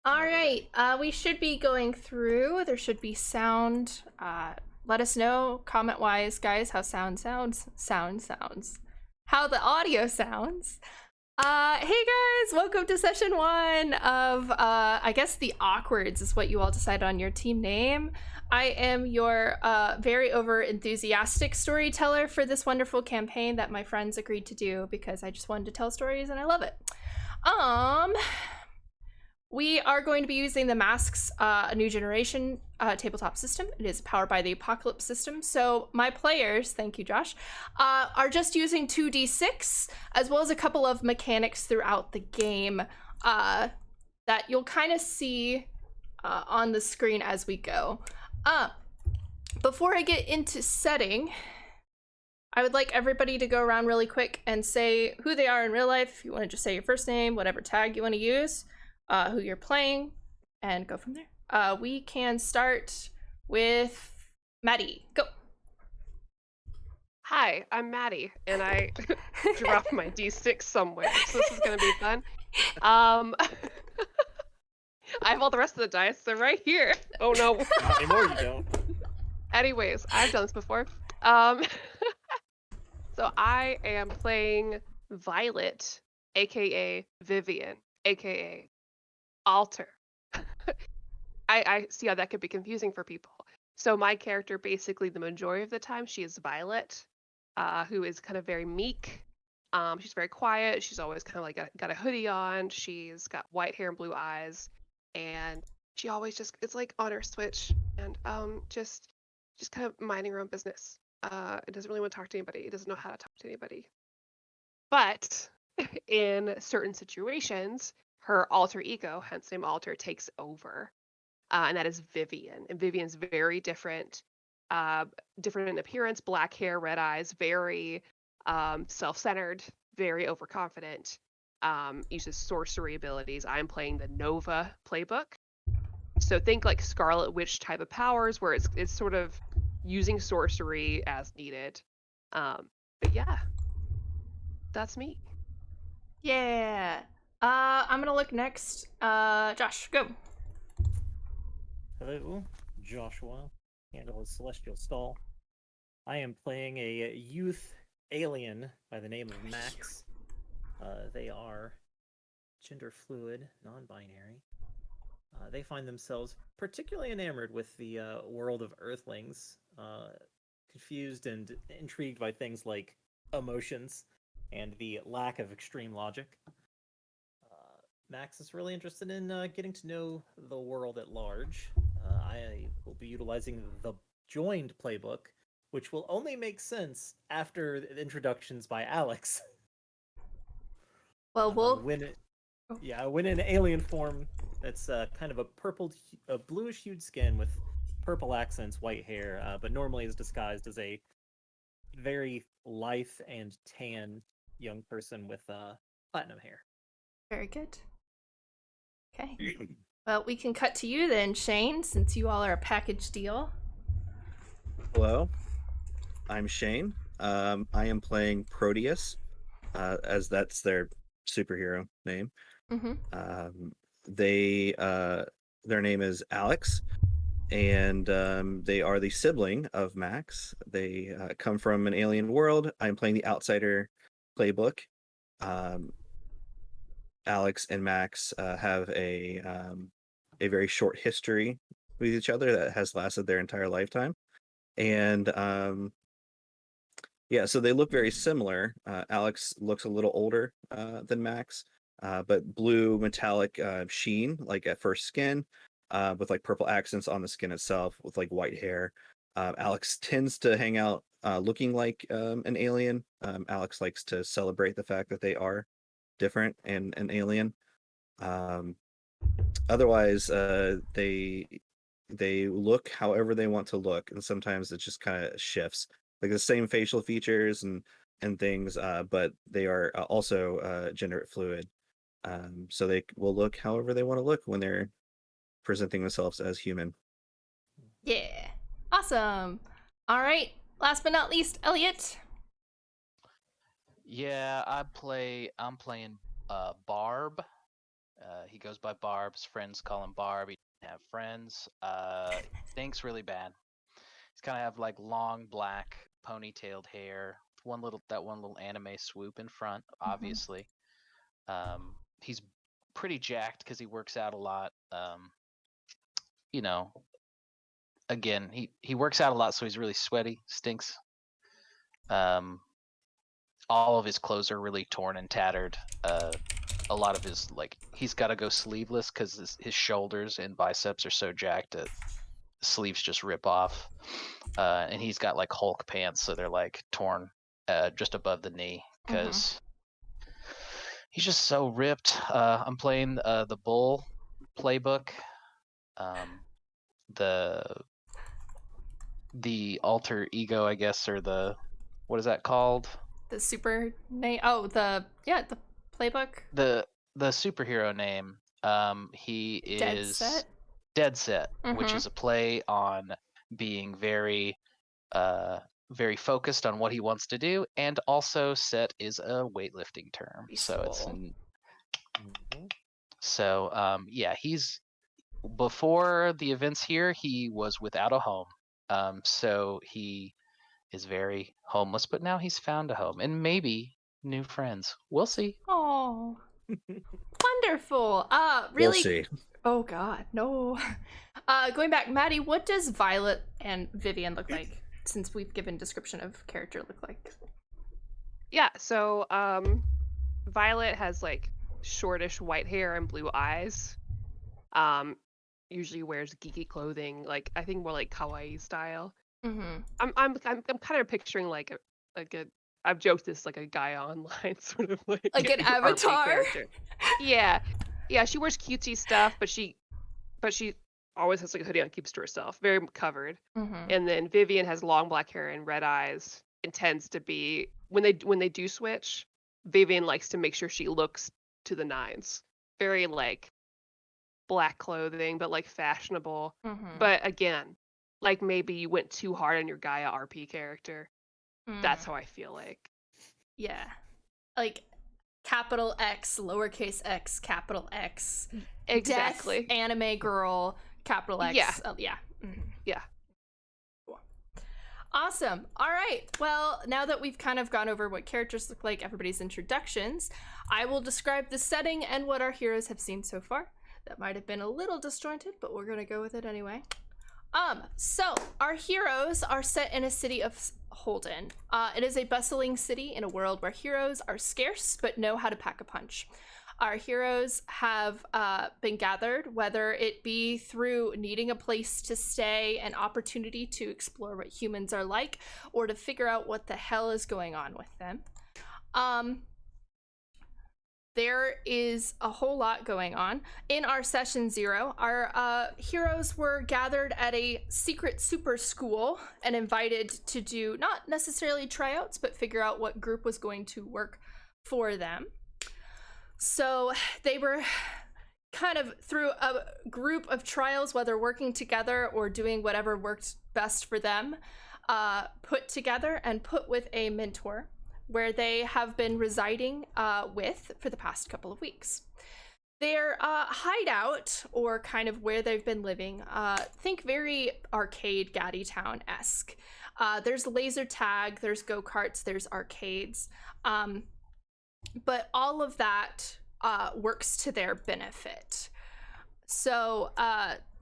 All Whenever right, ready. we should be going through. There should be sound. Let us know comment-wise, guys, how sound sounds, how the audio sounds. Hey guys, welcome to session one of, I guess the AwkWARDs is what you all decided on your team name. I am your very over enthusiastic storyteller for this wonderful campaign that my friends agreed to do because I just wanted to tell stories and I love it. We are going to be using the Masks, a new generation tabletop system. It is powered by the Apocalypse system. So my players, thank you, Josh, are just using 2d6 as well as a couple of mechanics throughout the game that you'll kind of see on the screen as we go. Before I get into setting, I would like everybody to go around really quick and say who they are in real life. If you want to just say your first name, whatever tag you want to use, who you're playing, and go from there. We can start with Maddie. Go. Hi, I'm Maddie, and I dropped my D6 somewhere, so this is gonna be fun. I have all the rest of the dice, they're right here. Oh no. Not anymore, you don't. Anyways, I've done this before. So I am playing Violet, aka Vivian, aka Alter. I see how that could be confusing for people. So my character, basically the majority of the time, she is Violet, who is kind of very meek. She's very quiet. She's always kind of like got a hoodie on. She's got white hair and blue eyes, and she always just it's like on her switch and just kind of minding her own business. It doesn't really want to talk to anybody. It doesn't know how to talk to anybody. But in certain situations, her alter ego, hence the name Alter, takes over, and that is Vivian. And Vivian's very different, different in appearance, black hair, red eyes, very self-centered, very overconfident. Uses sorcery abilities. I'm playing the Nova playbook, so think like Scarlet Witch type of powers, where it's sort of using sorcery as needed. But yeah, that's me. Yeah. I'm gonna look next. Josh, go. Hello, Joshua, handle is Celestialstahl. I am playing a youth alien by the name of Max. They are gender fluid, non-binary. They find themselves particularly enamored with the world of Earthlings, confused and intrigued by things like emotions and the lack of extreme logic. Max is really interested in getting to know the world at large. I will be utilizing the joined playbook, which will only make sense after the introductions by Alex. Well, we'll. When in alien form, it's kind of a bluish hued skin with purple accents, white hair, but normally is disguised as a very lithe and tan young person with platinum hair. Very good. Okay. Well, we can cut to you then, Shane, since you all are a package deal. Hello, I'm Shane. I am playing Proteus, as that's their superhero name. Mm-hmm. They their name is Alex, and they are the sibling of Max. They come from an alien world. I'm playing the outsider playbook. Um, Alex and Max have a very short history with each other that has lasted their entire lifetime, and yeah, so they look very similar. Alex looks a little older than Max, but blue metallic sheen, like at first skin, with like purple accents on the skin itself, with like white hair. Alex tends to hang out looking like an alien. Alex likes to celebrate the fact that they are different and an alien. Um, Otherwise, they look however they want to look, and sometimes it just kind of shifts, like the same facial features and things, but they are also gender fluid. So they will look however they want to look when they're presenting themselves as human. Yeah. Awesome. All right. Last but not least, Elliot. Yeah, I'm playing Barb, He goes by Barb's friends call him Barb. He doesn't have friends. Stinks really bad. He's kind of have like long black ponytailed hair. One little anime swoop in front, obviously. He's pretty jacked because he works out a lot. You know, again, he works out a lot, so he's really sweaty, stinks. All of his clothes are really torn and tattered. A lot of his he's got to go sleeveless because his shoulders and biceps are so jacked that the sleeves just rip off. And he's got like Hulk pants, so they're like torn just above the knee because he's just so ripped. I'm playing the Bull playbook. The alter ego, I guess, or what is that called? The super name. Oh, the playbook. The superhero name. He is Dead Set, which is a play on being very very focused on what he wants to do, and also set is a weightlifting term. Yeah, he's before the events here, he was without a home. So he is very homeless, but now he's found a home and maybe new friends. We'll see. Oh, wonderful. Really? We'll see. Oh God, no. Going back, Maddie, what does Violet and Vivian look like? Since we've given description of character look like. Yeah, so Violet has like shortish white hair and blue eyes. Usually wears geeky clothing, like I think more like kawaii style. I'm kind of picturing like a I've joked this like a guy online sort of like an avatar. character. Yeah, she wears cutesy stuff, but she always has like a hoodie on, keeps to herself, very covered. And then Vivian has long black hair and red eyes, and tends to be when they do switch, Vivian likes to make sure she looks to the nines, very like black clothing, but like fashionable. But again, like maybe you went too hard on your Gaia RP character. That's how I feel like. Yeah, like capital X, lowercase x, capital X. Exactly. Death, anime girl, capital X. Yeah. Yeah. Yeah. Cool. Awesome. All right. Well, now that we've kind of gone over what characters look like, everybody's introductions, I will describe the setting and what our heroes have seen so far. That might have been a little disjointed, but we're gonna go with it anyway. So our heroes are set in a city of Holden. It is a bustling city in a world where heroes are scarce but know how to pack a punch. Our heroes have been gathered, whether it be through needing a place to stay, an opportunity to explore what humans are like, or to figure out what the hell is going on with them. There is a whole lot going on. In our session 0, our heroes were gathered at a secret super school and invited to do not necessarily tryouts, but figure out what group was going to work for them. So they were kind of through a group of trials, whether working together or doing whatever worked best for them, put together and put with a mentor, where they have been residing with for the past couple of weeks. Their hideout, or kind of where they've been living, think very arcade Gaddy Town-esque. There's laser tag, there's go-karts, there's arcades, but all of that works to their benefit. So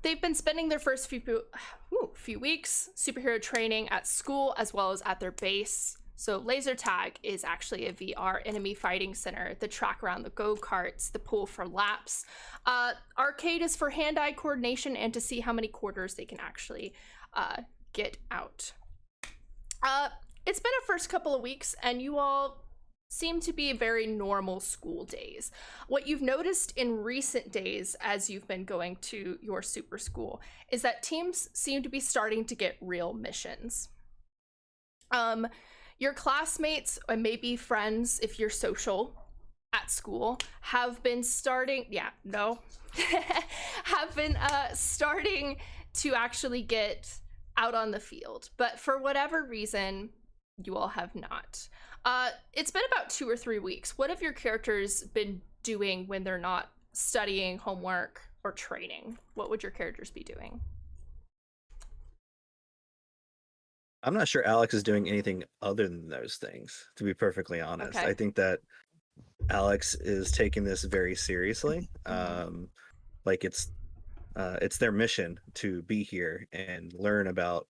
they've been spending their first few weeks superhero training at school as well as at their base. So laser tag is actually a VR enemy fighting center. The track around the go-karts, the pool for laps. Arcade is for hand-eye coordination and to see how many quarters they can actually get out. It's been a first couple of weeks and you all seem to be very normal school days. What you've noticed in recent days as you've been going to your super school is that teams seem to be starting to get real missions. Your classmates, or maybe friends, if you're social at school, have been starting, have been starting to actually get out on the field. But for whatever reason, you all have not. It's been about 2 or 3 weeks. What have your characters been doing when they're not studying, homework, or training, what would your characters be doing? I'm not sure Alex is doing anything other than those things, to be perfectly honest. Okay. I think that Alex is taking this very seriously. Like it's their mission to be here and learn about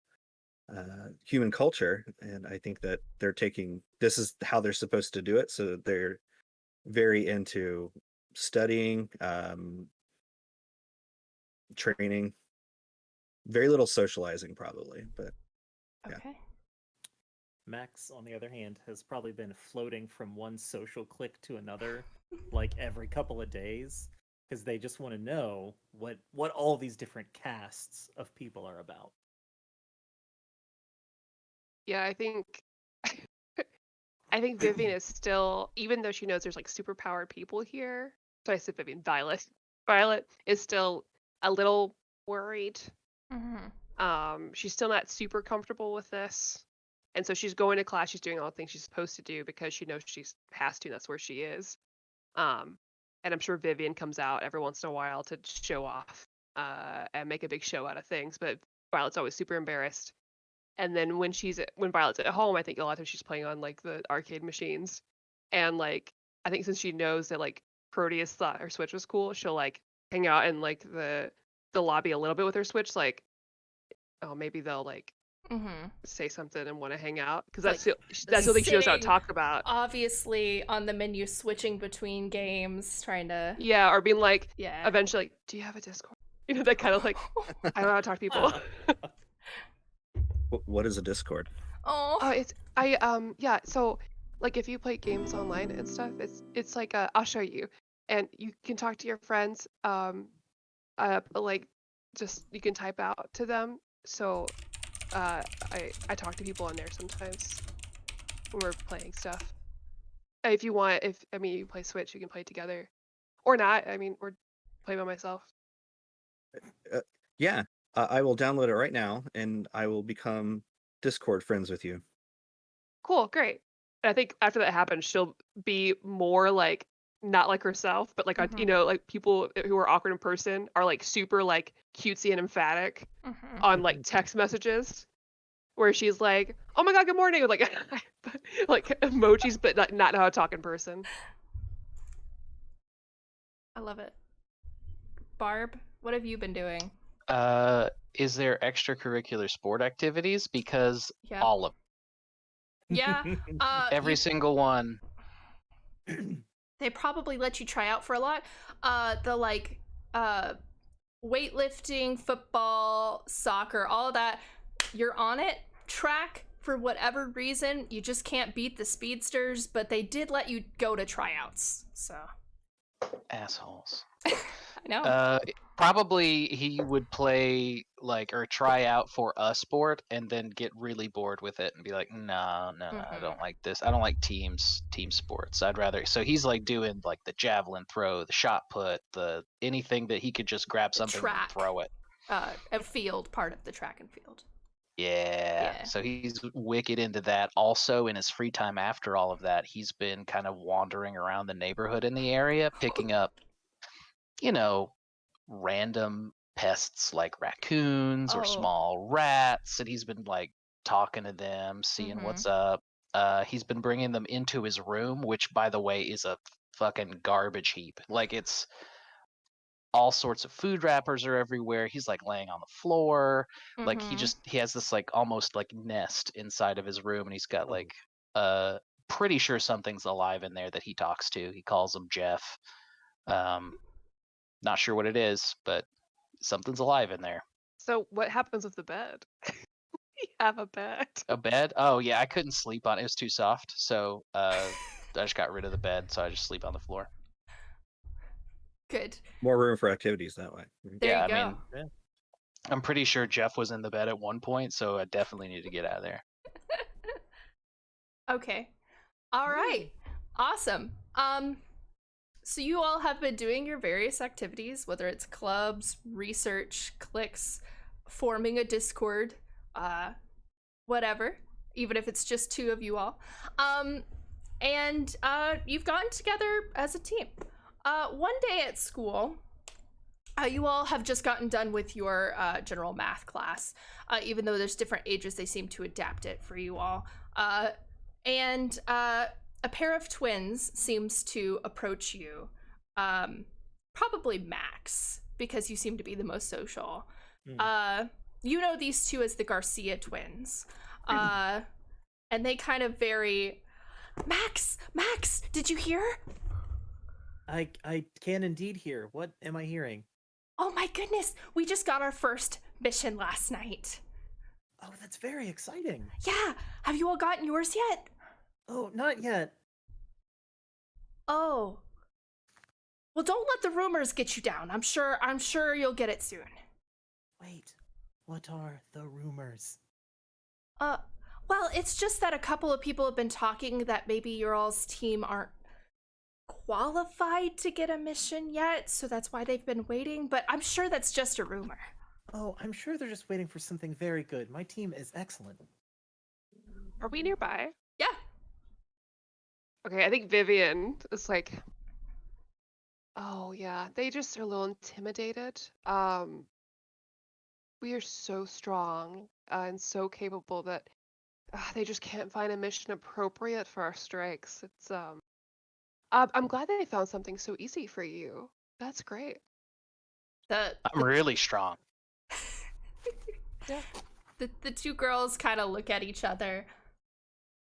human culture, and I think that they're taking this is how they're supposed to do it. So they're very into studying, training, very little socializing probably, but yeah. Okay. Max, on the other hand, has probably been floating from one social clique to another like every couple of days because they just want to know what all these different casts of people are about. Yeah, I think I think Vivian is still, even though she knows there's like superpowered people here. So I said Vivian, Violet. Violet is still a little worried. She's still not super comfortable with this. And so she's going to class, she's doing all the things she's supposed to do because she knows she has to, that's where she is. And I'm sure Vivian comes out every once in a while to show off and make a big show out of things, but Violet's always super embarrassed. And then when Violet's at home, I think a lot of times she's playing on like the arcade machines. And like I think since she knows that like Proteus thought her Switch was cool, she'll like hang out in like the lobby a little bit with her Switch, like, oh, maybe they'll like say something and want to hang out because that's the thing she knows how to talk about. Obviously, on the menu, switching between games, trying to or being like, yeah. eventually, like, do you have a Discord? You know, that kind of like, I don't know how to talk to people. What is a Discord? Yeah. So like if you play games online and stuff, it's like I'll show you, and you can talk to your friends. Like just you can type out to them. So I talk to people on there sometimes when we're playing stuff. If you want, you play Switch, you can play together, or not. Or play by myself. Yeah, I will download it right now, and I will become Discord friends with you. Cool, great. And I think after that happens, she'll be more like not like herself, but like like people who are awkward in person are like super like cutesy and emphatic on like text messages, where she's like, "Oh my god, good morning," with like like emojis, but not know how to talk in person. I love it. Barb, what have you been doing? Is there extracurricular sport activities? Because all of yeah, every single one. They probably let you try out for a lot. The like weightlifting, football, soccer, all of that. You're on it. Track, for whatever reason, you just can't beat the speedsters, but they did let you go to tryouts. So assholes. I know. Probably he would play like or try out for a sport and then get really bored with it and be like, no, I don't like this. I don't like team sports. I'd rather. So he's like doing like the javelin throw, the shot put, the anything that he could just grab something and throw it. A field, part of the track and field. Yeah. So he's wicked into that. Also, in his free time after all of that, he's been kind of wandering around the neighborhood in the area, picking up, random pests like raccoons or small rats, and he's been like talking to them, seeing what's up. He's been bringing them into his room, which, by the way, is a fucking garbage heap. Like, it's all sorts of food wrappers are everywhere. He's like laying on the floor. Like he has this like almost like nest inside of his room, and he's got like pretty sure something's alive in there that he talks to. He calls him Jeff. Not sure what it is, but something's alive in there. So what happens with the bed? You have a bed. A bed? Oh yeah, I couldn't sleep on it. It was too soft, so I just got rid of the bed, so I just sleep on the floor. Good. More room for activities that way. There you go. I'm pretty sure Jeff was in the bed at one point, so I definitely need to get out of there. Okay. All right. Awesome. So you all have been doing your various activities, whether it's clubs, research, cliques, forming a Discord, whatever, even if it's just two of you all. And you've gotten together as a team. One day at school, you all have just gotten done with your general math class. Even though there's different ages, they seem to adapt it for you all. And a pair of twins seems to approach you. Probably Max, because you seem to be the most social. You know these two as the Garcia twins. And they kind of Max, did you hear? I can indeed hear. What am I hearing? Oh my goodness, we just got our first mission last night. Oh, that's very exciting. Yeah, have you all gotten yours yet? Oh, not yet. Oh. Well, don't let the rumors get you down. I'm sure you'll get it soon. Wait, what are the rumors? Well, it's just that a couple of people have been talking that maybe your all's team aren't qualified to get a mission yet, so that's why they've been waiting, but I'm sure that's just a rumor. Oh, I'm sure they're just waiting for something very good. My team is excellent. Are we nearby? Yeah. Okay, I think Vivian is like, oh yeah, they just are a little intimidated. We are so strong and so capable that they just can't find a mission appropriate for our strikes. It's I'm glad they found something so easy for you. That's great. I'm really strong. Yeah. The two girls kind of look at each other,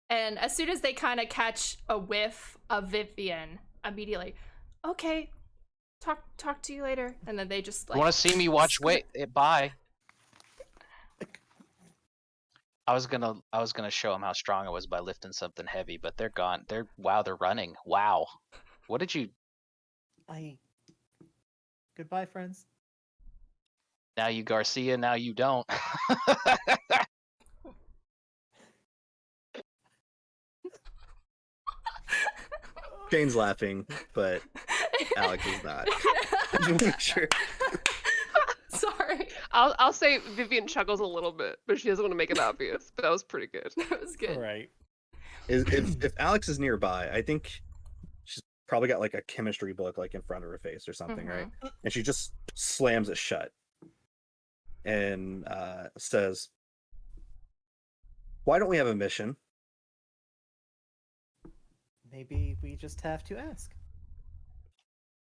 and as soon as they kind of catch a whiff of Vivian, immediately, okay, talk to you later, and then they just like. You want to see me watch? Wait, bye. I was gonna show them how strong I was by lifting something heavy, but they're gone. They're running. Wow. What did you? Goodbye, friends. Now you Garcia, now you don't. Jane's laughing, but Alex is not. Sure. Sorry. I'll say Vivian chuckles a little bit, but she doesn't want to make it obvious. But that was pretty good. That was good. All right. If Alex is nearby, I think she's probably got like a chemistry book like in front of her face or something, right? And she just slams it shut and says, "Why don't we have a mission?" Maybe we just have to ask.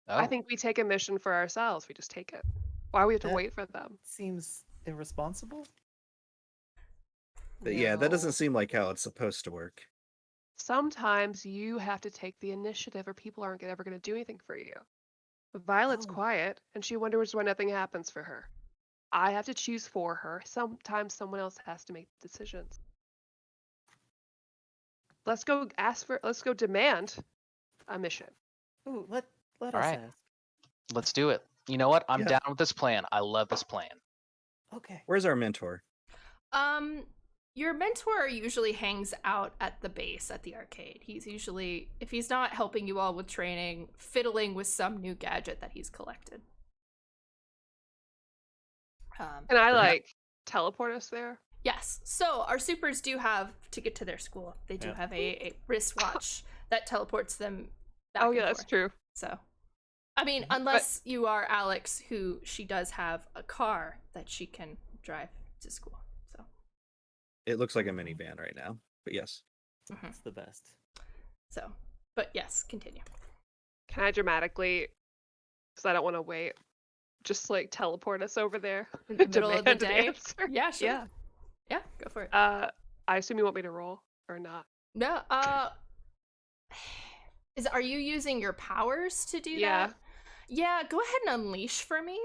Oh. I think we take a mission for ourselves. We just take it. Why do we have to That- wait for them? Seems irresponsible. But yeah, that No. doesn't seem like how it's supposed to work. Sometimes you have to take the initiative, or people aren't ever going to do anything for you. But Violet's Oh. quiet, and she wonders why nothing happens for her. I have to choose for her. Sometimes someone else has to make the decisions. Let's go demand a mission. Ooh, let All us right. ask. Let's do it. You know what? I'm Yeah. down with this plan. I love this plan. Okay. Where's our mentor? Your mentor usually hangs out at the base at the arcade. He's usually, if he's not helping you all with training, fiddling with some new gadget that he's collected. Can I teleport us there? Yes. So our supers do have, to get to their school, they do Yeah. have a wristwatch that teleports them back Oh and yeah, that's forth. true. So, I mean, unless you are Alex, who she does have a car that she can drive to school. So It looks like a minivan right now, but yes. It's the best. So, but yes, continue. Can I dramatically, because I don't want to wait, just teleport us over there In the middle of the demand an day? answer? Yeah, sure. Yeah. Yeah, go for it. I assume you want me to roll or not? No, are you using your powers to do Yeah. that? Yeah, go ahead and unleash for me.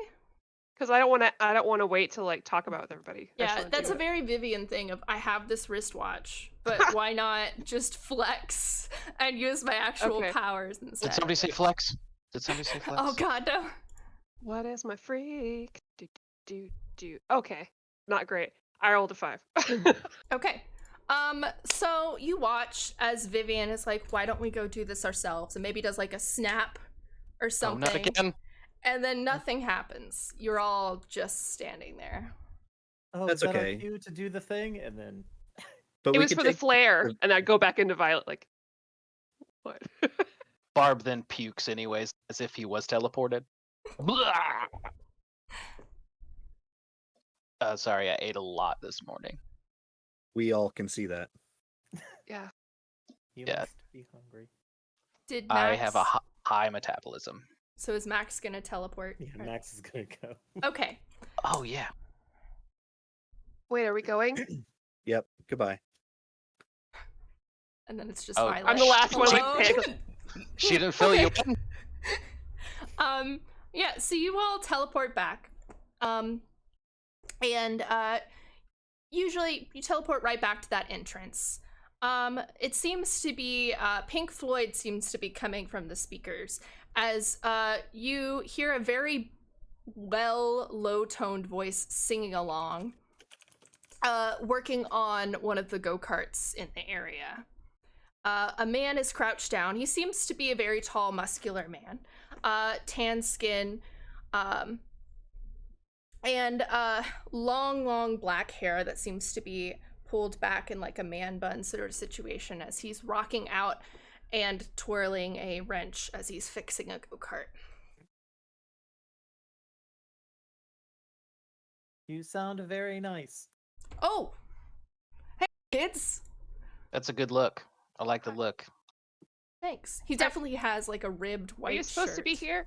Because I don't want to wait to talk about it with everybody. I just Yeah, wanna that's do a it. very Vivian thing of I have this wristwatch, but why not just flex and use my actual Okay. powers instead? Did somebody say flex? Did somebody say flex? Oh god, no. What is my freak? Do. Okay, not great. I rolled a 5. Okay. So you watch as Vivian is like, why don't we go do this ourselves? And maybe does a snap or Oh, something. not again. And then nothing happens. You're all just standing there. Oh, That's is that our okay. cue to do the thing, and then But It we was could for the take flare, and I'd go back into Violet what? Barb then pukes anyways, as if he was teleported. Sorry, I ate a lot this morning. We all can see that. Yeah. You Yeah. must be hungry. Did I Max? have a high metabolism. So is Max gonna teleport? Yeah, Or- Max is gonna go. Okay. Oh yeah. Wait, are we going? Yep. Goodbye. And then it's just Oh, Violet. I'm the last one Hello? like picked. She didn't fill you Okay. in. Yeah, so you all teleport back. And usually you teleport right back to that entrance. It seems to be Pink Floyd seems to be coming from the speakers as you hear a very low-toned voice singing along, working on one of the go-karts in the area. A man is crouched down. He seems to be a very tall, muscular man. Tan skin, and long black hair that seems to be pulled back in like a man bun sort of situation as he's rocking out and twirling a wrench as he's fixing a go-kart. You sound very nice. Oh! Hey, kids! That's a good look. I like the look. Thanks. He definitely has like a ribbed white Are you supposed to be shirt. here?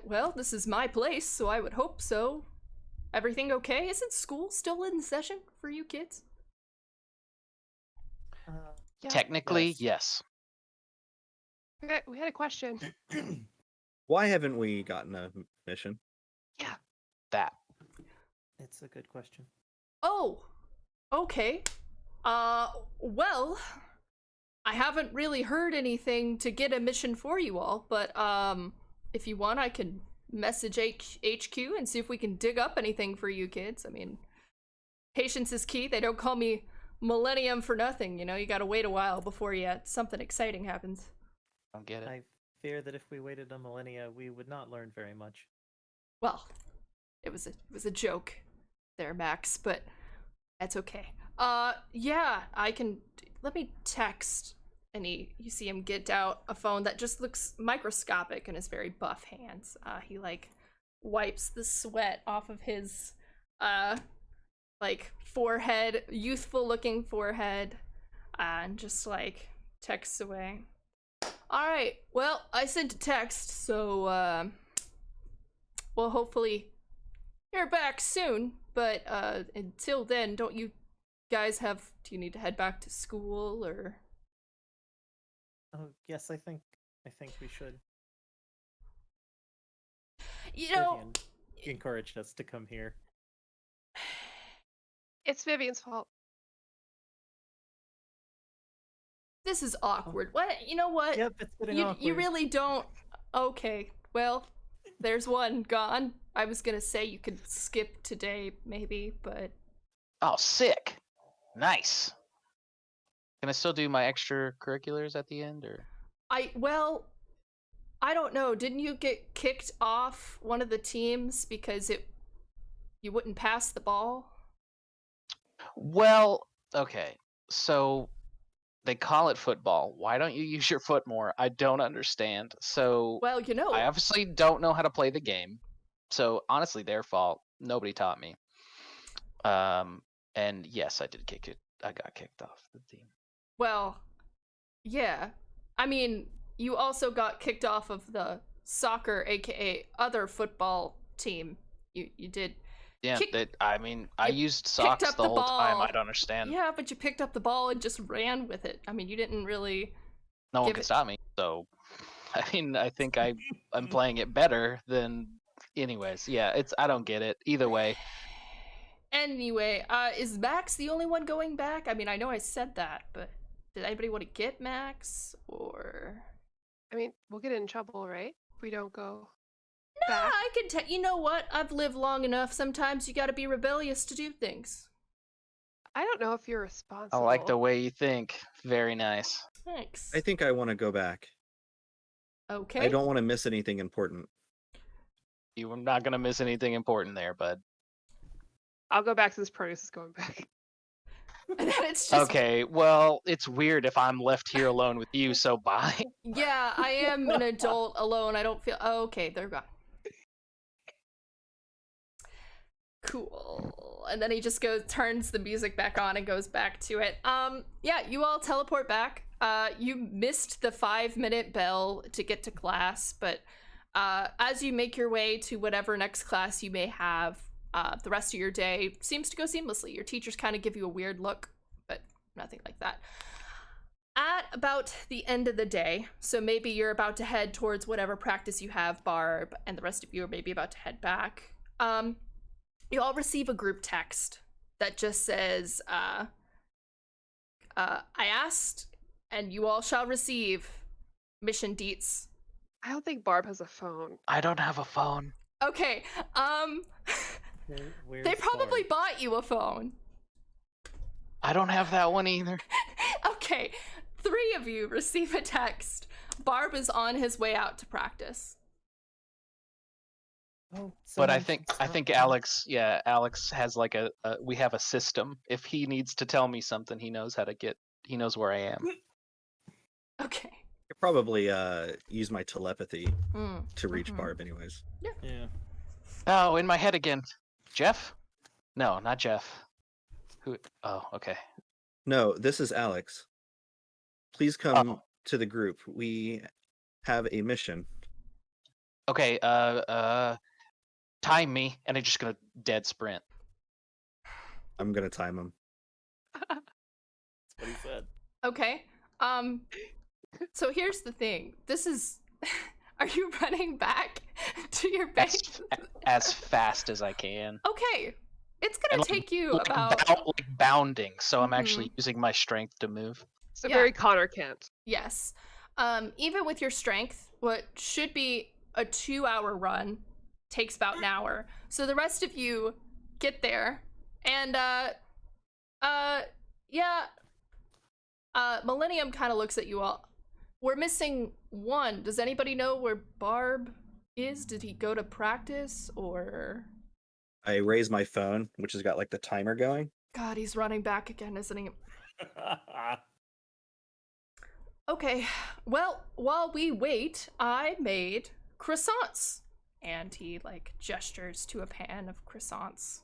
Well, this is my place, so I would hope so. Everything okay? Isn't school still in session for you kids? Yeah. Technically, yes. We had a question. Why haven't we gotten a mission? That. It's a good question. Oh, okay. Well, I haven't really heard anything to get a mission for you all, but, if you want, I can message HQ and see if we can dig up anything for you kids. I mean, patience is key. They don't call me Millennium for nothing, you know? You gotta wait a while before something exciting happens. Don't get it. I fear that if we waited a millennia, we would not learn very much. Well, it was a joke there, Max, but that's okay. Yeah, I can, let me text. And you see him get out a phone that just looks microscopic in his very buff hands. He like wipes the sweat off of his like forehead, youthful looking forehead, and just like texts away. All right, well, I sent a text, so we'll hopefully hear back soon. But until then, don't you guys do you need to head back to school or? Oh yes, I think we should. You know, Vivian encouraged us to come here. It's Vivian's fault. this is awkward. What? You know what? Yep, it's getting You awkward. really don't. Okay, well, there's one gone. I was gonna say you could skip today, maybe, but Oh, sick. Nice. Can I still do my extracurriculars at the end, or? I don't know. Didn't you get kicked off one of the teams because you wouldn't pass the ball? Well, okay. So they call it football. Why don't you use your foot more? I don't understand. So Well, you know. I obviously don't know how to play the game. So honestly, their fault. Nobody taught me. And yes, I did kick it. I got kicked off the team. Well, yeah. I mean, you also got kicked off of the soccer, aka other football team. You did. Yeah, I you used picked socks up the the whole time. I ball. don't understand. Yeah, but you picked up the ball and just ran with it. I mean, you didn't really. No one give can it- stop me. So, I mean, I think I'm playing it better than. Anyways, yeah, I don't get it. Either way, Anyway, is Max the only one going back? I mean, I know I said that, but did anybody want to get Max or? I mean, we'll get in trouble, right? If we don't go Nah, back. I can tell. You know what? I've lived long enough. Sometimes you got to be rebellious to do things. I don't know if you're responsible. I like the way you think. Very nice. Thanks. I think I want to go back. Okay. I don't want to miss anything important. You are not gonna miss anything important there, bud. I'll go back since Proteus is going back. And then it's just Okay, well, it's weird if I'm left here alone with you, so bye. yeah, I am an adult alone. I don't feel okay, they're gone. Cool. And then he just turns the music back on and goes back to it. Yeah, you all teleport back. You missed the 5-minute bell to get to class, but as you make your way to whatever next class you may have, the rest of your day seems to go seamlessly. Your teachers kind of give you a weird look, but nothing like that. At about the end of the day, so maybe you're about to head towards whatever practice you have, Barb, and the rest of you are maybe about to head back. You all receive a group text that just says, I asked, and you all shall receive mission deets. I don't think Barb has a phone. I don't have a phone. Okay, Where's they probably Barb? bought you a phone. I don't have that one either. Okay, 3 of you receive a text. Barb is on his way out to practice. Oh, But I someone think stop Alex, yeah, Alex has like we have a system. If he needs to tell me something, he knows he knows where I am. Okay. I could probably use my telepathy to reach Mhm. Barb, anyways. Yeah. Oh, in my head again. Jeff? No, not Jeff. Who? Oh, okay. No, this is Alex. Please come Oh. to the group. We have a mission. Okay, time me, and I'm just gonna dead sprint. I'm gonna time him. That's what he said. Okay. So here's the thing. This is are you running back to your base? As fast as I can. Okay. It's gonna And, like, take you like, about like bounding, so I'm actually using my strength to move. So Yeah. very Connor Kent. yes. Even with your strength, what should be a 2-hour run takes about an hour. So the rest of you get there, and yeah. Millennium kind of looks at you all. We're missing one. Does anybody know where Barb is? Did he go to practice or? I raise my phone, which has got like the timer going. God, he's running back again, isn't he? Okay, well, while we wait, I made croissants. And he, like, gestures to a pan of croissants.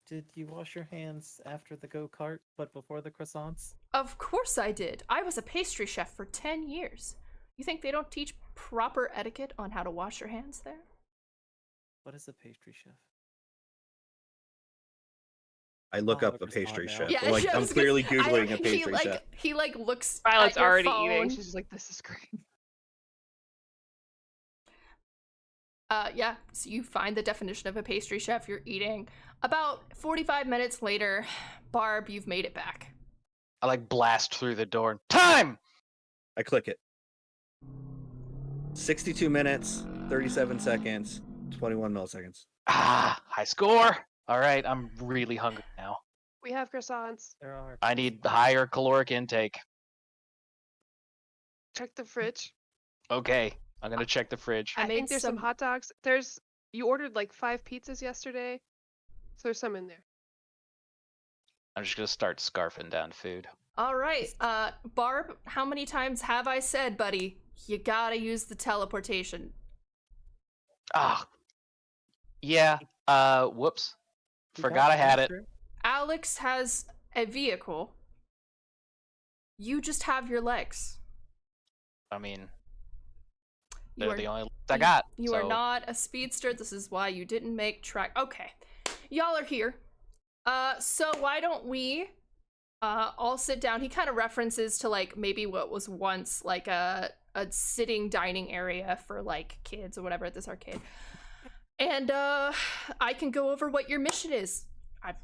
Did you wash your hands after the go-kart, but before the croissants? Of course I did. I was a pastry chef for 10 years. You think they don't teach proper etiquette on how to wash your hands there? What is a pastry chef? I look Oh, up a croissant pastry now. chef. Yeah, Like I I'm was clearly gonna- googling a he, pastry like, chef. He like looks Violet's at your already phone. eating. She's like, this is great. Yeah, so you find the definition of a pastry chef, you're eating. About 45 minutes later, Barb, you've made it back. I like blast through the door. Time! I click it. 62 minutes, 37 seconds, 21 milliseconds. Ah, high score. All right, I'm really hungry now. We have croissants. There are. I need higher caloric intake. Check the fridge. Okay, I'm gonna check the fridge. I I made think there's some some- hot dogs. You ordered like 5 pizzas yesterday. So there's some in there. I'm just gonna start scarfing down food. All right, Barb, how many times have I said, buddy, you gotta use the teleportation? Ah, yeah. Whoops. You Forgot I had it. faster? Alex has a vehicle. You just have your legs. I mean, You they're are, the only I got. you are so- not a speedster. This is why you didn't make track. Okay, y'all are here. So why don't we all sit down? He kind of references to like maybe what was once like a sitting dining area for like kids or whatever at this arcade. And I can go over what your mission is. I'm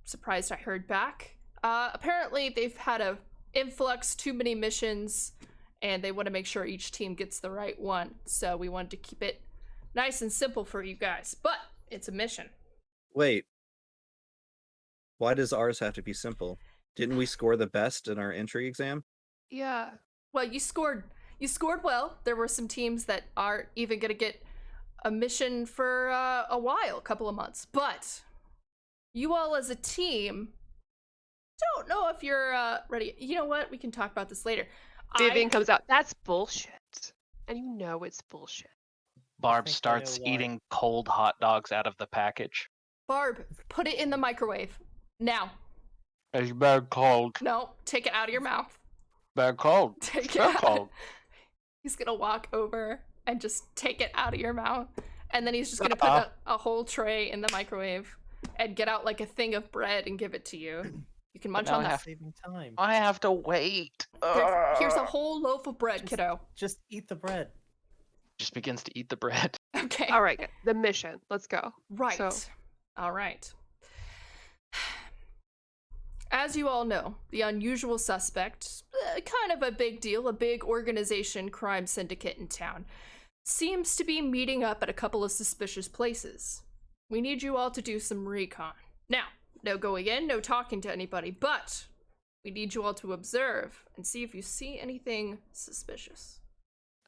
surprised I heard back. Apparently they've had a influx, too many missions, and they want to make sure each team gets the right one. So we wanted to keep it nice and simple for you guys. But it's a mission. Wait. Why does ours have to be simple? Didn't we score the best in our entry exam? Yeah. Well, you scored well. There were some teams that aren't even gonna get a mission for a while, a couple of months. But you all as a team don't know if you're ready. You know what? We can talk about this later. Vivian comes out. That's bullshit. And you know it's bullshit. Barb think I starts know why. eating cold hot dogs out of the package. Barb, put it in the microwave. Now. It's bad cold. No, take it out of your mouth. Bad cold. Take it Bad out. cold. He's gonna walk over and just take it out of your mouth. And then he's just gonna put a whole tray in the microwave and get out like a thing of bread and give it to you. You can munch now on I that. Saving time. I have to wait. Here's a whole loaf of bread, kiddo. Just eat the bread. Just begins to eat the bread. Okay. All right, the mission. Let's go. Right. So- All right. As you all know, the unusual suspect, kind of a big deal, a big organization crime syndicate in town, seems to be meeting up at a couple of suspicious places. We need you all to do some recon. Now, no going in, no talking to anybody, but we need you all to observe and see if you see anything suspicious.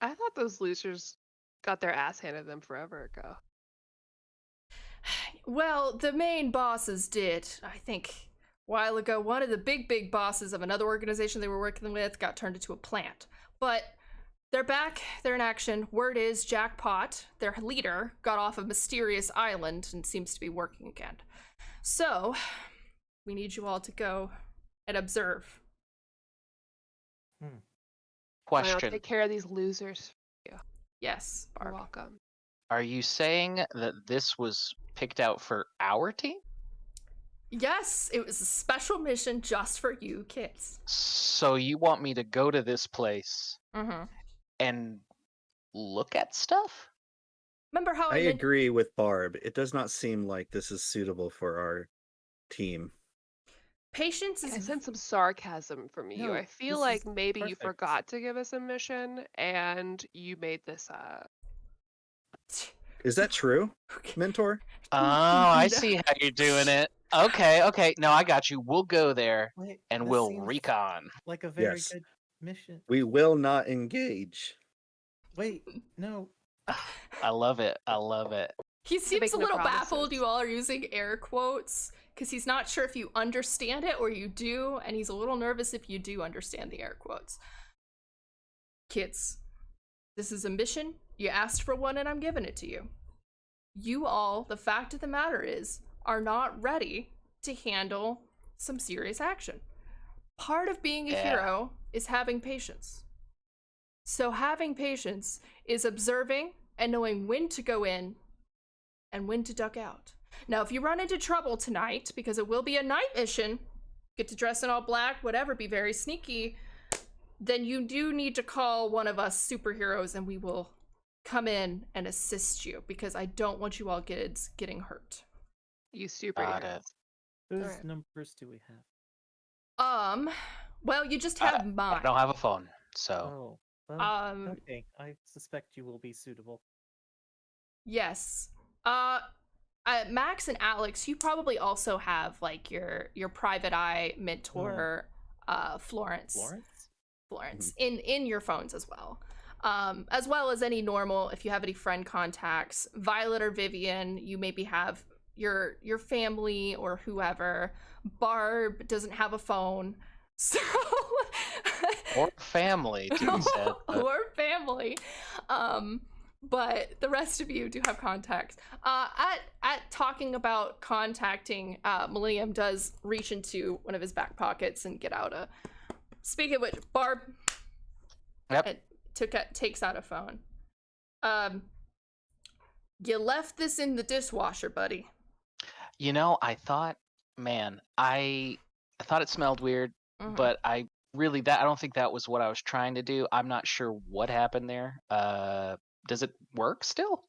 I thought those losers got their ass handed to them forever ago. Well, the main bosses did. I think a while ago, one of the big bosses of another organization they were working with got turned into a plant. But they're back, they're in action. Word is Jackpot, their leader, got off a mysterious island and seems to be working again. So, we need you all to go and observe. I'll Question. take care of these losers. Yes, You're Barb. welcome. Are you saying that this was picked out for our team? Yes, it was a special mission just for you kids. So you want me to go to this place Mm-hmm. and look at stuff? Remember how I I meant agree with Barb. It does not seem like this is suitable for our team. patience I is sense some sarcasm from you. No, I feel this like is maybe you perfect. forgot to give us a mission and you made this up. Is that true, Mentor? Oh, I No. see how you're doing it. Okay. No, I got you. We'll go there Wait, and this we'll seems recon. like a very Yes. good mission. We will not engage. Wait, no. I love it. I love it. He seems make a no little baffled promises. you all are using air quotes because he's not sure if you understand it or you do, and he's a little nervous if you do understand the air quotes. Kids, this is a mission. You asked for one and I'm giving it to you. You all, the fact of the matter is, are not ready to handle some serious action. Part of being a Yeah. hero is having patience. So having patience is observing and knowing when to go in and when to duck out. Now, if you run into trouble tonight, because it will be a night mission, get to dress in all black, whatever, be very sneaky, then you do need to call one of us superheroes and we will come in and assist you, because I don't want you all kids getting hurt. You Got superheroes. it. Whose Alright. numbers do we have? Well, you just have mine. I don't have a phone, so Oh, well, okay. I suspect you will be suitable. Yes. Max and Alex, you probably also have like your private eye mentor, Florence. Florence? in your phones as well as any normal, if you have any friend contacts. Violet or Vivian, you maybe have your family or whoever. Barb doesn't have a phone, so or family, to be said. But or family. But the rest of you do have contacts. At talking about contacting, Millennium does reach into one of his back pockets and get out a. Speaking of which, Barb. Yep. And takes out a phone. You left this in the dishwasher, buddy. you know, I thought, man, I thought it smelled weird, Mhm. but I don't think that was what I was trying to do. I'm not sure what happened there. Does it work still?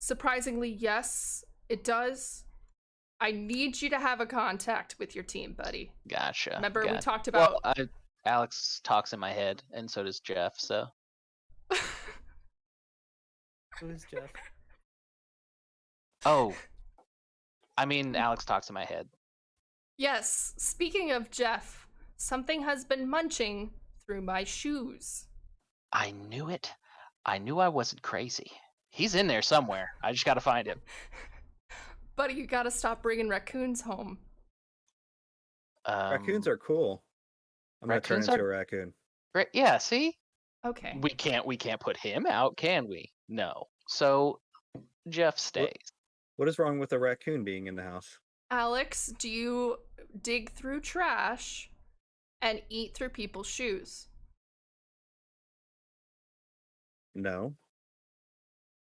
Surprisingly, yes, it does. I need you to have a contact with your team, buddy. Gotcha. Remember, we gotcha. talked about. Well, Alex talks in my head, and so does Jeff. So Who is Jeff? oh, I mean, Alex talks in my head. Yes, speaking of Jeff, something has been munching through my shoes. I knew it. I knew I wasn't crazy. He's in there somewhere. I just gotta find him. Buddy, you gotta stop bringing raccoons home. Raccoons are cool. I'm gonna turn raccoons into are- a raccoon. Great. Yeah. See, Okay. we can't put him out, can we? No. So Jeff stays. What is wrong with a raccoon being in the house? Alex, do you dig through trash and eat through people's shoes? No,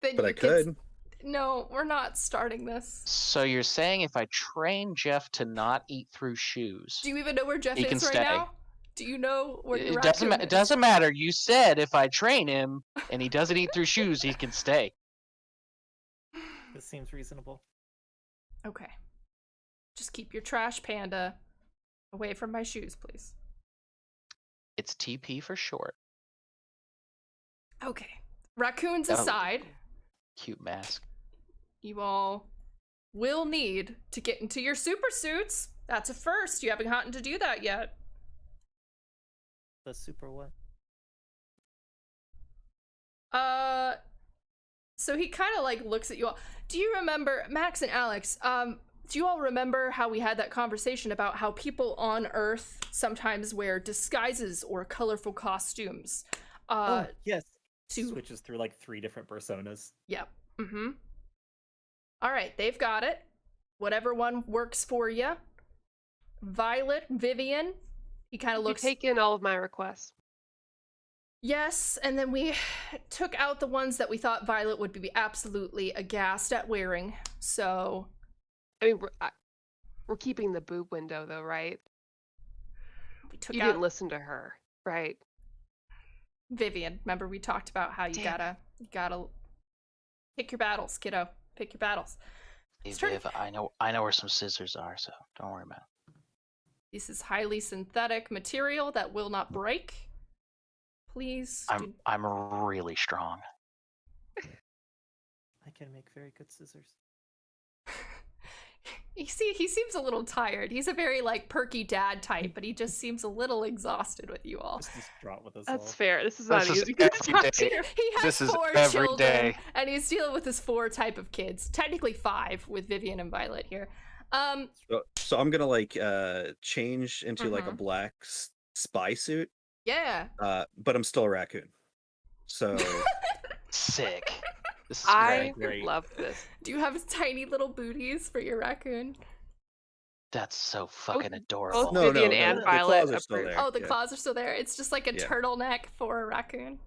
Then but you I can could. No, we're not starting this. So you're saying if I train Jeff to not eat through shoes, Do you even know where Jeff He can is right stay. now? Do you know where your it doesn't raccoon it is? doesn't matter. You said if I train him and he doesn't eat through shoes, he can stay. This seems reasonable. Okay. Just keep your trash panda away from my shoes, please. It's TP for short. Okay. Raccoons Oh. aside, Cute mask. you all will need to get into your super suits. That's a first. You haven't gotten to do that yet. The super what? So he kind of like looks at you all. Do you remember, Max and Alex, do you all remember how we had that conversation about how people on Earth sometimes wear disguises or colorful costumes? Oh, yes. to- Switches through like 3 different personas. Yep. Mm-hmm. All right, they've got it. Whatever one works for you. Violet, Vivian. He kind of You looks. take in all of my requests. Yes, and then we took out the ones that we thought Violet would be absolutely aghast at wearing. So I mean, we're keeping the boob window though, right? we took You out didn't listen to her, right? Vivian. Remember we talked about how you Damn gotta pick your battles, kiddo. Pick your battles. Hey, Let's turn- Viv, I know where some scissors are, so don't worry about it. This is highly synthetic material that will not break. Please. I'm really strong. I can make very good scissors. He seems a little tired. He's a very like perky dad type, but he just seems a little exhausted with you all. Just distraught with us That's all. fair. This is not This is easy to every talk day. to. He has This is 4 every children, day. and he's dealing with his 4 type of kids. Technically 5 with Vivian and Violet here. So I'm gonna like change into like a Mhm. black spy suit, Yeah. but I'm still a raccoon. So Sick. This is I great. love this. Do you have tiny little booties for your raccoon? That's so fucking Both adorable. no, Vivian no, and the Violet claws are still approve. there. Oh, the yeah. claws are still there. It's just like a Yeah. turtleneck for a raccoon.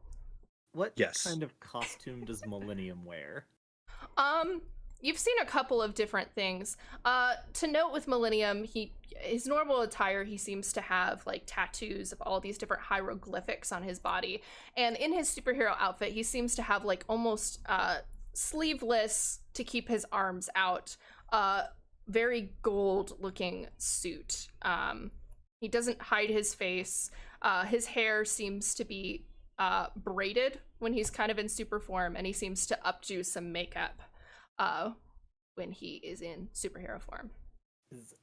What Yes. kind of costume does Millennium wear? You've seen a couple of different things. To note with Millennium, his normal attire, he seems to have like tattoos of all these different hieroglyphics on his body. And in his superhero outfit, he seems to have like almost sleeveless to keep his arms out. Very gold looking suit. He doesn't hide his face. His hair seems to be braided when he's kind of in super form, and he seems to updo some makeup when he is in superhero form.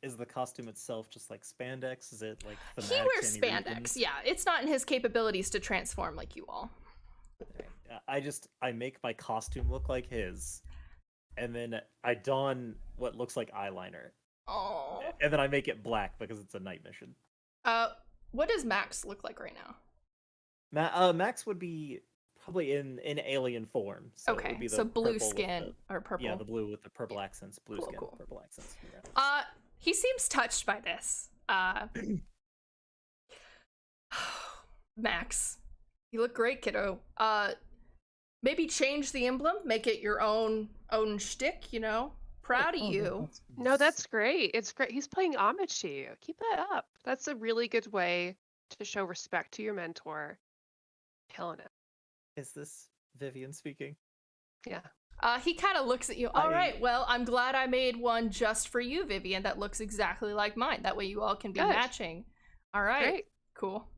Is the costume itself just like spandex? Is it like He thematic wears to any spandex. regions? Yeah, it's not in his capabilities to transform like you all. I make my costume look like his, and then I don what looks like eyeliner, Oh. and then I make it black because it's a night mission. What does Max look like right now? Max would be probably in alien form. So it would Okay, be the so blue purple with skin or purple. Yeah, the blue with the purple accents. Blue Cool, skin, cool. purple accents. Yeah. He seems touched by this. Max, you look great, kiddo. Maybe change the emblem, make it your own shtick, you know? Proud of you. No, that's great. It's great. He's paying homage to you. Keep that up. That's a really good way to show respect to your mentor. Killing it. Is this Vivian speaking? Yeah. He kind of looks at you. All right, well, I'm glad I made one just for you, Vivian, that looks exactly like mine. That way you all can be Good. matching. All right, Great. cool.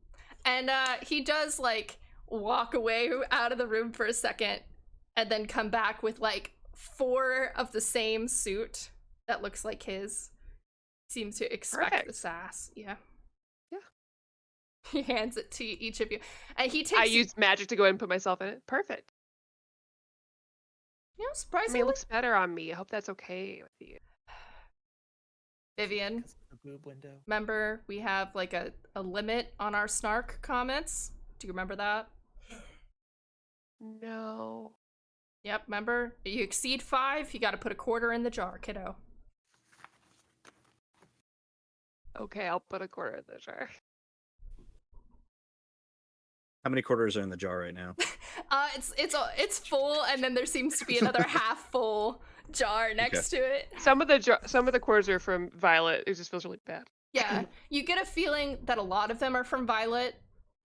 And he does like walk away out of the room for a second and then come back with like 4 of the same suit that looks like his. Seems to expect the Perfect. sass. Yeah. Yeah. He hands it to each of you. And he takes I used magic to go ahead and put myself in it. Perfect. you know, I surprisingly. mean, it looks better on me. I hope that's okay with you. Vivian, Because of the boob window. remember we have like a limit on our snark comments? Do you remember that? No. Yep, remember? If you exceed 5, you gotta put a quarter in the jar, kiddo. Okay, I'll put a quarter in the jar. How many quarters are in the jar right now? It's full, and then there seems to be another half full jar next to it. Some of the quarters are from Violet. It just feels really bad. Yeah, you get a feeling that a lot of them are from Violet,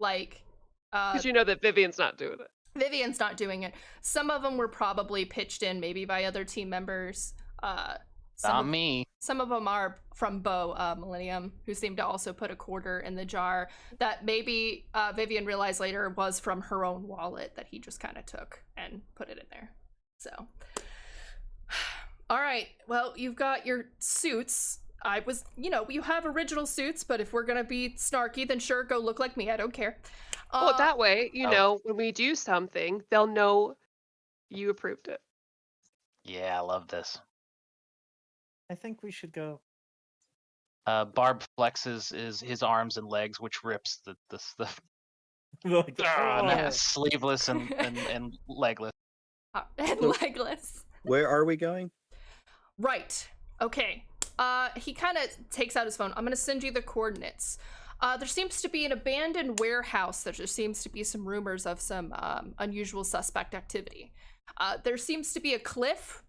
like Because you know that Vivian's not doing it. Vivian's not doing it. Some of them were probably pitched in maybe by other team members. Not me. Some of them are from Bo Millennium, who seemed to also put a quarter in the jar that maybe Vivian realized later was from her own wallet that he just kind of took and put it in there. So, all right. Well, you've got your suits. You have original suits, but if we're gonna be snarky, then sure, go look like me. I don't care. Well, that way, when we do something, they'll know you approved it. Yeah, I love this. I think we should go. Barb flexes his arms and legs, which rips the stuff. Like, Yeah. Sleeveless and legless. And legless. Where are we going? Right. Okay. He kind of takes out his phone. I'm gonna send you the coordinates. There seems to be an abandoned warehouse that there seems to be some rumors of some unusual suspect activity. There seems to be a cliff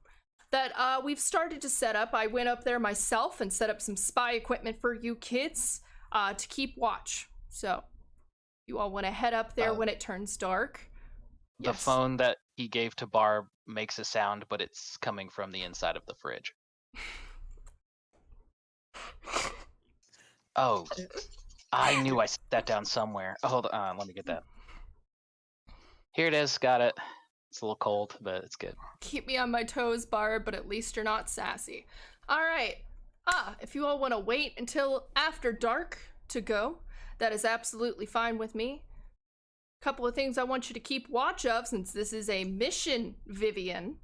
that we've started to set up. I went up there myself and set up some spy equipment for you kids to keep watch. So you all want to head up there when it turns dark. The Yes. phone that he gave to Barb makes a sound, but it's coming from the inside of the fridge. Oh, I knew I set that down somewhere. Oh, hold on, let me get that. Here it is, got it. It's a little cold, but it's good. Keep me on my toes, Barb, but at least you're not sassy. All right. If you all want to wait until after dark to go, that is absolutely fine with me. Couple of things I want you to keep watch of, since this is a mission, Vivian.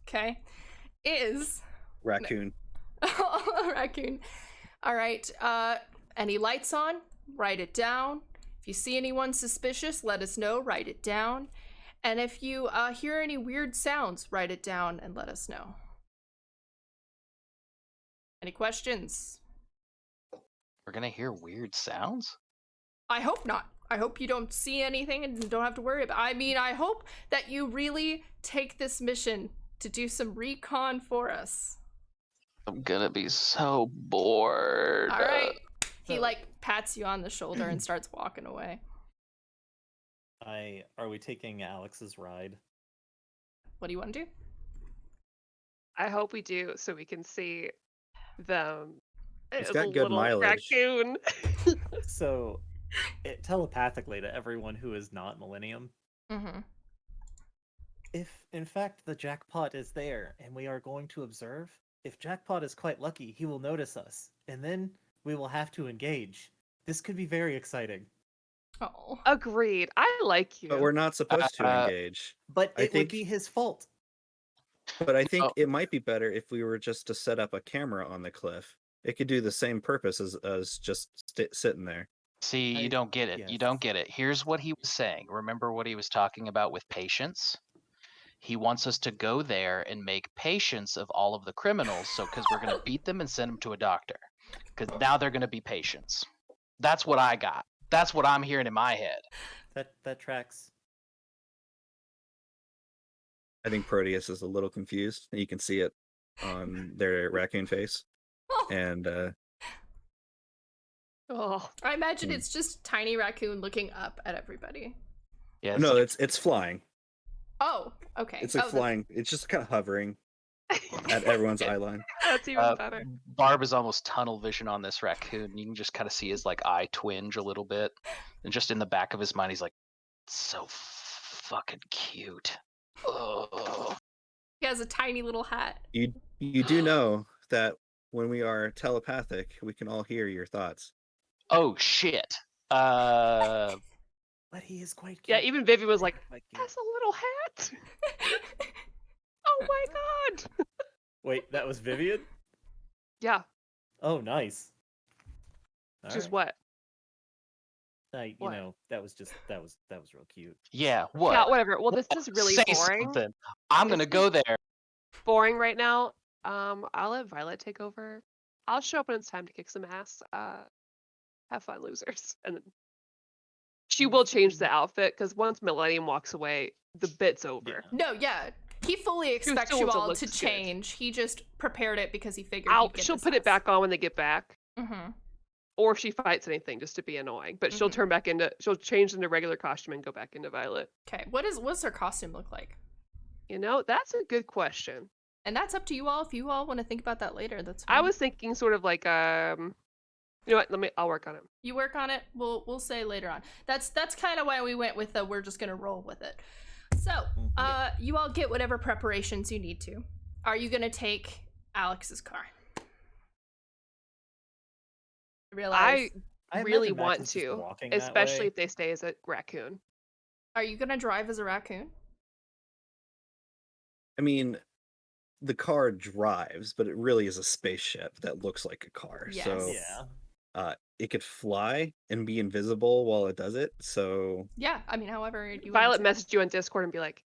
Okay. Is Raccoon. Raccoon. All right. Any lights on? Write it down. If you see anyone suspicious, let us know. Write it down. And if you hear any weird sounds, write it down and let us know. Any questions? We're gonna hear weird sounds? I hope not. I hope you don't see anything and don't have to worry about it. I mean, I hope that you really take this mission to do some recon for us. I'm gonna be so bored. All right. He pats you on the shoulder and starts walking away. Are we taking Alex's ride? What do you want to do? I hope we do, so we can see them. It's as got a good little mileage. Raccoon. So, telepathically to everyone who is not Millennium, Mm-hmm. if in fact the jackpot is there and we are going to observe, if Jackpot is quite lucky, he will notice us, and then we will have to engage. This could be very exciting. Oh. Agreed. I like you. But we're not supposed to engage. But I it would think- be his fault. But I think Oh. it might be better if we were just to set up a camera on the cliff. It could do the same purpose as just sitting there. See, you don't get it. You yes. don't get it. Here's what he was saying. Remember what he was talking about with patience? He wants us to go there and make patients of all of the criminals, so because we're going to beat them and send them to a doctor. Because now they're going to be patients. That's what I got. That's what I'm hearing in my head. That tracks. I think Proteus is a little confused. You can see it on their raccoon face. And Oh, I imagine it's just tiny raccoon looking up at everybody. Yeah, no, like- it's flying. Oh, okay. It's like flying. It's just kind of hovering at everyone's eye line. that's even better. Barb is almost tunnel vision on this raccoon. You can just kind of see his eye twinge a little bit, and just in the back of his mind, he's like, "So fucking cute." Oh. He has a tiny little hat. You do know that when we are telepathic, we can all hear your thoughts. Oh shit. But he is quite cute. Yeah, even Vivi was like, Quite cute. "That's a little hat." Oh my god. Wait, that was Vivian? Yeah, Oh, nice. which is Alright. what? You What? know, that was real cute. Yeah, what? Yeah, whatever. Well, this is really Say boring. something. I'm gonna This go is there. boring right now. I'll let Violet take over. I'll show up when it's time to kick some ass. Have fun, losers. And then she will change the outfit because once Millennium walks away, the bit's over. Yeah. No, yeah. He fully expects still you wants to all look to good. change. He just prepared it because he figured you'd get She'll this put it house. back on when they get back, Mm-hmm. or if she fights anything just to be annoying. But she'll Mhm. turn back into she'll change into regular costume and go back into Violet. Okay. What's her costume look like? You know, that's a good question. And that's up to you all. If you all want to think about that later, that's I fine. was thinking sort of like you know what? I'll work on it. You work on it. We'll say later on. That's kind of why we went with the we're just gonna roll with it. So, you all get whatever preparations you need to. Are you gonna take Alex's car? I realize. I really imagine Max want is just to, walking that especially way. if they stay as a raccoon. Are you gonna drive as a raccoon? I mean, the car drives, but it really is a spaceship that looks like a car. So Yeah. it could fly and be invisible while it does it. So Yeah. I mean, however you. Violet want to. messaged you on Discord and be like,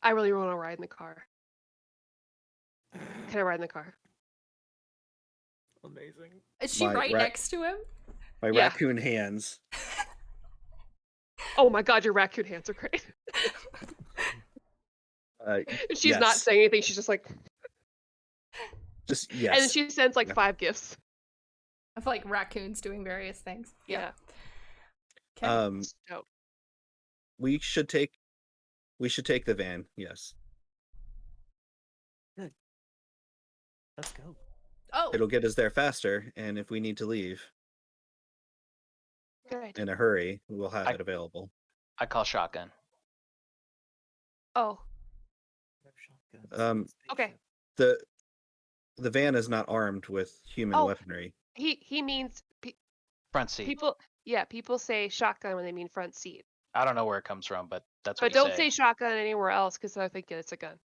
I really want to ride in the car. Can I ride in the car? Amazing. Is she My right ra- next to him? my Yeah. raccoon hands. Oh my god, your raccoon hands are great. She's not yes. saying anything. She's just like, Just and then yes. she sends like Yeah. 5 gifts. Of like raccoons doing various things. Yeah. Okay. Dope. We should take the van. Yes. Let's go. Oh. It'll get us there faster, and if we need to leave Good. in a hurry, we'll have I- it available. I call shotgun. Oh, Shotguns. okay. The van is not armed with human Oh. weaponry. He means Front seat. people say shotgun when they mean front seat. I don't know where it comes from, but that's what But you don't say shotgun anywhere else because I think it's a gun.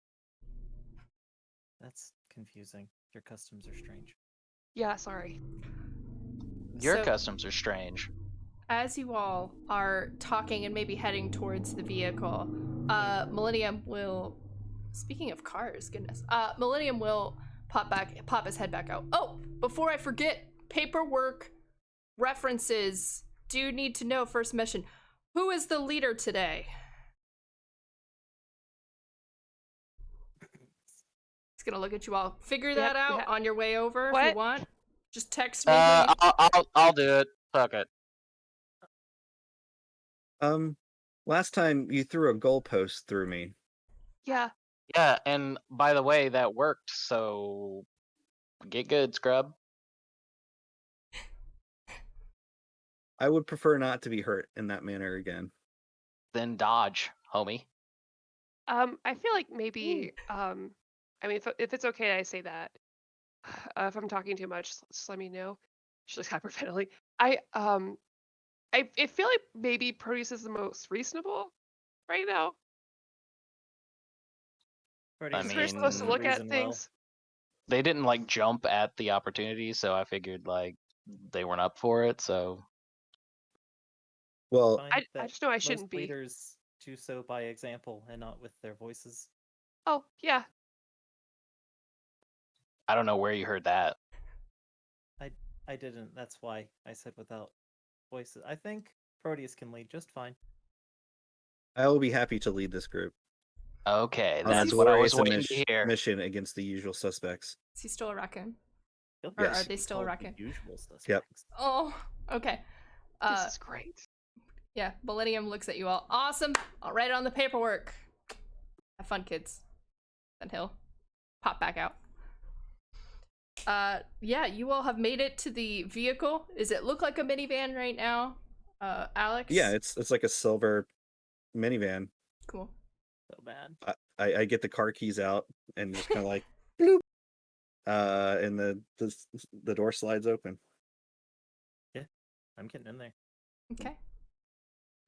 That's confusing. Your customs are strange. Yeah, sorry. Your So- customs are strange. As you all are talking and maybe heading towards the vehicle, Millennium will. Speaking of cars, goodness. Millennium will pop his head back out. Oh, before I forget, paperwork references. Do need to know first mission. Who is the leader today? He's gonna look at you all. Figure that out on your way over if you What? want. Just text me. who you- I'll do it. Fuck it. Last time you threw a goalpost through me. Yeah. Yeah, and by the way, that worked. So get good, scrub. I would prefer not to be hurt in that manner again. Then dodge, homie. I feel like maybe I mean if it's okay I say that. If I'm talking too much, just let me know. She's like hyperventilating. I feel like maybe Proteus is the most reasonable right now. I We're supposed to look at reason well. things. They didn't like jump at the opportunity, so I figured like they weren't up for it. So Well, Find I that just know I most shouldn't be. leaders do so by example and not with their voices. Oh, yeah. I don't know where you heard that. I didn't. That's why I said without voices. I think Proteus can lead just fine. I will be happy to lead this group Okay, on that's its what I was worrisome waiting to hear. mission against the usual suspects. Is he still a raccoon? He'll Or Yes. are they be still a called raccoon? the usual suspects. Yep. Oh, okay. This is great. Yeah, Millennium looks at you all. Awesome. I'll write it on the paperwork. Have fun, kids. Then he'll pop back out. Yeah, you all have made it to the vehicle. Does it look like a minivan right now, Alex? Yeah, it's like a silver minivan. Cool. So bad. I get the car keys out and just kind of like bloop. And the door slides open. I'm getting in there. Okay.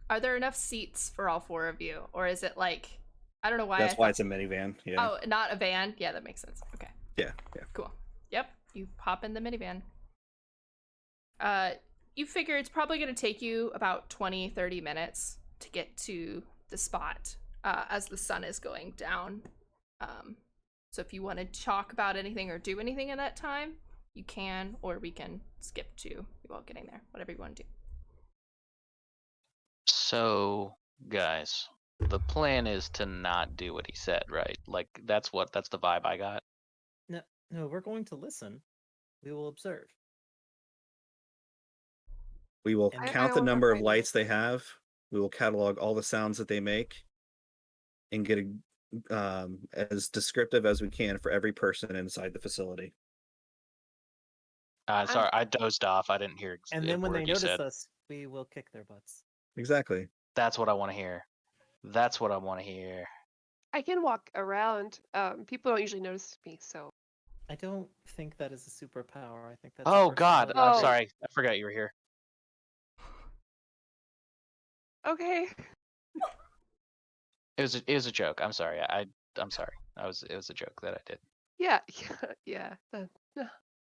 Are there enough seats for all 4 of you, or is it like I don't know why? That's why it's a minivan. Yeah. Oh, not a van. Yeah, that makes sense. Okay. Yeah. Cool. Yep, you pop in the minivan. You figure it's probably going to take you about 20-30 minutes to get to the spot as the sun is going down. So if you want to talk about anything or do anything in that time, you can, or we can skip to you all getting there, whatever you want to do. So, guys, the plan is to not do what he said, right? Like that's the vibe I got. No, we're going to listen. We will observe. We will And- count I the wanna number of find out. lights they have. We will catalog all the sounds that they make, and get as descriptive as we can for every person inside the facility. Sorry, I dozed off. I didn't hear And a then when word they you notice said. us, we will kick their butts. Exactly. That's what I want to hear. That's what I want to hear. I can walk around. People don't usually notice me, so. I don't think that is a superpower. I think that's. Oh God, I'm Oh. sorry. I forgot you were here. Okay. It was a joke. I'm sorry. I'm sorry. It was a joke that I did. Yeah. Yeah.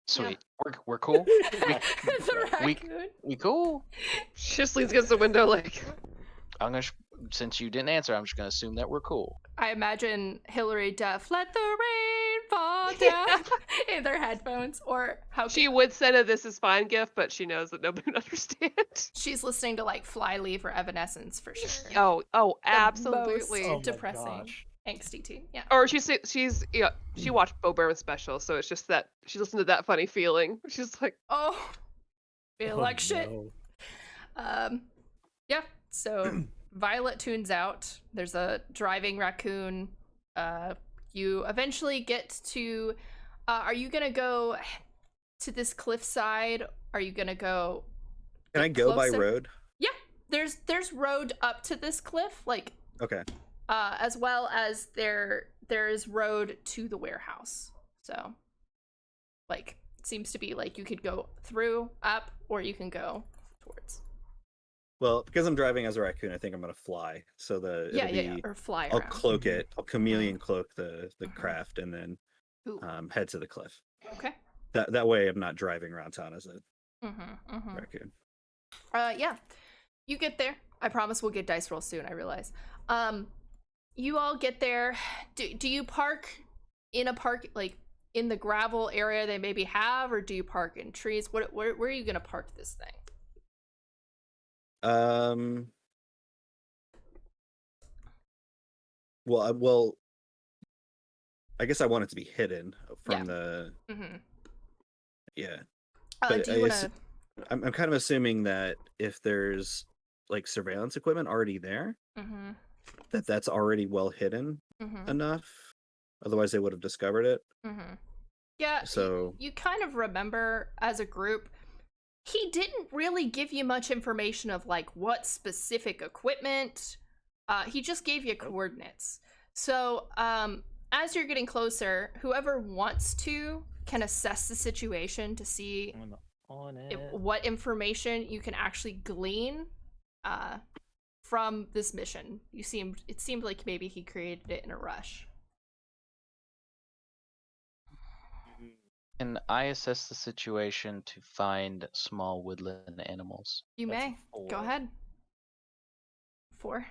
Sweet. We're cool. The we- raccoon. We cool. She just leans against the window like. I'm gonna since you didn't answer, I'm just gonna assume that we're cool. I imagine Hillary Duff, let the rain fall down in their headphones, or how She would send a "This is fine" gift, but she knows that nobody would understand. she's listening to like Flyleaf or Evanescence for sure. Oh, The absolutely. most Oh my depressing, gosh. angsty teen. Yeah. Or she's she watched Bo Burnham's special, so it's just that she listened to that funny feeling. She's like, Oh, feel Oh, like shit. no. Yeah. So Violet tunes out. There's a driving raccoon. You eventually get to. Are you gonna go to this cliffside? Are you gonna go? Can I go by closer? road? Yeah. There's road up to this cliff, like Okay. as well as there's road to the warehouse. So, like, it seems to be like you could go through, up, or you can go towards. Well, because I'm driving as a raccoon, I think I'm gonna fly. So Yeah, or fly I'll around. cloak it. I'll chameleon cloak the craft, and then ooh. head to the cliff. Okay. That way, I'm not driving around town as a Mm-hmm. raccoon. Yeah. You get there. I promise we'll get dice rolls soon, I realize. You all get there. Do you park in a park, like, in the gravel area they maybe have, or do you park in trees? Where are you gonna park this thing? Well, I guess I want it to be hidden from Yeah. the. Mm-hmm. Yeah. But Do you want to... I'm kind of assuming that if there's like surveillance equipment already there, Mm-hmm. that's already well hidden Mm-hmm. enough. Otherwise, they would have discovered it. Mm-hmm. Yeah, So you kind of remember as a group, he didn't really give you much information of like what specific equipment. He just gave you coordinates. So as you're getting closer, whoever wants to can assess the situation to see I'm on it. what information you can actually glean from this mission. It seemed like maybe he created it in a rush. Can I assess the situation to find small woodland animals? You That's a may. Go 4. ahead. 4.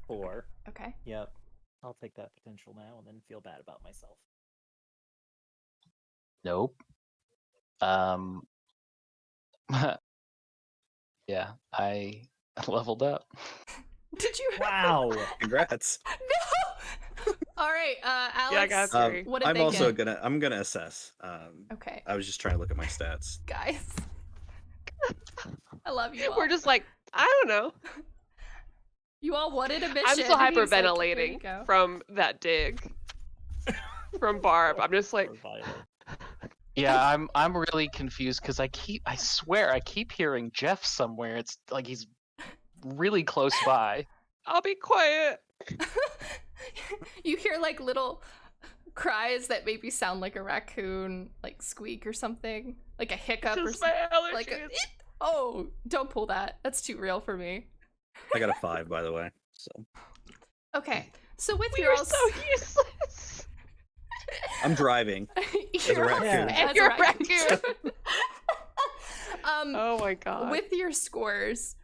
4. Okay. Yep. I'll take that potential now and then feel bad about myself. Nope. Yeah, I leveled up. Did you? Wow. congrats. No. All right, Alex. Yeah, I got three. What did I'm they also get? I'm gonna assess. Okay, I was just trying to look at my stats. guys. I love you all. We're just like, I don't know. You all wanted a mission. I'm still and he's like, "Here you hyperventilating go." from that dig from Barb. I'm just like, Poor Violet. Yeah, I'm really confused because I swear I keep hearing Jeff somewhere. It's like he's really close by. I'll be quiet. You hear like little cries that maybe sound like a raccoon, like squeak or something, like a hiccup or Just my something. allergies. Like oh, don't pull that. That's too real for me. I got a 5, by the way. So Okay, so with We your are all so useless. I'm driving. You're a raccoon. as You're a raccoon. Oh my god. With your scores,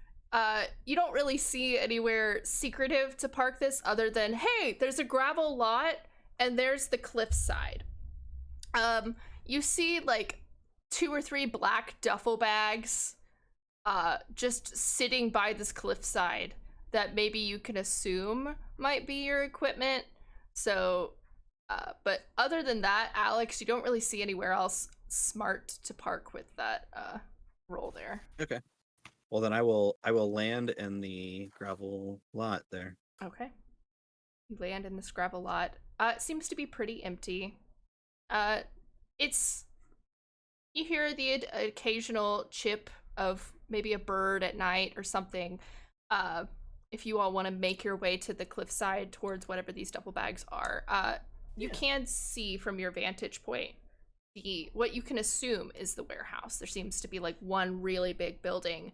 you don't really see anywhere secretive to park this other than, hey, there's a gravel lot and there's the cliffside. You see like 2 or 3 black duffel bags just sitting by this cliffside that maybe you can assume might be your equipment. So, but other than that, Alex, you don't really see anywhere else smart to park with that roll there. Okay. Well, then I will land in the gravel lot there. Okay. You land in this gravel lot. It seems to be pretty empty. It's, you hear the occasional chip of maybe a bird at night or something. If you all want to make your way to the cliffside towards whatever these duffel bags are, you can see from your vantage point what you can assume is the warehouse. There seems to be like one really big building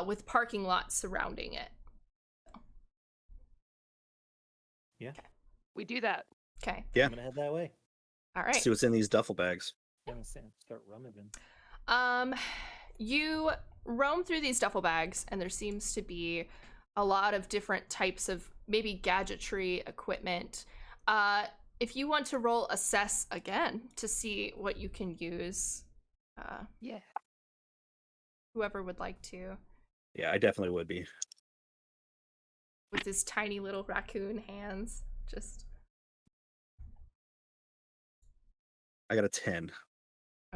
with parking lots surrounding it. Yeah. We do that. Okay. Yeah. I'm gonna head that way. All right. See what's in these duffel bags. I'm gonna start rummaging. You roam through these duffel bags, and there seems to be a lot of different types of maybe gadgetry equipment. If you want to roll assess again to see what you can use, Yeah. whoever would like to, Yeah, I definitely would be. with his tiny little raccoon hands, just I got a 10.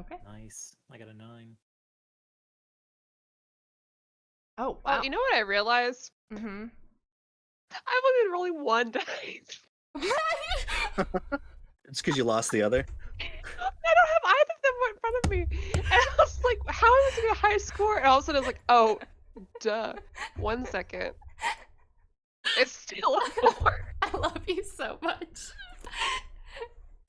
okay. Nice. I got a 9. Oh wow. Oh, you know what I realized? Mm-hmm. I've only been rolling 1 dice. It's because you lost the other. I don't have either of them in front of me. And I was like, how am I supposed to get a high score? And all of a sudden I was like, oh, duh. 1 second. It's still a 4. I love you so much.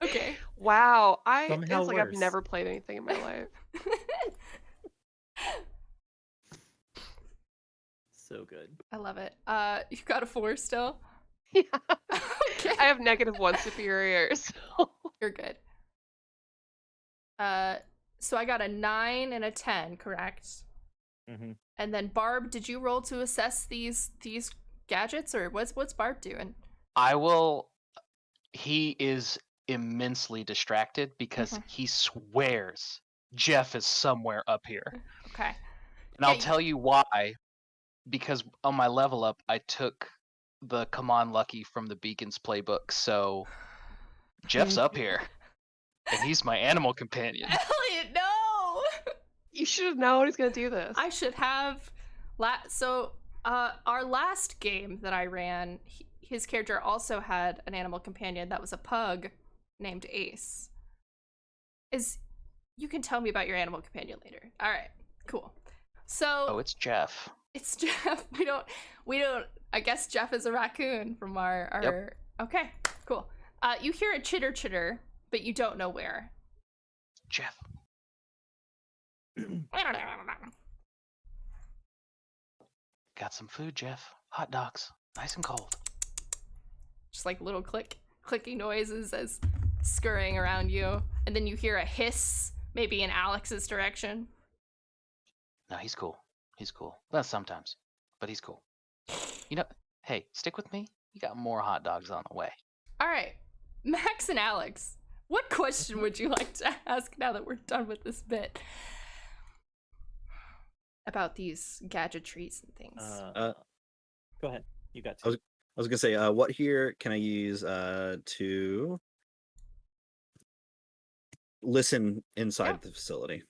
Okay. Wow. Somehow It's like I've worse. never played anything in my life. So good. I love it. You got a 4 still? Yeah. Okay. I have -1 superior, so You're good. So I got a 9 and a 10, correct? Mm-hmm. And then Barb, did you roll to assess these gadgets, or what's Barb doing? I will. He is immensely distracted because Mhm. he swears Jeff is somewhere up here. Okay. And Yeah, I'll you- tell you why. Because on my level up, I took the Come On Lucky from the Beacons playbook. So Jeff's up here. And he's my animal companion. Elliot, no! you should have known he's gonna do this. I should have. Our last game that I ran, his character also had an animal companion that was a pug named Ace. You can tell me about your animal companion later. All right, cool. So Oh, it's Jeff. it's Jeff. We don't. I guess Jeff is a raccoon from our. Yep. Okay, cool. You hear a chitter, but you don't know where. Jeff. Got some food, Jeff. Hot dogs. Nice and cold. Just like little clicking noises as scurrying around you, and then you hear a hiss, maybe in Alex's direction. No, he's cool. He's cool. Well, sometimes. But he's cool. You know, hey, stick with me. You got more hot dogs on the way. All right, Max and Alex, what question would you like to ask now that we're done with this bit about these gadgetries and things? Go ahead. You got I 2. was gonna say, what here can I use to listen inside the facility?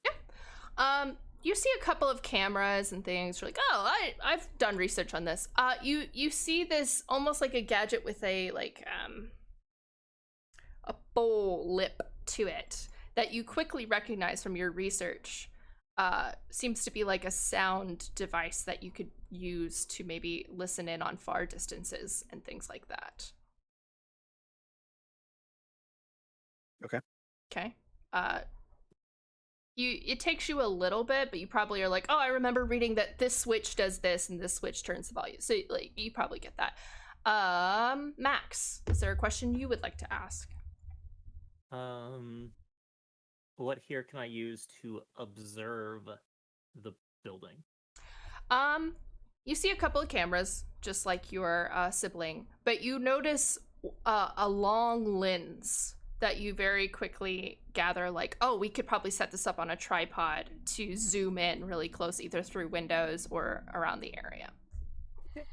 You see a couple of cameras and things. You're like, oh, I've done research on this. You see this almost like a gadget with a bowl lip to it that you quickly recognize from your research. Seems to be like a sound device that you could use to maybe listen in on far distances and things like that. Okay. Okay. It takes you a little bit, but you probably are like, oh, I remember reading that this switch does this and this switch turns the volume. So like you probably get that. Max, is there a question you would like to ask? what here can I use to observe the building? You see a couple of cameras, just like your sibling, but you notice a long lens that you very quickly gather, like, oh, we could probably set this up on a tripod to zoom in really close, either through windows or around the area. Okay.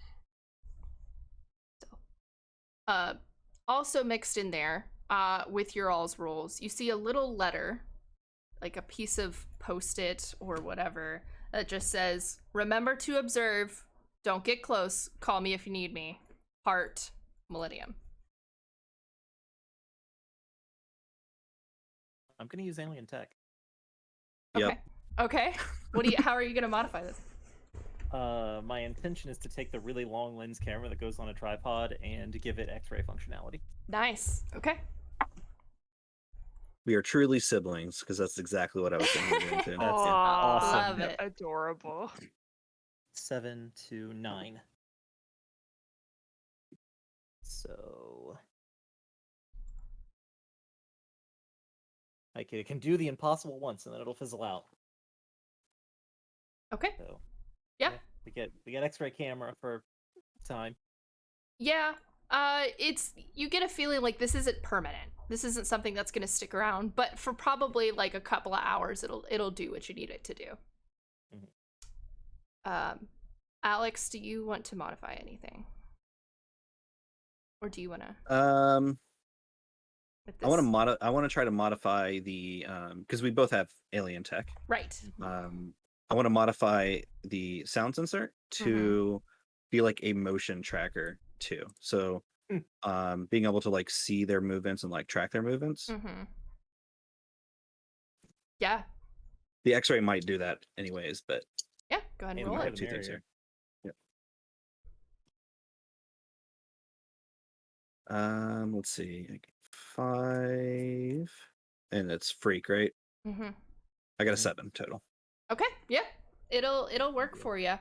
So, also mixed in there, with your all's rules, you see a little letter, like a piece of post-it or whatever, that just says, remember to observe, don't get close, call me if you need me, Heart, Millennium. I'm gonna use alien tech. Okay. Okay. How are you gonna modify this? My intention is to take the really long lens camera that goes on a tripod and give it X-ray functionality. Nice. Okay. We are truly siblings, because that's exactly what I was thinking too. That's Aw, awesome. Love it. Adorable. 7 to 9. So it can do the impossible once, and then it'll fizzle out. Okay. So Yeah. we get X-ray camera for time. Yeah. You get a feeling like this isn't permanent. This isn't something that's gonna stick around, but for probably like a couple of hours, it'll do what you need it to do. Mhm. Alex, do you want to modify anything, or do you want to? I want to try to modify the because we both have alien tech. Right. I want to modify the sound sensor to be like a motion tracker too. So being able to like see their movements and like track their movements. Mm-hmm. Yeah. The X-ray might do that anyways, but Yeah. Go ahead and Yeah, roll we might it. have two things here. Yep. Let's see. 5, and it's freak, right? Mm-hmm. I got a 7 total. Okay, yeah, it'll work for you.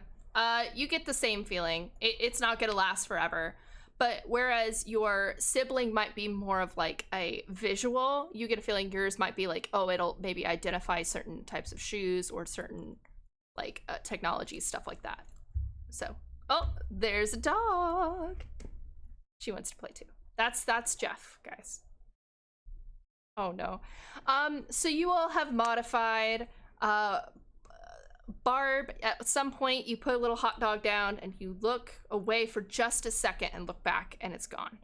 You get the same feeling. It's not gonna last forever, but whereas your sibling might be more of like a visual, you get a feeling yours might be like, oh, it'll maybe identify certain types of shoes or certain like technology, stuff like that. So, oh, there's a dog. She wants to play too. That's Jeff, guys. Oh no. So you all have modified. Barb, at some point you put a little hot dog down and you look away for just a second and look back and it's gone.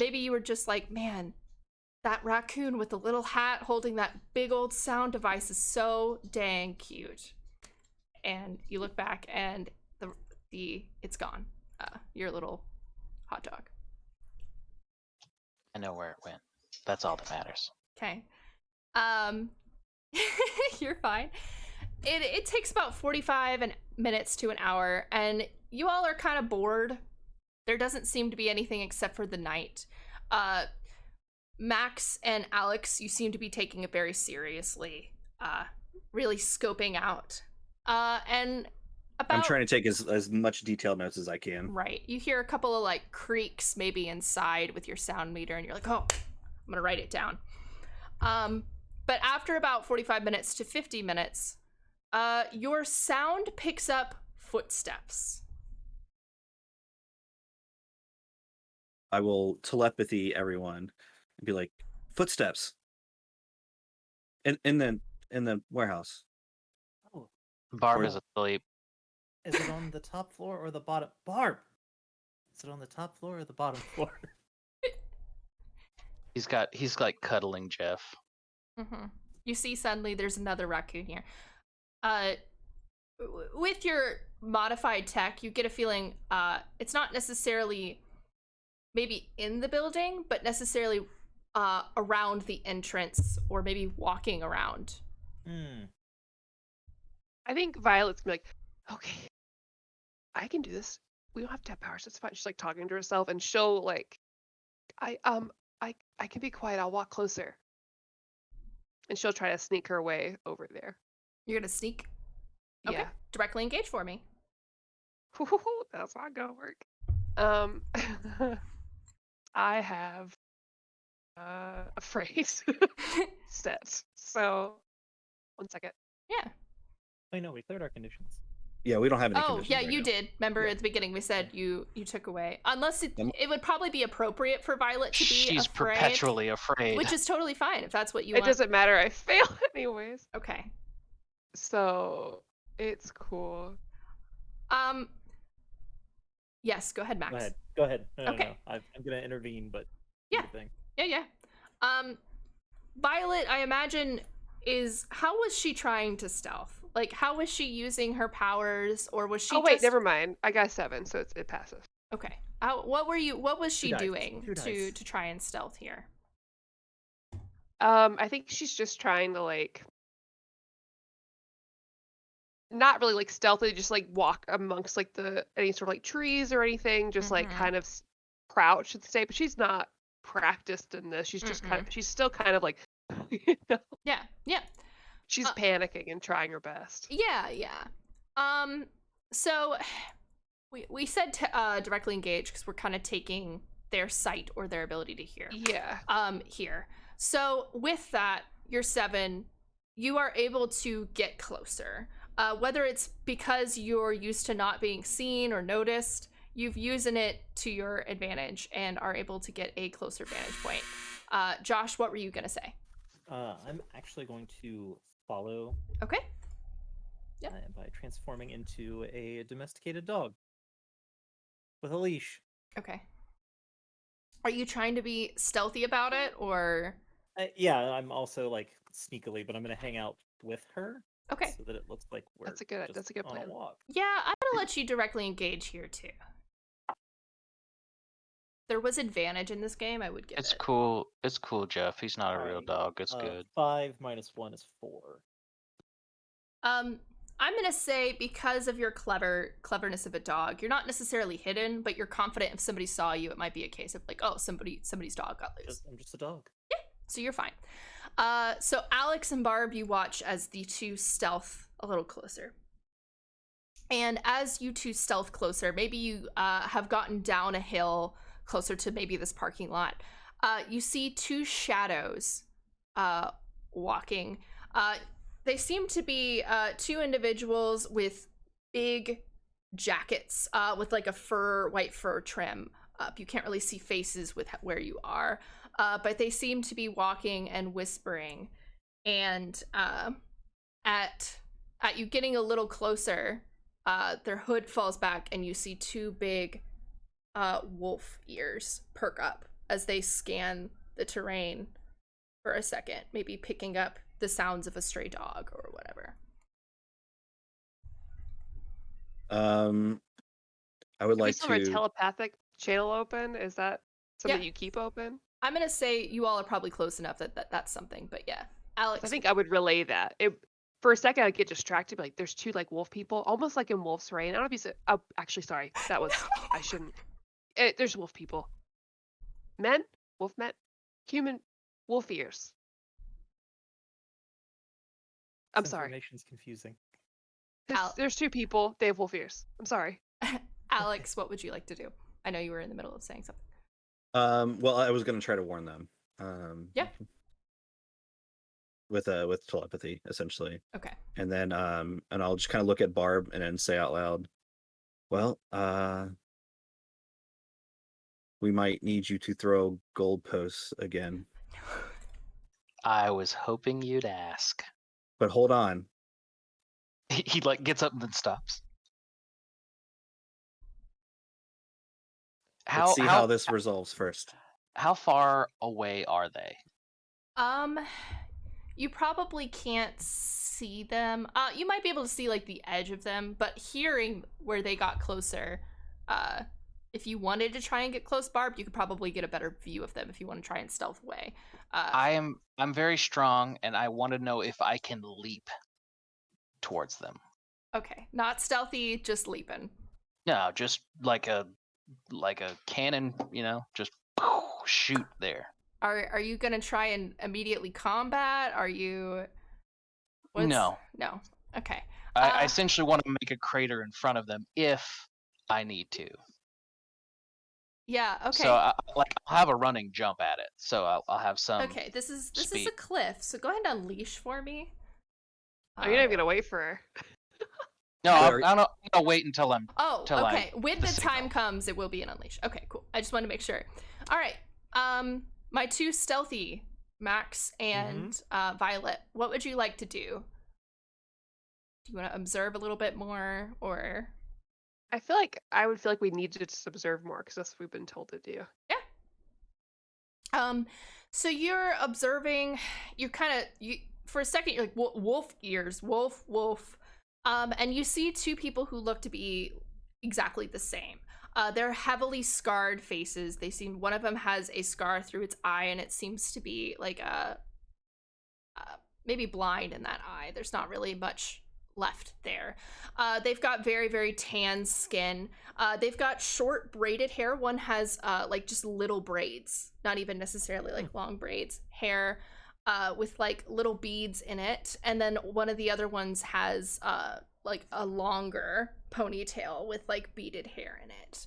Maybe you were just like, man, that raccoon with the little hat holding that big old sound device is so dang cute. And you look back and it's gone. Your little hot dog. I know where it went. That's all that matters. Okay. You're fine. It takes about 45 minutes to an hour, and you all are kind of bored. There doesn't seem to be anything except for the night. Max and Alex, you seem to be taking it very seriously, really scoping out. And I'm trying to take as much detailed notes as I can. Right. You hear a couple of like creaks maybe inside with your sound meter, and you're like, oh, I'm gonna write it down. But after about 45 minutes to 50 minutes, your sound picks up footsteps. I will telepathy everyone and be like, footsteps. In the warehouse. Oh, Barb Or- is asleep. is it on the top floor or the bottom? Barb, is it on the top floor or the bottom floor? He's like cuddling Jeff. Mm-hmm. You see suddenly there's another raccoon here. With your modified tech, you get a feeling it's not necessarily maybe in the building, but necessarily around the entrance or maybe walking around. I think Violet's gonna be like, okay, I can do this. We don't have to have powers. It's fine. She's like talking to herself, and she'll like, I can be quiet. I'll walk closer, and she'll try to sneak her way over there. You're gonna sneak? Okay. Yeah, Directly engage for me. that's not gonna work. I have afraid set. So, 1 second. Yeah. I know we cleared our conditions. Yeah, we don't have any Oh, conditions yeah, right you now. did. Remember Yeah. at the beginning we said you took away. Unless Um, it would probably be appropriate for Violet to be She's afraid, perpetually afraid. which is totally fine if that's what you It want. doesn't matter. I fail anyways. Okay. So it's cool. Yes, go ahead, Max. Go ahead. No, Okay. no. I'm gonna intervene, but Yeah. do the thing. Yeah. Violet, I imagine, how was she trying to stealth? Like, how was she using her powers, or was she Oh wait, just... never mind. I got 7, so it passes. Okay. What was she Two dice. doing Two dice. to try and stealth here? I think she's just trying to like not really like stealthily, just like walk amongst like any sort of like trees or anything, just like Mhm. kind of crouch and stay. But she's not practiced in this. She's just she's still kind of like, you know, Yeah. she's panicking and trying her best. Yeah. So we said to directly engage because we're kind of taking their sight or their ability to hear. Yeah. Here. So with that, you're 7. You are able to get closer. Whether it's because you're used to not being seen or noticed, you've using it to your advantage and are able to get a closer vantage point. Josh, what were you gonna say? I'm actually going to follow. Okay. Yep. By transforming into a domesticated dog with a leash. Okay. Are you trying to be stealthy about it, or? Yeah, I'm also like sneakily, but I'm gonna hang out with her. Okay. So that it looks like we're That's a good on plan. a walk. Yeah, I'm gonna let you directly engage here too. There was advantage in this game. I would give It's it. cool. It's cool, Jeff. He's not a real Alright, dog. It's good. 5 minus 1 is 4. I'm gonna say because of your cleverness of a dog, you're not necessarily hidden, but you're confident if somebody saw you, it might be a case of like, oh, somebody's dog got loose. I'm just a dog. Yeah, so you're fine. So Alex and Barb, you watch as the two stealth a little closer. And as you two stealth closer, maybe you have gotten down a hill closer to maybe this parking lot. You see 2 shadows walking. They seem to be 2 individuals with big jackets with like a white fur trim. You can't really see faces with where you are, but they seem to be walking and whispering. And at you getting a little closer, their hood falls back and you see 2 big wolf ears perk up as they scan the terrain for a second, maybe picking up the sounds of a stray dog or whatever. I would like still have a to. telepathic channel open. Is that something Yeah. you keep open? I'm gonna say you all are probably close enough that that's something, but yeah. Alex, I think I would relay that. For a second, I'd get distracted. Like, there's 2 like wolf people, almost like in Wolf's Rain. I don't know if you said. Oh, actually, sorry. That was. I shouldn't. There's wolf people. Men, wolf men, human, wolf ears. I'm This sorry. information's confusing. There's 2 people. They have wolf ears. I'm sorry. Alex, what would you like to do? I know you were in the middle of saying something. Well, I was going to try to warn them. Yeah. With telepathy, essentially. Okay. And then and I'll just kind of look at Barb and then say out loud, well, we might need you to throw goalposts again. I was hoping you'd ask. But hold on. He like gets up and then stops. Let's see how this resolves first. How far away are they? You probably can't see them. You might be able to see like the edge of them, but hearing where they got closer, if you wanted to try and get close, Barb, you could probably get a better view of them if you want to try and stealth away. I'm very strong, and I want to know if I can leap towards them. Okay, not stealthy, just leaping. No, just like a cannon, just shoot there. Are you gonna try and immediately combat? Are you? No. No. Okay. I essentially want to make a crater in front of them if I need to. Yeah. Okay. So I'll have a running jump at it. So I'll have some. Okay. This is a speed. cliff. So go ahead and unleash for me. Oh, you're not even gonna wait for her. No, Wait, I'll wait until I'm. Oh, till okay. When the the time signal. comes, it will be an unleash. Okay, cool. I just wanted to make sure. All right. My two stealthy, Max and Violet. What would you like to do? Do you want to observe a little bit more, or? I would feel like we need to just observe more because that's what we've been told to do. So you're observing. You kind of for a second. You're like wolf ears, wolf. And you see two people who look to be exactly the same. They're heavily scarred faces. One of them has a scar through its eye, and it seems to be like maybe blind in that eye. There's not really much left there. They've got very, very tan skin. They've got short braided hair. One has like just little braids, not even necessarily like long braids, hair with like little beads in it. And then one of the other ones has like a longer ponytail with like beaded hair in it.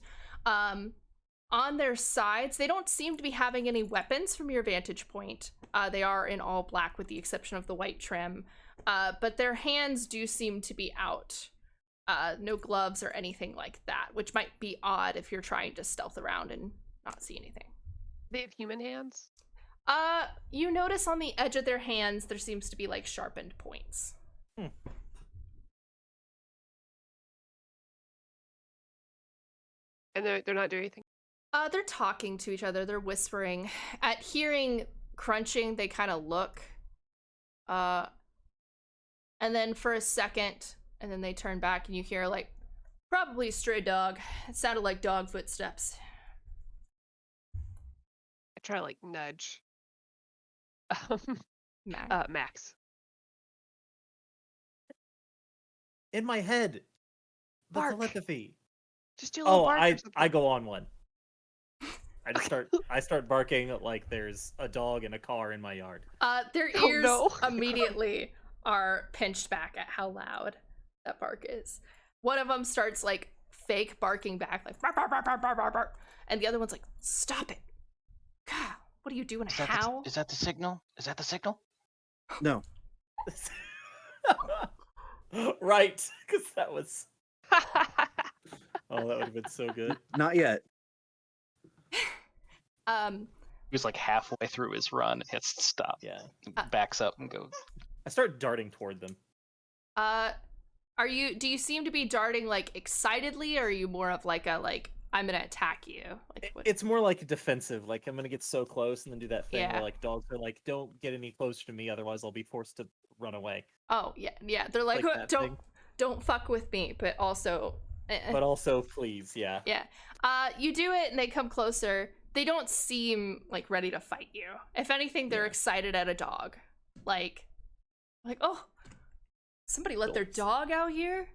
On their sides, they don't seem to be having any weapons from your vantage point. They are in all black with the exception of the white trim. But their hands do seem to be out. No gloves or anything like that, which might be odd if you're trying to stealth around and not see anything. They have human hands. You notice on the edge of their hands there seems to be like sharpened points. And they're not doing anything. They're talking to each other. They're whispering. At hearing crunching, they kind of look. And then for a second, and then they turn back, and you hear like, probably a stray dog. It sounded like dog footsteps. I try to like nudge. Mac. Max. In my head. The Bark. telepathy. Just do a little Oh, bark or something. I go on one. I start barking like there's a dog in a car in my yard. Their Oh, ears no. immediately are pinched back at how loud that bark is. One of them starts like fake barking back, like bark, bark, bark, bark, bark, bark, bark. And the other one's like, "Stop it! God, what are you doing? How?" Is that the signal? Is that the signal? No. Right, because that was. Oh, that would have been so good. Not yet. He was like halfway through his run and hits stop. Yeah. Backs up and goes. I start darting toward them. Do you seem to be darting like excitedly, or are you more of like I'm gonna attack you? Like what? It's more like defensive. Like I'm gonna get so close and then do that thing Yeah. where like dogs are like, "Don't get any closer to me, otherwise I'll be forced to run away." Oh yeah. They're like, Like that thing. don't fuck with me, but also. But also, please, yeah. Yeah. You do it, and they come closer. They don't seem like ready to fight you. If anything, they're Yeah. excited at a dog. Like, oh, somebody let their Adults. dog out here.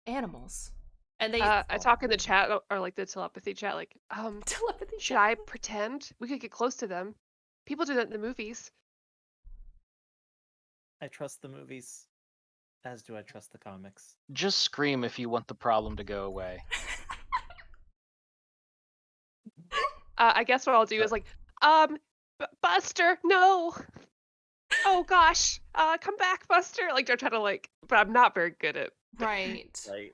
Animals, and they I talk in the chat or like the telepathy chat, like, telepathy. should I pretend? We could get close to them. People do that in the movies. I trust the movies, as do I trust the comics. Just scream if you want the problem to go away. I guess what I'll do is like, Buster, no. Oh gosh, come back, Buster. Like I try to like, but I'm not very good at. Right. Right.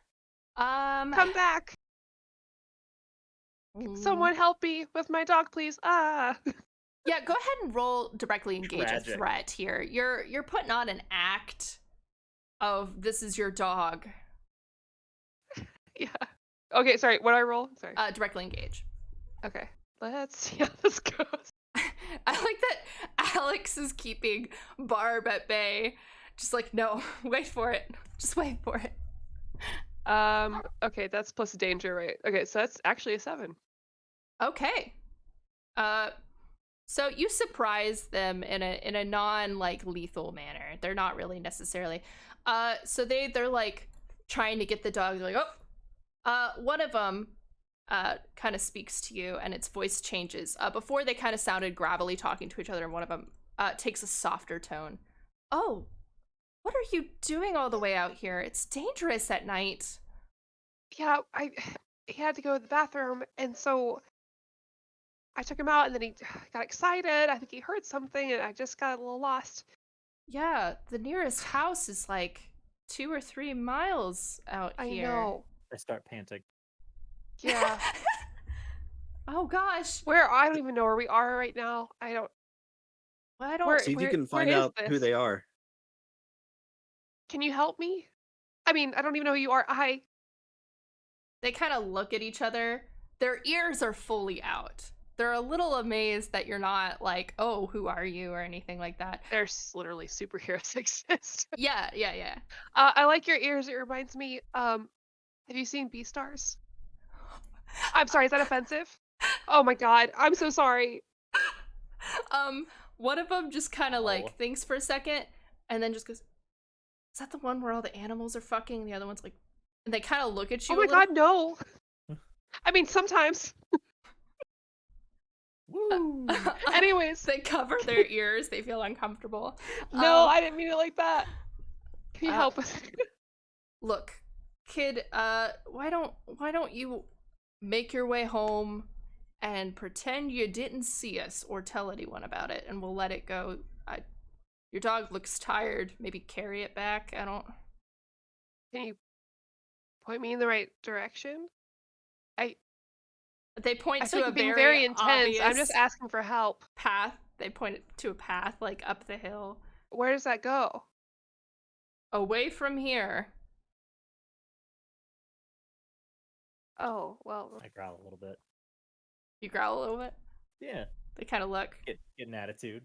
Come back. Someone help me with my dog, please. Yeah, go ahead and roll directly engage a Tragic. threat here. You're putting on an act of this is your dog. Yeah. Okay, sorry. What do I roll? Sorry. Directly engage. Okay. Let's see how this goes. I like that Alex is keeping Barb at bay. Just like, no, wait for it. Just wait for it. Okay, that's plus danger, right? Okay, so that's actually a 7. Okay. So you surprise them in a non like lethal manner. They're not really necessarily. So they're like trying to get the dog. They're like, oh. One of them kind of speaks to you, and its voice changes. Before they kind of sounded gravelly talking to each other, and one of them takes a softer tone. Oh, what are you doing all the way out here? It's dangerous at night. Yeah, he had to go to the bathroom, and so I took him out, and then he got excited. I think he heard something, and I just got a little lost. Yeah, the nearest house is like 2 or 3 miles out I here. know. I start panting. Yeah. Oh gosh. Where I don't even know where we are right now. I don't. Well, I don't. Where See if you where can where find is out who this? they are. Can you help me? I mean, I don't even know who you are. Hi. They kind of look at each other. Their ears are fully out. They're a little amazed that you're not like, oh, who are you or anything like that. There's literally superheroes that exist. Yeah, yeah, yeah. I like your ears. It reminds me. Have you seen Beastars? I'm sorry. Is that offensive? Oh my god. I'm so sorry. One of them just kind of Ow. like thinks for a second and then just goes, is that the one where all the animals are fucking? And the other one's like, and they kind of look at you Oh my a little. god, no. I mean, sometimes. Woo! Anyways. They cover their ears. They feel uncomfortable. No, I didn't mean it like that. Can you uh, help us? Look, kid, why don't you make your way home and pretend you didn't see us or tell anyone about it, and we'll let it go. Your dog looks tired. Maybe carry it back. I don't. Can you point me in the right direction? They point I to feel like a I'm being very very intense. I'm obvious just asking for help. path. They point to a path like up the hill, Where does that go? away from here. Oh, well. I growl a little bit. You growl a little bit. Yeah, They kind of look. get an attitude.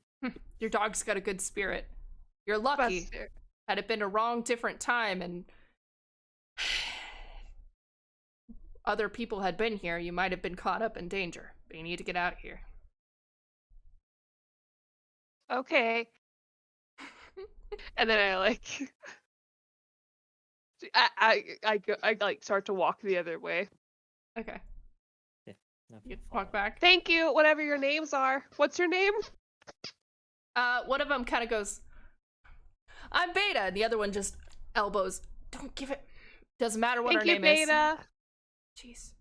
Your dog's got a good spirit. You're That's lucky. fair. Had it been a wrong, different time, and other people had been here, you might have been caught up in danger. But you need to get out of here. Okay. And then I like I like start to walk the other way. Okay. Not You gonna walk follow. back. Thank you, whatever your names are. What's your name? One of them kind of goes, I'm Beta, and the other one just elbows. Don't give it. Doesn't matter what Thank her you, name Beta. is. Jeez.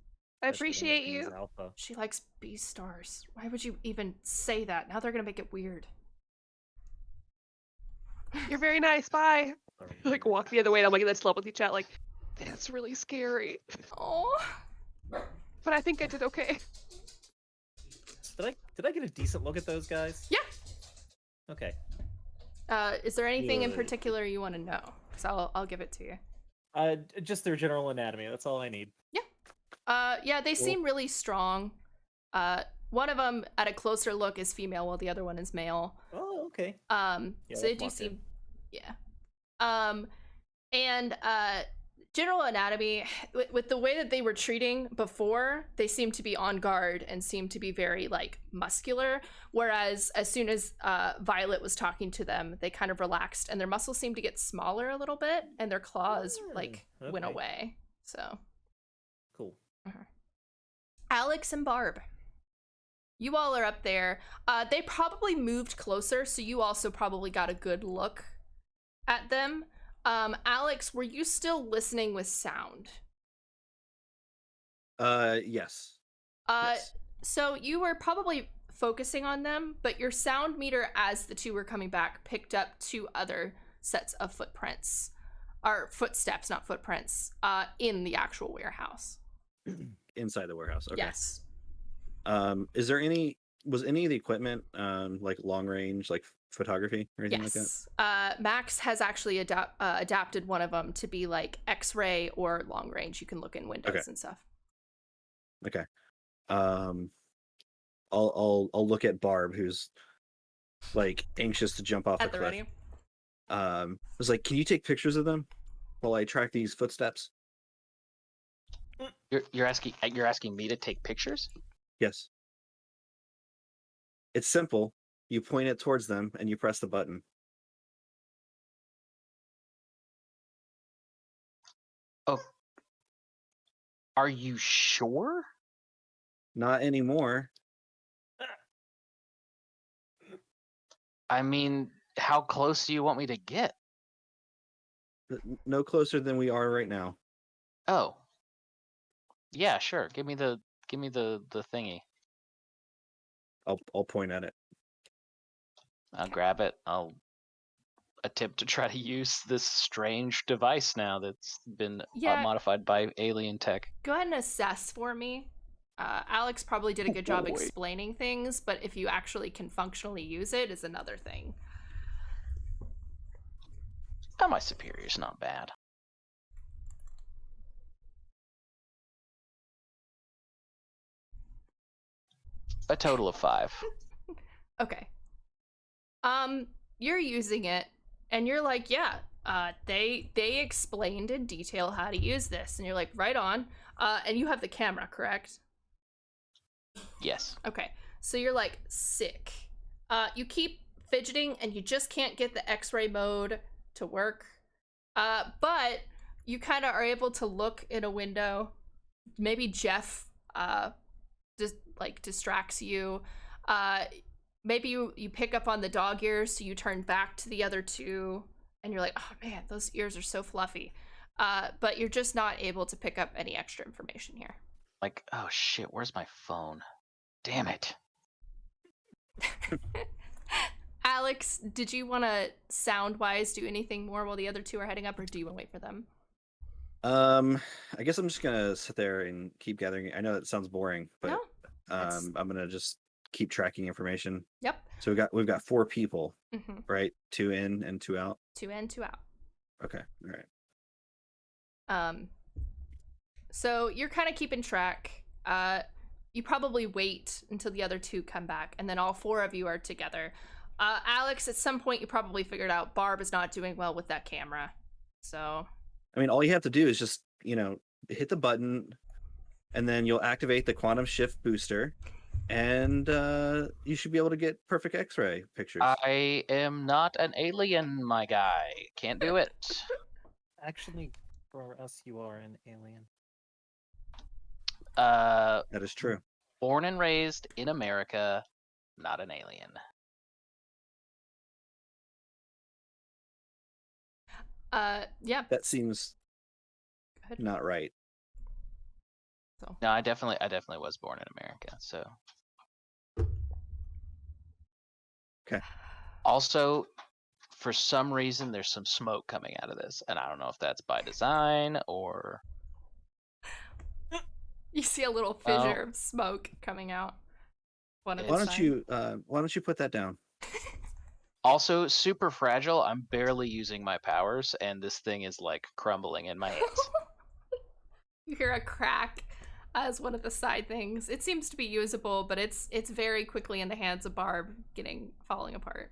I Especially when appreciate his name is you. Alpha. She likes B stars. Why would you even say that? Now they're gonna make it weird. You're very nice. Bye. Or Like weird. walk the other way, and I'm like, let's telepathy chat. Like, that's really scary. Oh. But I think I did okay. Did I get a decent look at those guys? Yeah. Okay. Is there anything in Good. particular you want to know? Because I'll give it to you. Just their general anatomy. That's all I need. Yeah, they Cool. seem really strong. One of them at a closer look is female, while the other one is male. Oh, okay. Yeah, so they let's do walk in. seem, yeah. And general anatomy, with the way that they were treating before, they seem to be on guard and seem to be very like muscular. Whereas as soon as Violet was talking to them, they kind of relaxed and their muscles seemed to get smaller a little bit, and their claws like went okay. away. So Cool. Alex and Barb, you all are up there. They probably moved closer, so you also probably got a good look at them. Alex, were you still listening with sound? Yes. Yes. So you were probably focusing on them, but your sound meter, as the two were coming back, picked up 2 other sets of footprints, or footsteps, not footprints, in the actual warehouse. Inside the warehouse. Okay. Yes. Was any of the equipment like long range, like photography or anything like that? Yes. Max has actually adapted one of them to be like X-ray or long range. You can look in windows and stuff. Okay. I'll look at Barb, who's like anxious to jump off a At the cliff. ready. I was like, can you take pictures of them while I track these footsteps? You're asking me to take pictures? Yes. It's simple. You point it towards them and you press the button. Oh. Are you sure? Not anymore. I mean, how close do you want me to get? No closer than we are right now. Oh. Yeah, sure. Give me the thingy. I'll point at it. I'll grab it. I'll attempt to try to use this strange device now that's been Yeah. modified by alien tech. Go ahead and assess for me. Alex probably did a good job boy. explaining things, but if you actually can functionally use it is another thing. Oh, my superior's not bad. A total of 5. Okay. You're using it, and you're like, yeah, they explained in detail how to use this, and you're like, right on. And you have the camera, correct? Yes. Okay. So you're like, sick. You keep fidgeting, and you just can't get the X-ray mode to work. But you kind of are able to look in a window. Maybe Jeff, just like distracts you. Maybe you pick up on the dog ears, so you turn back to the other two, and you're like, oh man, those ears are so fluffy. But you're just not able to pick up any extra information here. Like, oh shit, where's my phone? Damn it. Alex, did you want to sound-wise do anything more while the other two are heading up, or do you want to wait for them? I guess I'm just gonna sit there and keep gathering. I know that sounds boring, but No, that's- I'm gonna just keep tracking information. Yep. So we've got 4 people, Mm-hmm. right? 2 in and 2 out. 2 in, 2 out. Okay, all right. So you're kind of keeping track. You probably wait until the other 2 come back, and then all 4 of you are together. Alex, at some point you probably figured out Barb is not doing well with that camera. So I mean, all you have to do is just, hit the button, and then you'll activate the quantum shift booster, and you should be able to get perfect X-ray pictures. I am not an alien, my guy. Can't do it. Actually, for us, you are an alien. That is true. Born and raised in America, not an alien. yeah. That seems Go ahead. not right. So No, I definitely was born in America, so. Okay. Also, for some reason, there's some smoke coming out of this, and I don't know if that's by design or. you see a little fissure of smoke coming out. One at a Why time. don't you put that down? Also, super fragile. I'm barely using my powers, and this thing is like crumbling in my hands. You hear a crack as one of the side things. It seems to be usable, but it's very quickly in the hands of Barb, falling apart.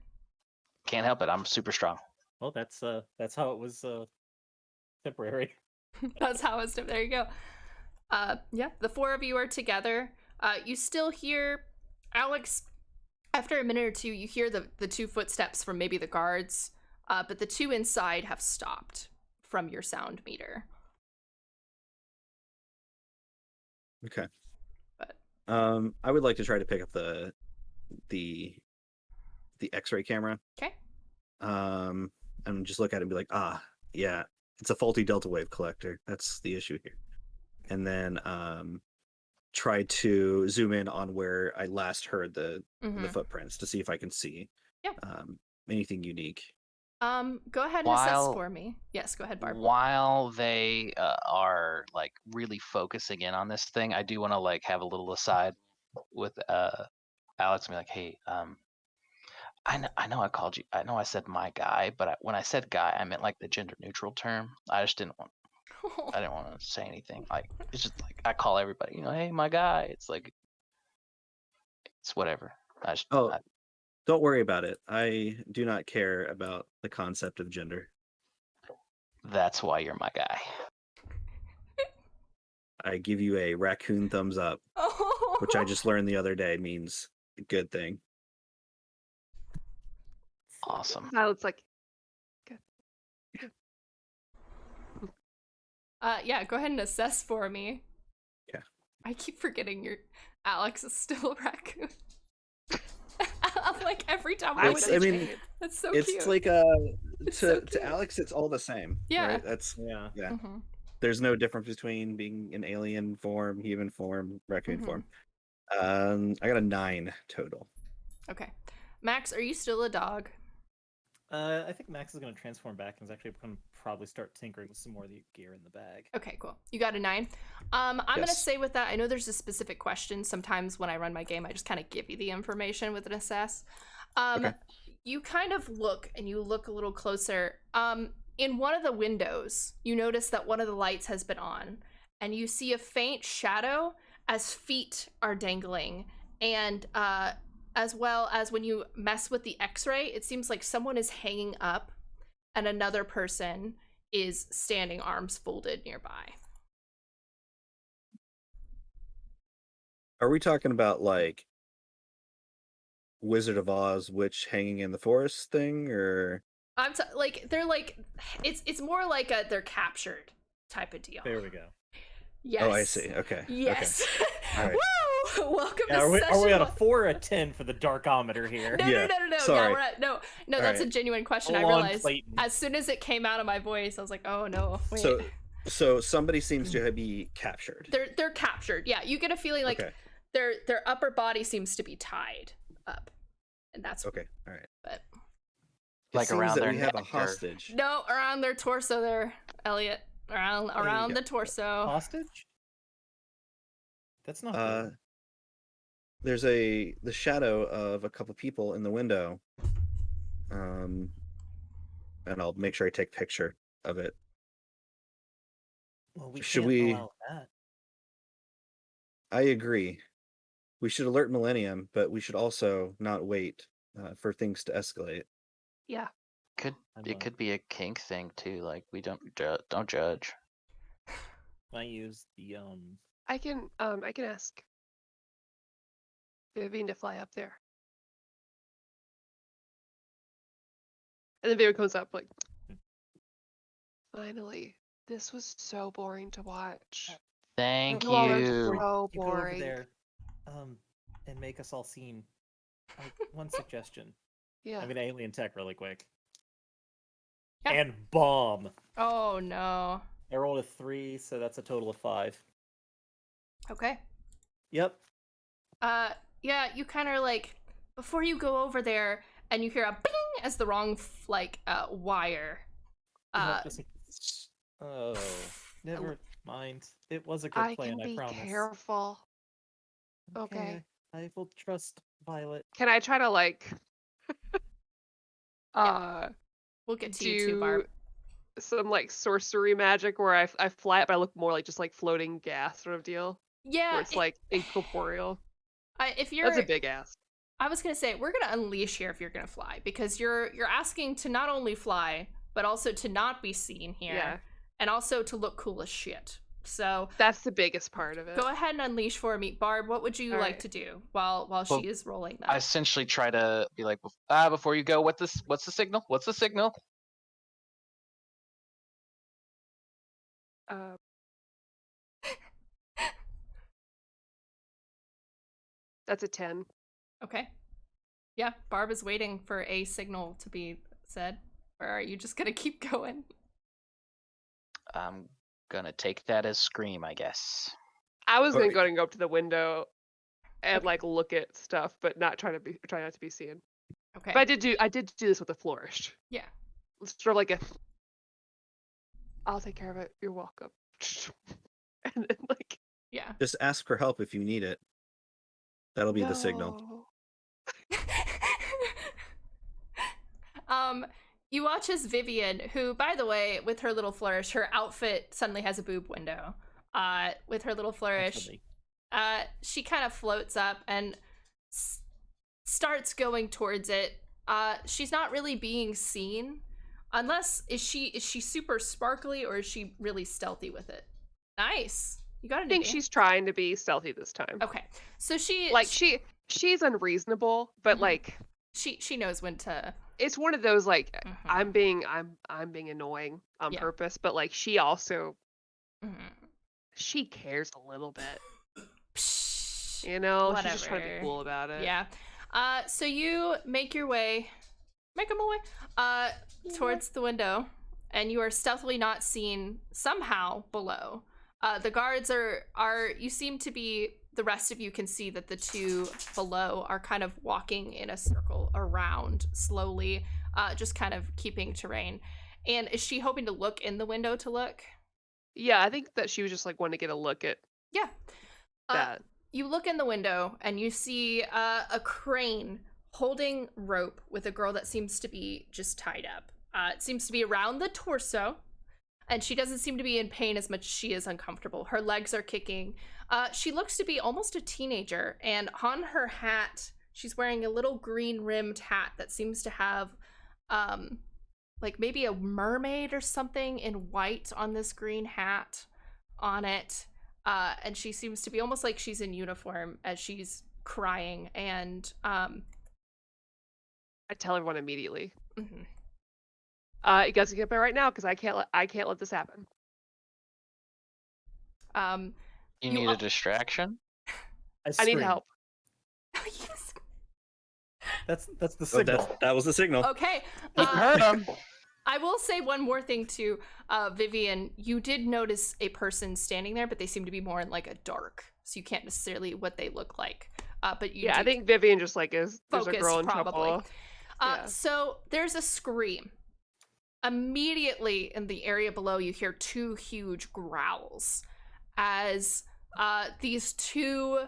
Can't help it. I'm super strong. Well, that's how it was temporary. That's how it's. There you go. Yeah, the 4 of you are together. You still hear Alex. After a minute or 2, you hear the 2 footsteps from maybe the guards, but the 2 inside have stopped from your sound meter. Okay. But I would like to try to pick up the X-ray camera. okay. And just look at it and be like, yeah, it's a faulty delta wave collector. That's the issue here. And then try to zoom in on where I last heard the footprints to see if I can see anything unique. Go ahead and assess for me. Yes, go ahead, Barb. While they are like really focusing in on this thing, I do want to like have a little aside with Alex and be like, hey, I know I called you. I know I said my guy, but when I said guy, I meant like the gender neutral term. I just didn't want. I didn't want to say anything. Like it's just like I call everybody, hey, my guy. It's like it's whatever. Don't worry about it. I do not care about the concept of gender. That's why you're my guy. I give you a raccoon thumbs up, which I just learned the other day means a good thing. Awesome. Violet's like, Yeah, go ahead and assess for me. Yeah. I keep forgetting Alex is still a raccoon. I'm like every time that's so cute. It's like to Alex, it's all the same. Yeah. Right? That's Yeah. yeah. Mm-hmm. there's no difference between being an alien form, human form, raccoon Mhm. form. I got a 9 total. Okay. Max, are you still a dog? I think Max is going to transform back and is actually going to probably start tinkering with some more of the gear in the bag. Okay, cool. You got a 9. I'm gonna Yes. say with that, I know there's a specific question. Sometimes when I run my game, I just kind of give you the information with an assess. Okay. You kind of look and you look a little closer. In one of the windows, you notice that one of the lights has been on, and you see a faint shadow as feet are dangling, and as well as when you mess with the X-ray, it seems like someone is hanging up, and another person is standing arms folded nearby. Are we talking about like Wizard of Oz witch hanging in the forest thing, or Like they're like it's more like a they're captured type of deal. There we go. Yes. Oh, I see. Okay. Yes. All right. Woo! Welcome Yeah, to are we session on a one. 4 or a 10 for the darkometer here? No, Yeah, no. sorry. Yeah, we're at, no, All that's a right. genuine question. I Hold on, realized Clayton. as soon as it came out of my voice, I was like, oh no, wait. So somebody seems to be captured. They're captured. Yeah, you get a feeling like Okay. their upper body seems to be tied up, and that's Okay. All right. But It Like seems around that their we have a neck or- hostage. no, around their torso there, Elliot. Around the torso. Hostage? That's not Uh, good. there's the shadow of a couple people in the window. And I'll make sure I take a picture of it. Well, we should can't we- allow that. I agree. We should alert Millennium, but we should also not wait for things to escalate. Yeah. I'm, It could be a kink thing too. Like we don't judge. I use the I can ask Vivian to fly up there. And then Vivian comes up like, finally, this was so boring to watch. Thank You all are you. so you go over boring. there, and make us all scene. One suggestion. Yeah. I'm gonna alien tech really quick. Yeah. And bomb. Oh no. I rolled a 3, so that's a total of 5. Okay. Yep. Yeah, you kind of like before you go over there, and you hear a bing as the wrong wire. Yep, just like, oh, never mind. It was a good I plan. can I be promise. careful. Okay. I will trust Violet. Can I try to like We'll get to you too, Barb. do some like sorcery magic where I fly up, but I look more like just like floating gas sort of deal, Yeah, where it's like incorporeal. if you're, That's a big ask. I was gonna say we're gonna unleash here if you're gonna fly, because you're asking to not only fly but also to not be seen here, Yeah. and also to look cool as shit. So That's the biggest part of it. go ahead and unleash for me, Barb. What would you All like right. to do while Well, she is rolling that? I essentially try to be like, before you go, what's the signal? What's the signal? Uh, that's a 10. Okay. Yeah, Barb is waiting for a signal to be said. Or are you just gonna keep going? I'm gonna take that as scream, I guess. I was Okay. gonna go up to the window and Okay. like look at stuff, but try not to be seen. Okay. But I did do this with a flourish. Yeah. It's sort of like a, I'll take care of it. You're welcome. And then like, Yeah. Just ask for help if you need it. That'll be the signal. no. You watch as Vivian, who, by the way, with her little flourish, her outfit suddenly has a boob window. With her little flourish, she kind of floats up and starts going towards it. She's not really being seen, unless is she super sparkly, or is she really stealthy with it? Nice. You got I an think advantage. she's trying to be stealthy this time. Okay. So she Like she's unreasonable, but Mhm. like she knows when to. it's one of those like Mhm. I'm being annoying on Yeah. purpose, but like she also Mhm. she cares a little bit. Psh, You know, she's just trying to whatever. be cool about it. Yeah. So you make your way, towards the window, and you are stealthily not seen somehow below. The guards are you seem to be, the rest of you can see that the two below are kind of walking in a circle around slowly, just kind of keeping terrain. And is she hoping to look in the window to look? Yeah, I think that she was just like wanting to get a look at Yeah. that. You look in the window and you see a crane holding rope with a girl that seems to be just tied up. It seems to be around the torso, and she doesn't seem to be in pain as much as she is uncomfortable. Her legs are kicking. She looks to be almost a teenager, and on her hat, she's wearing a little green rimmed hat that seems to have like maybe a mermaid or something in white on this green hat on it. And she seems to be almost like she's in uniform as she's crying. And I tell everyone immediately. mhm. You guys can get there right now because I can't let this happen. um, You You need al- a distraction? I need scream. help. yes. That's the Oh, signal. that was the signal. Okay. You heard him. I will say one more thing too, Vivian. You did notice a person standing there, but they seem to be more in like a dark, so you can't necessarily what they look like. But you Yeah, do I think Vivian just like there's a focus girl in probably. trouble. Yeah. So there's a scream. Immediately in the area below, you hear two huge growls as these two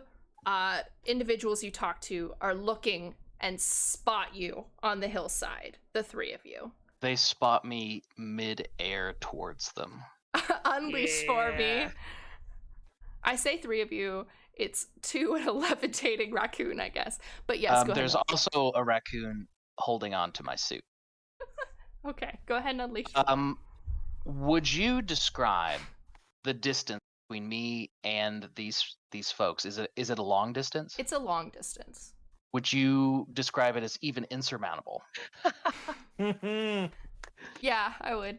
individuals you talk to are looking and spot you on the hillside, the three of you. They spot me mid-air towards them. Unleash for me. Yeah. I say three of you. It's two and a levitating raccoon, I guess. But yes, go ahead. There's also a raccoon holding on to my suit. Okay, go ahead and unleash. Would you describe the distance between me and these folks? Is it a long distance? It's a long distance. Would you describe it as even insurmountable? Yeah, I would.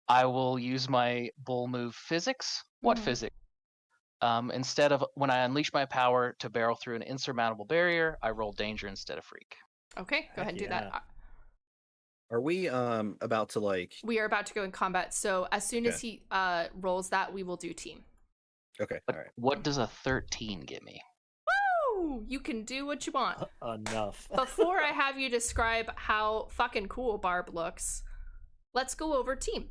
I will use my bull move physics. What Mhm. physics? Instead of when I unleash my power to barrel through an insurmountable barrier, I roll danger instead of freak. Okay, go ahead and do yeah. that. Are we about to like? We are about to go in combat, so as soon as he rolls that, we will do team. Okay, But all right. what does a 13 get me? Woo! You can do what you want. Enough. Before I have you describe how fucking cool Barb looks, let's go over team.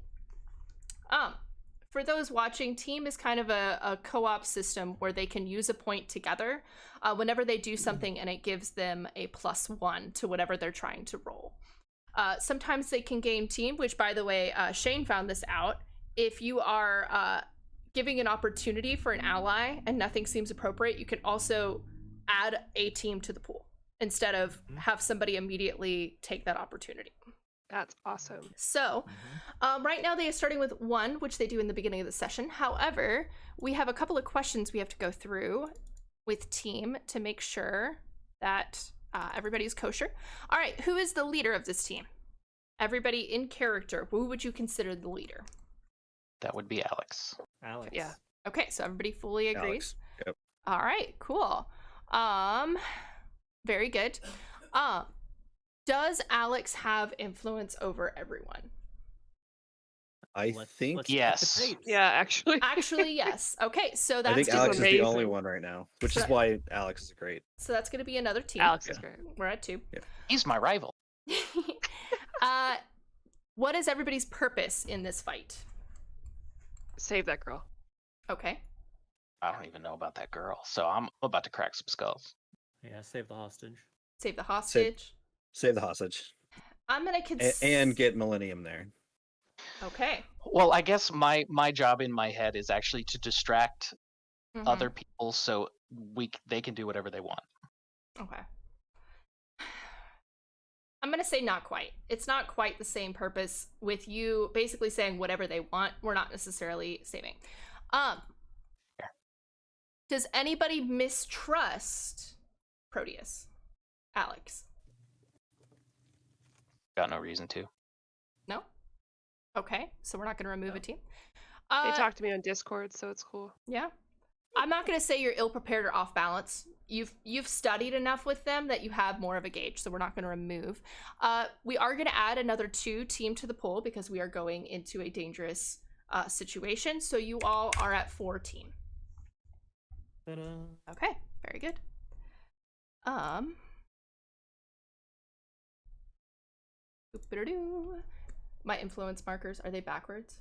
For those watching, team is kind of a co-op system where they can use a point together whenever they do something, and it gives them a +1 to whatever they're trying to roll. Sometimes they can gain team, which, by the way, Shane found this out. If you are giving an opportunity for an ally and nothing seems appropriate, you can also add a team to the pool instead of have somebody immediately take that opportunity. That's awesome. So, right now they are starting with 1, which they do in the beginning of the session. However, we have a couple of questions we have to go through with team to make sure that everybody's kosher. All right, who is the leader of this team? Everybody in character, who would you consider the leader? That would be Alex. Alex. Yeah. Okay, so everybody fully agrees. Alex. Yep. All right, cool. Very good. Does Alex have influence over everyone? I think Let's check the Yes. tapes. Yeah, actually. Actually, yes. Okay, so I that's think just Alex is the amazing. only one right now, which is So- why Alex is great. so that's going to be another team. Alex is Yeah. great. We're at 2. He's my rival. What is everybody's purpose in this fight? Save that girl. Okay. I don't even know about that girl, so I'm about to crack some skulls. Yeah, save the hostage. Save the hostage. Save the hostage I'm going to and get Millennium there. Okay. Well, I guess my job in my head is actually to distract Mhm. other people so they can do whatever they want. Okay. I'm going to say not quite. It's not quite the same purpose with you basically saying whatever they want. We're not necessarily saving. Does anybody mistrust Proteus? Alex? Got no reason to. No? Okay, so we're not going to remove a team. They talked to me on Discord, so it's cool. Yeah. I'm not going to say you're ill-prepared or off balance. You've studied enough with them that you have more of a gauge, so we're not going to remove. We are going to add another 2 team to the pool because we are going into a dangerous situation. So you all are at 4 team. Ta-da. Okay, very good. Boop-a-doo-doo. My influence markers, are they backwards?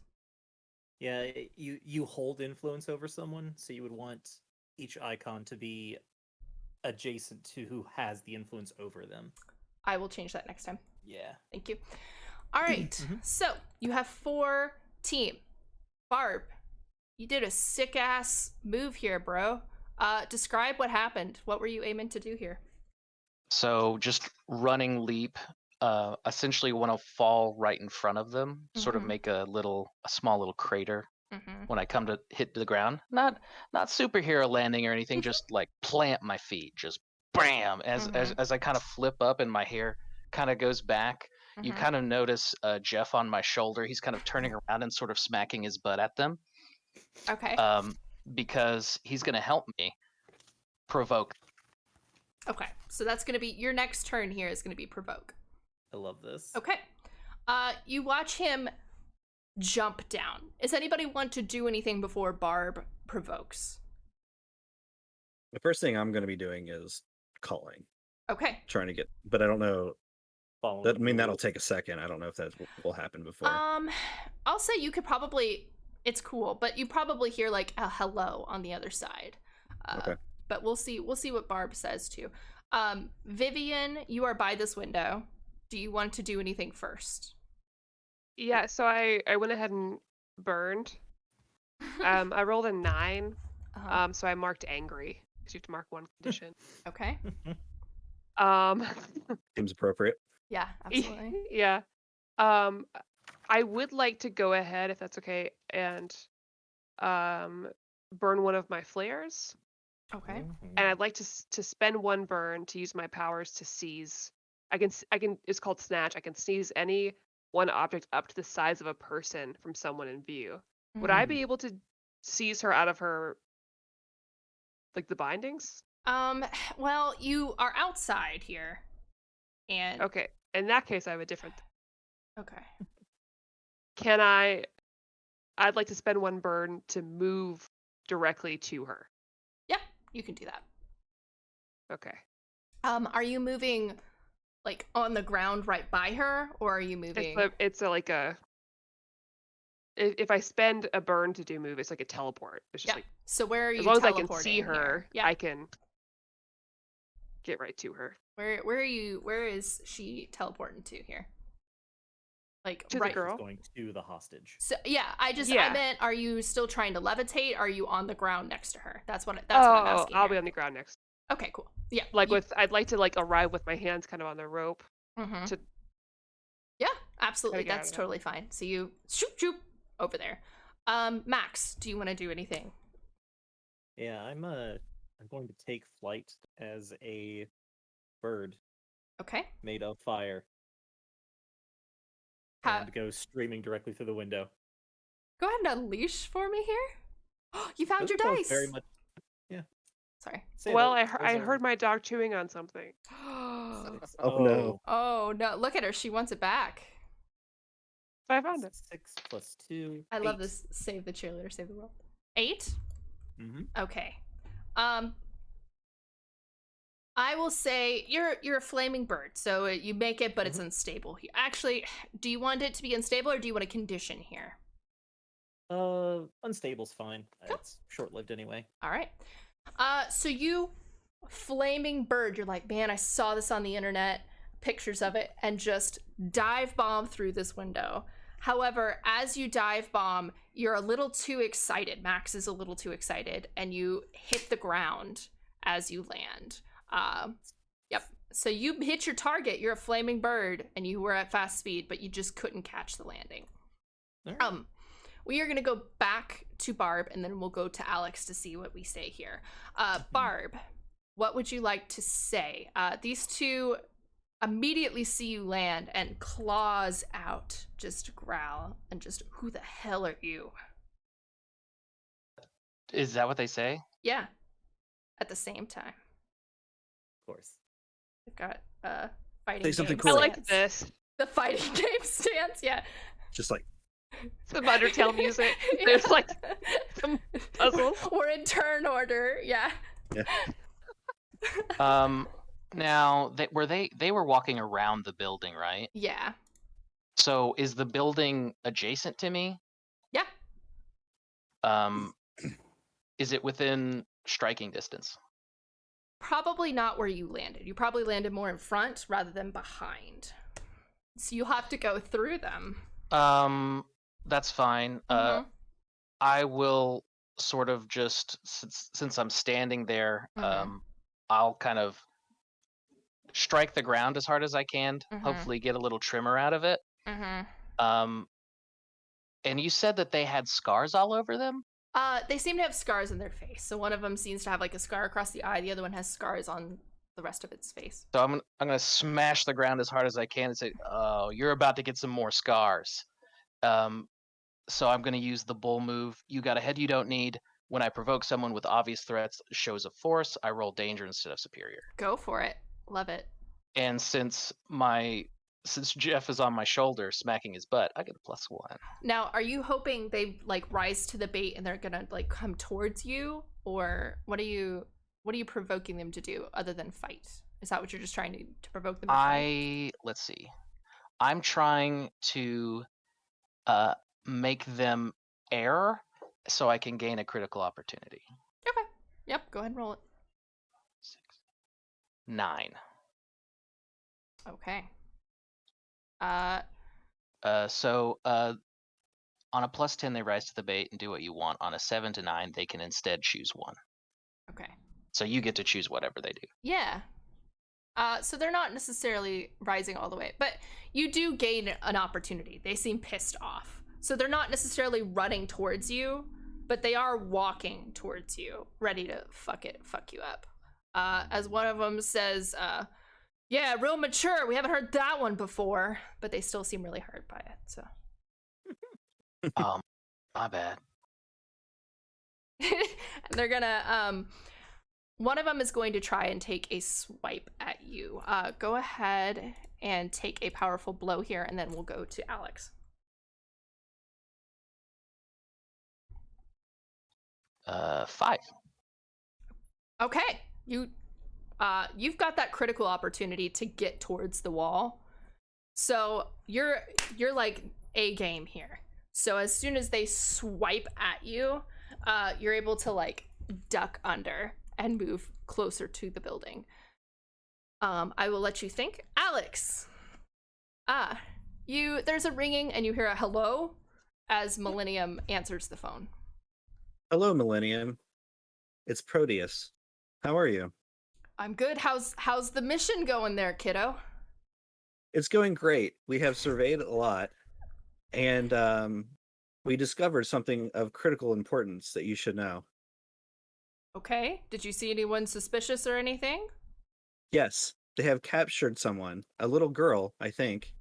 Yeah, you hold influence over someone, so you would want each icon to be adjacent to who has the influence over them. I will change that next time. Yeah. Thank you. All right, so you have 4 team. Barb, you did a sick-ass move here, bro. Describe what happened. What were you aiming to do here? So just running leap. Essentially want to fall right in front of them, sort of Mhm. make a small little crater Mm-hmm. when I come to hit the ground. Not superhero landing or anything, just like plant my feet, just bam. As I kind of flip up and my hair kind of goes back, you kind of notice Jeff on my shoulder. He's kind of turning around and sort of smacking his butt at them, Okay. because he's gonna help me provoke. Okay, so that's gonna be your next turn here is gonna be provoke. I love this. Okay. You watch him jump down. Does anybody want to do anything before Barb provokes? The first thing I'm going to be doing is calling, Okay. trying to get, but I don't know. Following That, I the mean, that'll rules. take a second. I don't know if that will happen before. I'll say you could probably. It's cool, but you probably hear like a hello on the other side. Okay. But we'll see. We'll see what Barb says too. Vivian, you are by this window. Do you want to do anything first? Yeah, so I went ahead and burned. I rolled a 9, so I marked angry because you have to mark one condition. Okay. Seems appropriate. Yeah, absolutely. Yeah. I would like to go ahead, if that's okay, and burn one of my flares. Okay. And I'd like to spend 1 burn to use my powers to seize. I can. It's called snatch. I can seize any one object up to the size of a person from someone in view. Would I be able to seize her out of her, like, the bindings? Well, you are outside here. And Okay. In that case, I have a different. okay. Can I? I'd like to spend 1 burn to move directly to her. Yeah, you can do that. Okay. Are you moving like on the ground right by her, or are you moving? It's like a. If I spend a burn to do move, it's like a teleport. It's just Yeah. like, So where are you as long as I teleporting can see here? her, Yeah. I can get right to her. Where are you? Where is she teleporting to here? Like To right. the girl. Going to the hostage. So yeah, I Yeah. meant, are you still trying to levitate? Are you on the ground next to her? That's what I'm asking. I'll here. be on the ground next. Okay, cool. Yeah. I'd like to like arrive with my hands kind of on the rope. Mhm. to- Yeah, absolutely. get out That's of it. totally fine. So you shoop over there. Max, do you want to do anything? Yeah, I'm going to take flight as a bird Okay. made of fire How, and go streaming directly through the window. go ahead and unleash for me here. You found your Those are both dice. very much. Sorry. Say well, those- I those are- heard my dog chewing on something. Oh, no. Oh no! Look at her. She wants it back. But I found it. 6 plus 2. I love 8. this. Save the cheerleader, save the world. 8. Mm-hmm. Okay. I will say you're a flaming bird, so you make it, but it's unstable. Actually, do you want it to be unstable, or do you want a condition here? Unstable's fine. It's short-lived anyway. All right. So you, flaming bird, you're like, man, I saw this on the internet, pictures of it, and just dive bomb through this window. However, as you dive bomb, you're a little too excited. Max is a little too excited, and you hit the ground as you land. Yep. So you hit your target. You're a flaming bird, and you were at fast speed, but you just couldn't catch the landing. All right. We are gonna go back to Barb, and then we'll go to Alex to see what we say here. Barb, what would you like to say? These two immediately see you land and claws out, just growl, and just, who the hell are you? Is that what they say? Yeah. At the same time. Of course. We've got fighting Say something game cool. I like stance. this. The fighting game stance, yeah. Just like Some Undertale music. There's like some puzzles. We're in turn order, yeah. Now they were walking around the building, right? Yeah. So is the building adjacent to me? Yeah. Is it within striking distance? Probably not where you landed. You probably landed more in front rather than behind. So you'll have to go through them. That's fine. Mhm. I will sort of just since I'm standing there, I'll kind of strike the ground as hard as I can, hopefully get a little tremor out of it. And you said that they had scars all over them? They seem to have scars on their face. So one of them seems to have like a scar across the eye. The other one has scars on the rest of its face. So I'm gonna smash the ground as hard as I can and say, "Oh, you're about to get some more scars." So I'm gonna use the bull move. You got a head you don't need. When I provoke someone with obvious threats, shows of force, I roll danger instead of superior. Go for it. Love it. And since Jeff is on my shoulder smacking his butt, I get a +1. Now, are you hoping they like rise to the bait and they're gonna like come towards you, or what are you provoking them to do other than fight? Is that what you're just trying to provoke them to fight? Let's see. I'm trying to make them err so I can gain a critical opportunity. Okay. Yep. Go ahead and roll it. 9. Okay. So on a +10, they rise to the bait and do what you want. On a 7 to 9, they can instead choose 1. Okay. So you get to choose whatever they do. Yeah. So they're not necessarily rising all the way, but you do gain an opportunity. They seem pissed off. So they're not necessarily running towards you, but they are walking towards you, ready to fuck you up. As one of them says, yeah, real mature. We haven't heard that one before, but they still seem really hurt by it, so. My bad. And they're gonna, one of them is going to try and take a swipe at you. Go ahead and take a powerful blow here, and then we'll go to Alex. 5. Okay, you've got that critical opportunity to get towards the wall, so you're like a game here. So as soon as they swipe at you, you're able to like duck under and move closer to the building. I will let you think. Alex, there's a ringing and you hear a hello as Millennium answers the phone. Hello, Millennium. It's Proteus. How are you? I'm good. How's the mission going there, kiddo? It's going great. We have surveyed a lot, and we discovered something of critical importance that you should know. Okay. Did you see anyone suspicious or anything? Yes, they have captured someone. A little girl, I think.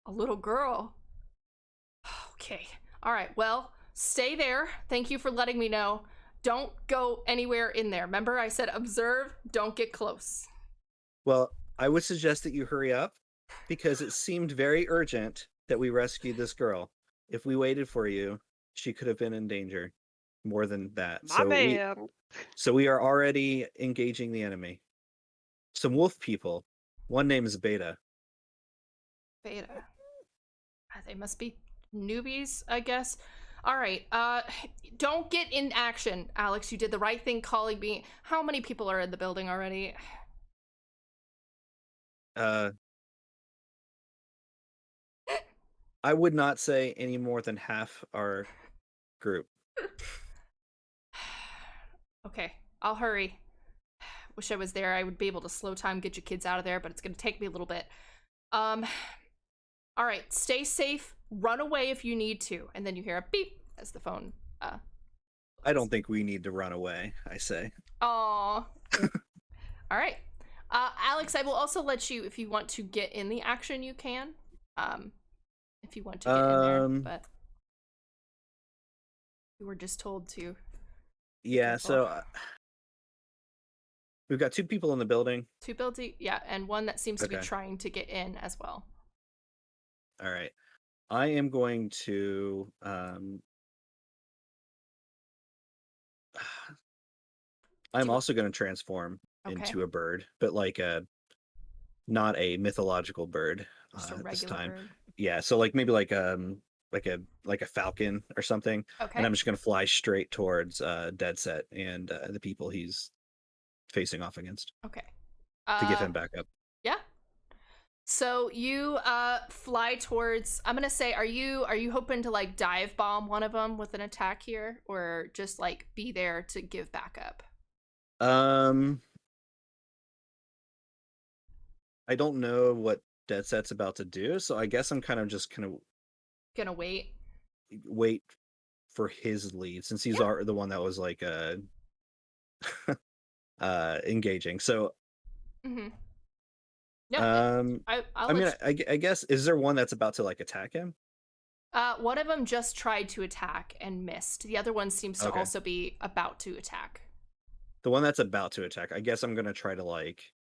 A little girl. Okay. All right. Well, stay there. Thank you for letting me know. Don't go anywhere in there. Remember, I said observe, don't get close. Well, I would suggest that you hurry up, because it seemed very urgent that we rescued this girl. If we waited for you, she could have been in danger. More than that. My man. So we are already engaging the enemy. Some wolf people. One name is Beta. Beta. They must be newbies, I guess. All right. Don't get in action, Alex. You did the right thing calling me. How many people are in the building already? I would not say any more than half our group. Okay, I'll hurry. Wish I was there. I would be able to slow time, get your kids out of there, but it's gonna take me a little bit. All right, stay safe. Run away if you need to, and then you hear a beep as the phone. I don't think we need to run away, I say. Aw. All right, Alex. I will also let you, if you want to get in the action, you can. If you want to get in there, but you were just told to. Yeah. So We've got 2 people in the building. 2 building, yeah, and one that seems to be Okay. trying to get in as well. All right. I am going to I'm Do- also going to transform Okay. into a bird, but like not a mythological bird Just a this regular time. bird. Yeah, so like maybe like a falcon or something. Okay. And I'm just going to fly straight towards Dead Set and the people he's facing off against Okay. to give him back up. Yeah. So you fly towards. I'm gonna say, are you hoping to like dive bomb one of them with an attack here, or just like be there to give backup? I don't know what Dead Set's about to do, so I guess I'm kind of Gonna wait. wait for his lead since he's Yeah. the one that was like engaging. So Mm-hmm. Yeah. I mean, I guess, is there one that's about to like attack him? One of them just tried to attack and missed. The other one seems to Okay. also be about to attack. The one that's about to attack, I guess I'm gonna try to like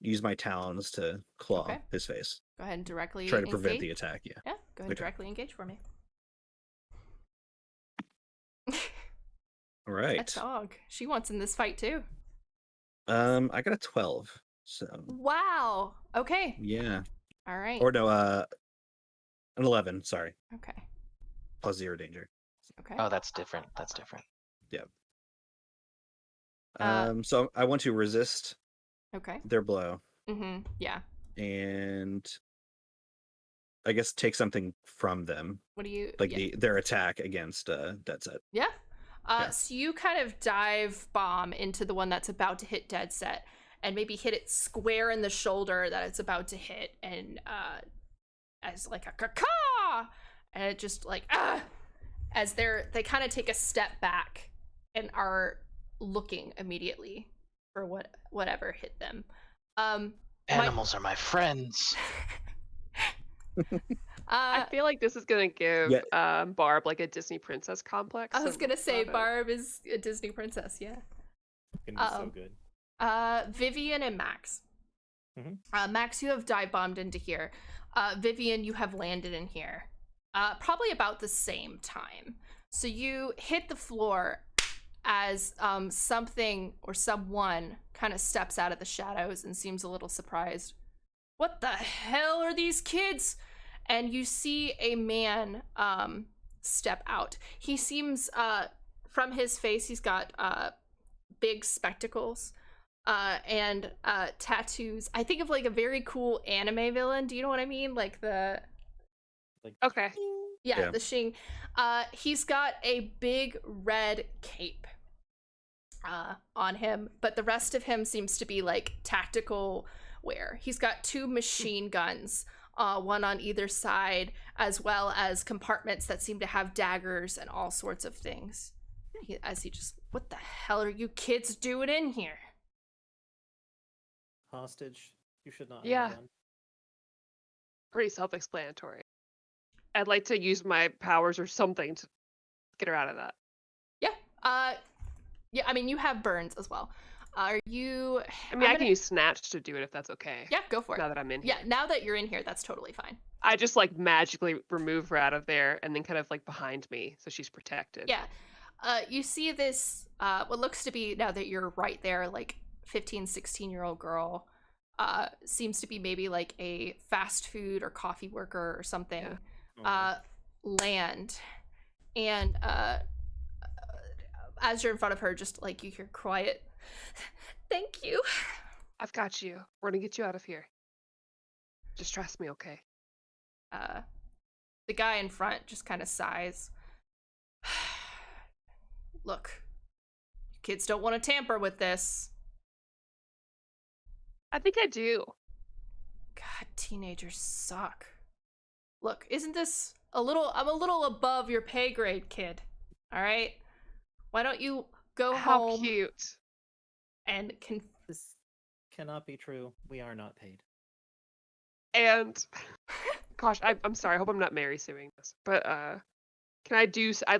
use my talons to claw Okay. his face. Go ahead and directly Try to prevent the engage. attack, yeah. Yeah, go ahead and Okay. directly engage for me. All right. That dog. She wants in this fight too. I got a 12. So Wow. Okay. yeah. All right. Or no, an 11, sorry. Okay. Plus 0 danger. Okay. Oh, that's different. That's different. So I want to resist Okay. their blow Mm-hmm. Yeah. and I guess take something from them, What do you like yeah. their attack against Dead Set. Yeah. Yeah. So you kind of dive bomb into the one that's about to hit Dead Set and maybe hit it square in the shoulder that it's about to hit, and as like a caw, and it just like as they kind of take a step back and are looking immediately for whatever hit them. Animals are my friends. I feel like this is gonna give Yeah. Barb like a Disney princess complex. I was so gonna say love it. Barb is a Disney princess, yeah. Gonna be so good. Vivian and Max. Mhm. Max, you have dive bombed into here. Vivian, you have landed in here. Probably about the same time. So you hit the floor as something or someone kind of steps out of the shadows and seems a little surprised. What the hell are these kids? And you see a man step out. He seems, from his face, he's got big spectacles and tattoos. I think of like a very cool anime villain. Do you know what I mean? Like the Okay. the Shing. He's got a big red cape on him, but the rest of him seems to be like tactical wear. He's got 2 machine guns, one on either side, as well as compartments that seem to have daggers and all sorts of things. What the hell are you kids doing in here? Hostage. You should not Yeah. have one. Pretty self-explanatory. I'd like to use my powers or something to get her out of that. Yeah, I mean, you have burns as well. Are you... I mean, I can use Snatch to do it if that's okay. Yeah, go for it. Now that I'm in here. Yeah, now that you're in here, that's totally fine. I just like magically remove her out of there and then kind of like behind me so she's protected. Yeah. You see this, what looks to be, now that you're right there, like 15, 16-year-old girl, seems to be maybe like a fast food or coffee worker or something, land. And as you're in front of her, just like you hear quiet, "Thank you." I've got you. We're gonna get you out of here. Just trust me, okay? The guy in front just kind of sighs. Look, you kids don't want to tamper with this. I think I do. God, teenagers suck. Look, isn't this I'm a little above your pay grade, kid. All right? Why don't you go How home cute. and This cannot be true. We are not paid. And gosh, I'm sorry. I hope I'm not Mary suing this. But I'd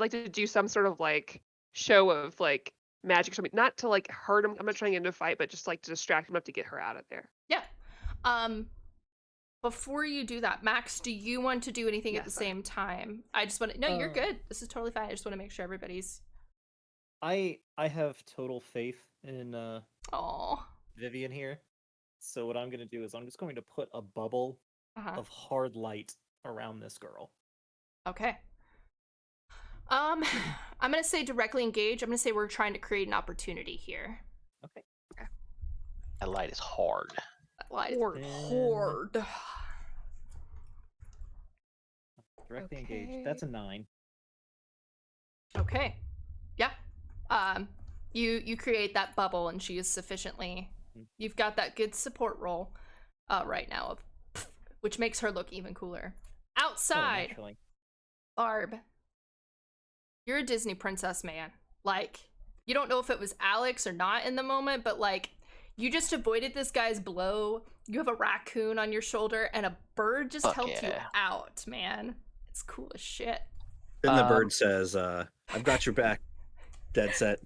like to do some sort of like show of like magic or something, not to like hurt him. I'm not trying to get into a fight, but just like to distract him enough to get her out of there. Yeah. Before you do that, Max, do you want to do anything at the same time? I just want to. No, you're good. This is totally fine. I just want to make sure everybody's. I have total faith in Oh. Vivian here. So what I'm gonna do is I'm just going to put a bubble of hard light around this girl. Okay. I'm gonna say directly engage. I'm gonna say we're trying to create an opportunity here. Okay. That light is hard. That light is Hard. hard. Directly engaged. That's a 9. Okay. Yeah. You create that bubble, and she is sufficiently. You've got that good support role, right now, which makes her look even cooler. Outside, Barb. You're a Disney princess, man. Like, you don't know if it was Alex or not in the moment, but like, you just avoided this guy's blow. You have a raccoon on your shoulder, and a bird just helped you out, man. It's cool as shit. Then the bird says, I've got your back, dead set.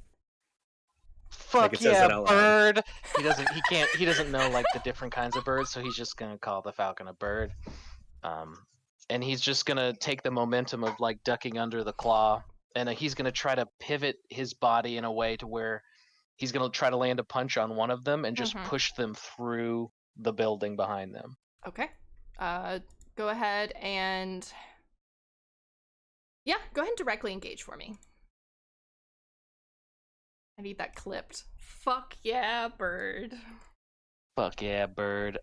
Fuck yeah, bird! He doesn't know like the different kinds of birds, so he's just gonna call the falcon a bird. And he's just gonna take the momentum of like ducking under the claw, and he's gonna try to pivot his body in a way to where he's gonna try to land a punch on one of them and just push them through the building behind them. Okay. Go ahead and go ahead and directly engage for me. I need that clipped. Fuck yeah, bird. Fuck yeah, bird.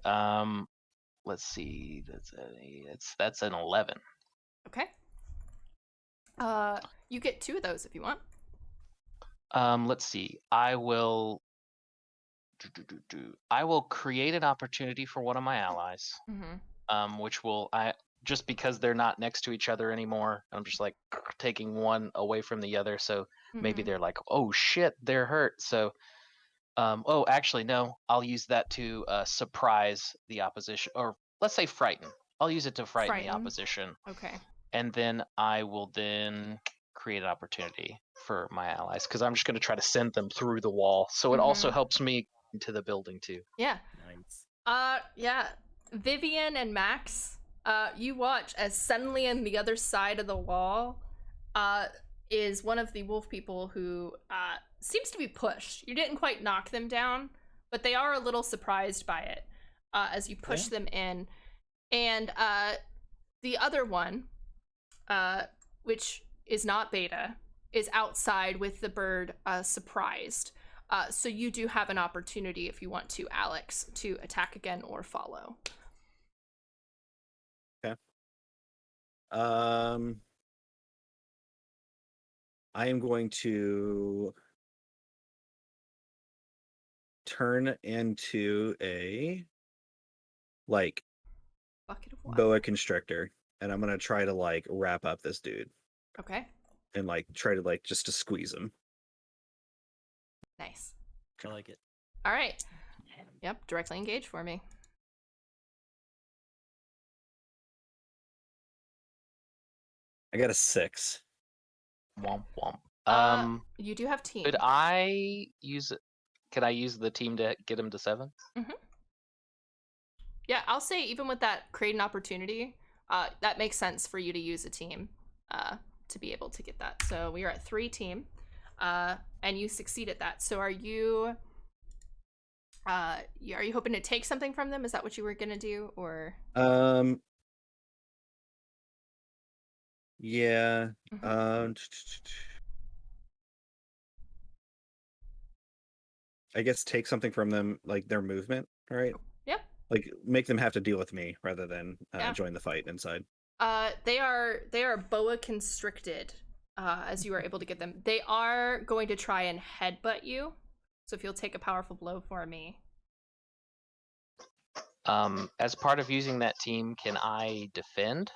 Let's see. That's an 11. Okay. You get 2 of those if you want. Let's see. I will create an opportunity for one of my allies. Which will just because they're not next to each other anymore, I'm just like taking one away from the other, so maybe they're like, oh shit, they're hurt. So oh, actually no, I'll use that to surprise the opposition, or let's say frighten. I'll use it to frighten the opposition. Okay. And then I will then create an opportunity for my allies, because I'm just going to try to send them through the wall, so it also helps me into the building too. Yeah. Nice. Yeah. Vivian and Max, you watch as suddenly on the other side of the wall is one of the wolf people who seems to be pushed. You didn't quite knock them down, but they are a little surprised by it as you push them in. And the other one, which is not Beta, is outside with the bird surprised. So you do have an opportunity if you want to, Alex, to attack again or follow. Okay. I am going to turn into a like Bucket of water. boa constrictor, and I'm gonna try to like wrap up this dude. Okay. And like try to like just to squeeze him. Nice. I like it. All right. Yep. Directly engage for me. I got a 6. Womp womp. You do have team. Could I use the team to get him to 7? Yeah, I'll say even with that create an opportunity, that makes sense for you to use a team to be able to get that. So we are at 3 team, and you succeeded that. So are you hoping to take something from them? Is that what you were gonna do, or? Yeah. I guess take something from them, like their movement, right? Yeah. Like make them have to deal with me rather than join the fight inside. They are boa constricted, as you are able to get them. They are going to try and headbutt you. So if you'll take a powerful blow for me. As part of using that team, can I defend?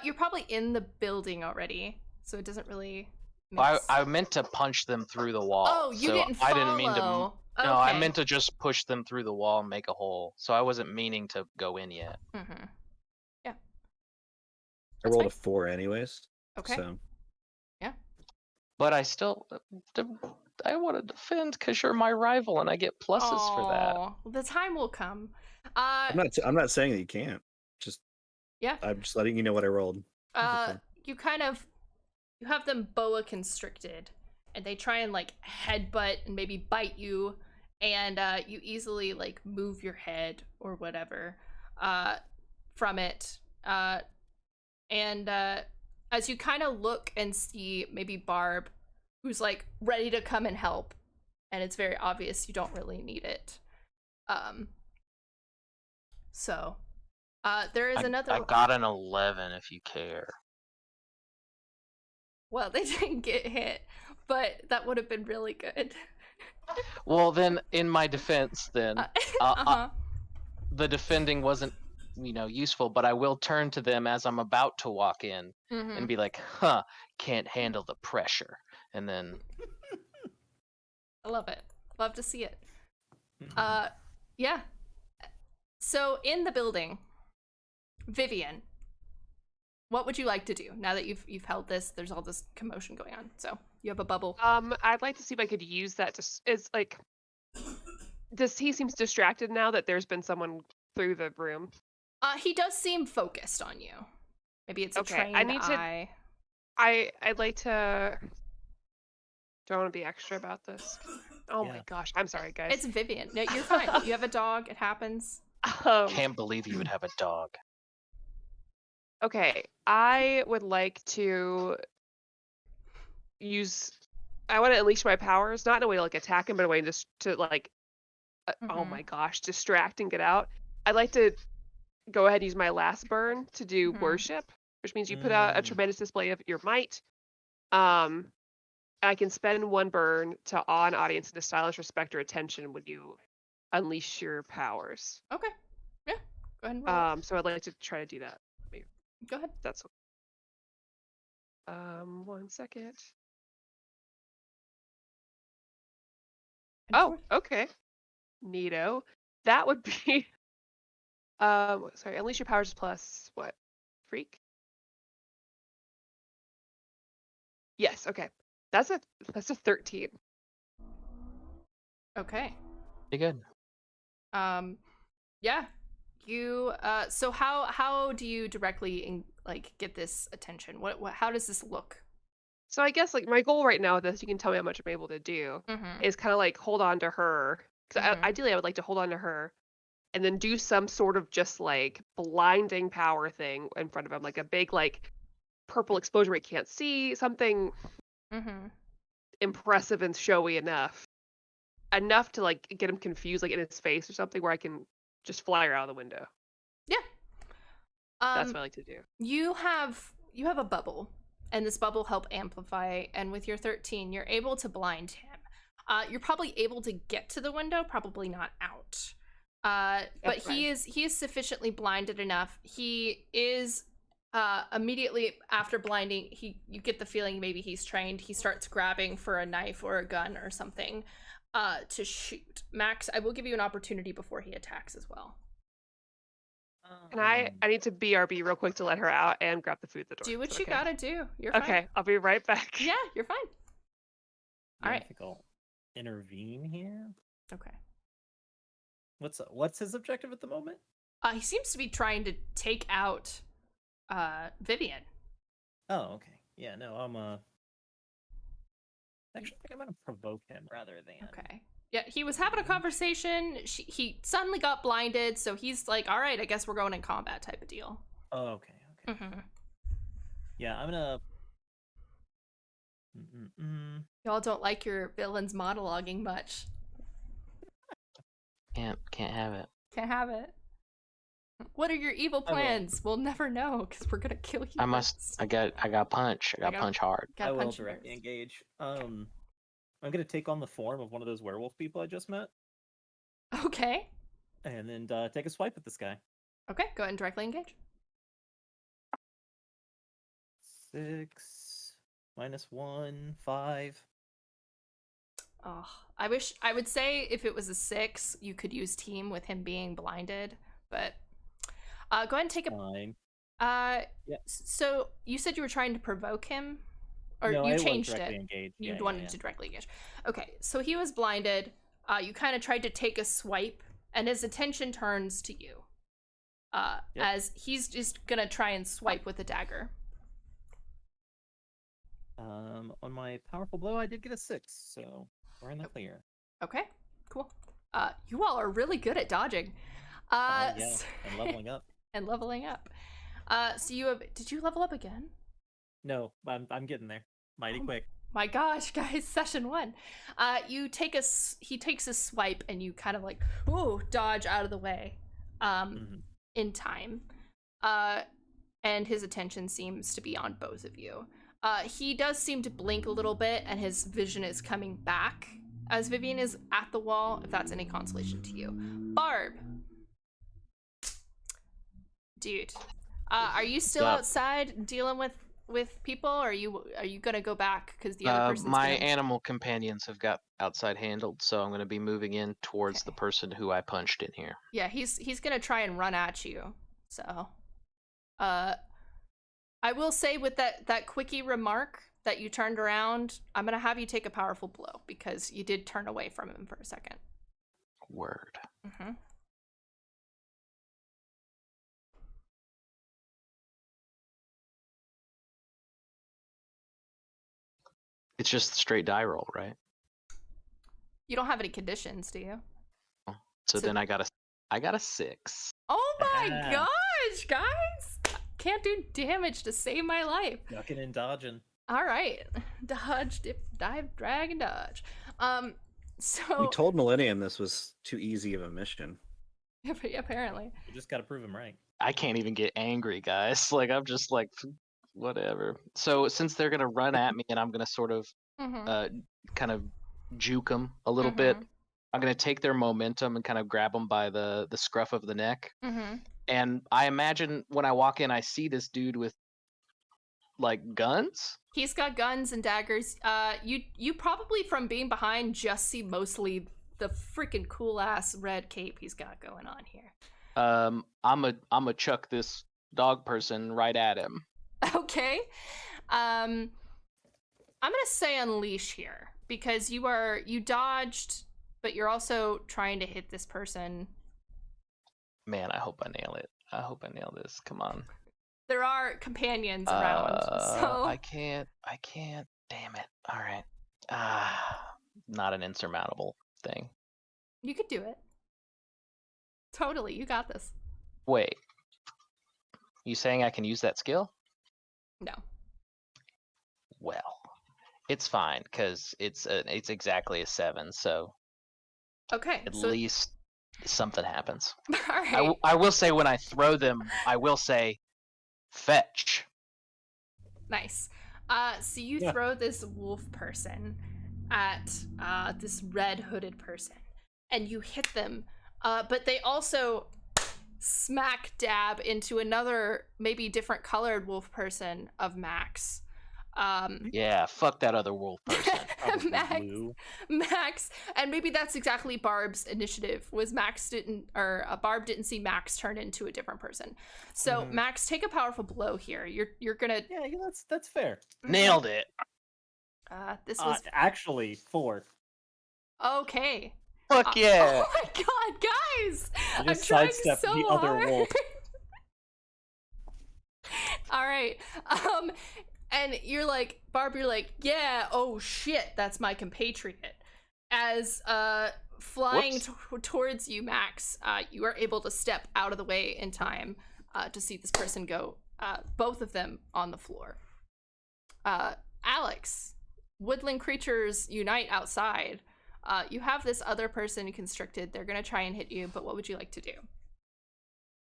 You're probably in the building already, so it doesn't really. I meant to punch them through the wall. Oh, you didn't follow. I didn't mean to. Okay. No, I meant to just push them through the wall and make a hole. So I wasn't meaning to go in yet. Yeah. I rolled a 4 anyways. Okay. So. Yeah. but I still, I want to defend because you're my rival and I get pluses for that. Oh, the time will come. I'm not saying that you can't. Just Yeah. I'm just letting you know what I rolled. You have them boa constricted, and they try and like headbutt and maybe bite you, and you easily like move your head or whatever from it. And as you kind of look and see maybe Barb, who's like ready to come and help, and it's very obvious you don't really need it. So there is another. I got an 11 if you care. Well, they didn't get hit, but that would have been really good. Well, then, in my defense, then the defending wasn't, useful. But I will turn to them as I'm about to walk in and be like, "Huh, can't handle the pressure," and then. I love it. Love to see it. Yeah. So in the building, Vivian, what would you like to do now that you've held this? There's all this commotion going on. So you have a bubble. I'd like to see if I could use that to. It's like, he seems distracted now that there's been someone through the room. He does seem focused on you. Maybe it's a trained eye. I'd like to. Do I want to be extra about this? Oh my gosh, I'm sorry, guys. It's Vivian. No, you're fine. You have a dog. It happens. Can't believe you would have a dog. Okay, I would like to use. I want to unleash my powers, not in a way to like attack him, but a way just to like. Oh my gosh, distract and get out. I'd like to go ahead and use my last burn to do worship, which means you put out a tremendous display of your might. I can spend one burn to awe an audience into stylish respect or attention when you unleash your powers. Okay. Yeah. Go ahead and roll. So I'd like to try to do that. Go ahead. That's 1 second. Oh, okay. Neato. That would be sorry, unleash your powers plus what? Freak? Yes, okay. That's a 13. Okay. Pretty good. Yeah. You so how do you directly get this attention? What how does this look? So I guess like my goal right now with this, you can tell me how much I'm able to do, is kind of like hold on to her. Because ideally I would like to hold on to her and then do some sort of just like blinding power thing in front of him, like a big like purple explosion where he can't see, something impressive and showy enough to like get him confused, like in his face or something, where I can just fly her out of the window. Yeah. That's what I like to do. You have a bubble, and this bubble help amplify, and with your 13 you're able to blind him. You're probably able to get to the window, probably not out. But he is sufficiently blinded enough. He is immediately after blinding, you get the feeling maybe he's trained. He starts grabbing for a knife or a gun or something to shoot. Max, I will give you an opportunity before he attacks as well. And I need to BRB real quick to let her out and grab the food at the door. Do what you gotta do. You're fine. Okay, I'll be right back. Yeah, you're fine. All right. I think I'll intervene here. Okay. What's his objective at the moment? He seems to be trying to take out Vivian. Oh, okay. Yeah, no, actually, I think I'm gonna provoke him rather than. Okay. Yeah, he was having a conversation. He suddenly got blinded, so he's like, "All right, I guess we're going in combat," type of deal. Oh, okay. Yeah, I'm gonna. Y'all don't like your villains monologuing much. Can't have it. Can't have it. What are your evil plans? We'll never know because we're gonna kill you. I got punch. I got punch hard. I will directly engage. I'm gonna take on the form of one of those werewolf people I just met. Okay. And then take a swipe at this guy. Okay, go ahead and directly engage. 6 -1 5. Oh, I would say if it was a 6, you could use team with him being blinded, but go ahead and take a. Fine. Yeah. So you said you were trying to provoke him. or No, you I was changed directly it. engaged. You Yeah, wanted yeah. to directly engage. Okay, so he was blinded. You kind of tried to take a swipe, and his attention turns to you. Yep. As he's just gonna try and swipe with a dagger. On my powerful blow, I did get a 6, so we're in the clear. Okay, cool. You all are really good at dodging. Yeah, and leveling up. And leveling up. So you have. Did you level up again? No, I'm getting there. Mighty quick. My gosh, guys, session 1. He takes a swipe, and you kind of like, ooh, dodge out of the way. In time. And his attention seems to be on both of you. He does seem to blink a little bit, and his vision is coming back as Vivian is at the wall, if that's any consolation to you. Barb. Dude. Are you still outside dealing with people, or are you gonna go back because the other person's my animal companions have got outside handled, so I'm gonna be moving in towards the person who I punched in here. Yeah, he's gonna try and run at you. So I will say with that quickie remark that you turned around, I'm gonna have you take a powerful blow because you did turn away from him for a second. Word. Mm-hmm. It's just a straight die roll, right? You don't have any conditions, do you? So then I got a 6. Oh my gosh, guys! Can't do damage to save my life. Ducking and dodging. All right, dodge, dip, dive, drag, and dodge. So We told Millennium this was too easy of a mission. apparently. You just gotta prove him right. I can't even get angry, guys. Like I'm just like whatever. So since they're gonna run at me and I'm gonna sort of kind of juke them a little bit, I'm gonna take their momentum and kind of grab them by the scruff of the neck. And I imagine when I walk in, I see this dude with like guns. He's got guns and daggers. You probably from being behind just see mostly the freaking cool ass red cape he's got going on here. I'm a chuck this dog person right at him. Okay. I'm gonna say unleash here because you dodged, but you're also trying to hit this person. Man, I hope I nail it. I hope I nail this. Come on. There are companions around, so I can't. Damn it. All right. Not an insurmountable thing. you could do it. Totally, you got this. Wait. You saying I can use that skill? No. Well, it's fine because it's exactly a 7. So Okay. at least something happens. All right. I will say when I throw them, I will say, fetch. Nice. So you throw this wolf person at this red hooded person, and you hit them, but they also smack dab into another maybe different colored wolf person of Max. Yeah, fuck that other wolf person. Max, and maybe that's exactly Barb's initiative. Was Barb didn't see Max turn into a different person. So Max, take a powerful blow here. You're gonna. Yeah, that's fair. Nailed it. This was actually 4. okay. Fuck yeah! Oh my god, guys! I just I'm trying sidestepped so the other hard. wolf. All right. And you're like, Barb, you're like, yeah, oh shit, that's my compatriot. As flying towards you, Max, you are able to step out of the way in time to see this person go, both of them on the floor. Alex, woodland creatures unite outside. You have this other person constricted. They're gonna try and hit you, but what would you like to do?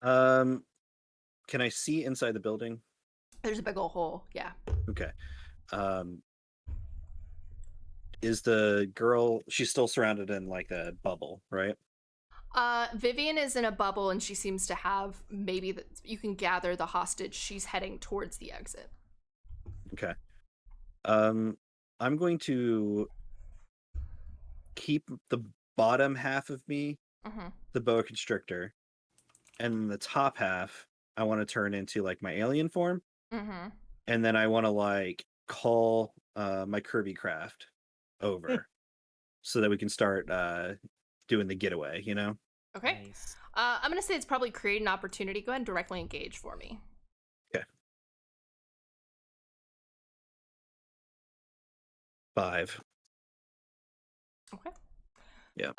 Can I see inside the building? There's a big old hole, yeah. Okay. Is the girl, she's still surrounded in like a bubble, right? Vivian is in a bubble and she seems to have you can gather the hostage. She's heading towards the exit. Okay. I'm going to keep the bottom half of me, the boa constrictor, and the top half I want to turn into like my alien form. And then I want to like call my Kirby craft over so that we can start doing the getaway, you know? Okay. Nice. I'm gonna say it's probably create an opportunity. Go ahead and directly engage for me. Okay. 5. Okay. Yeah.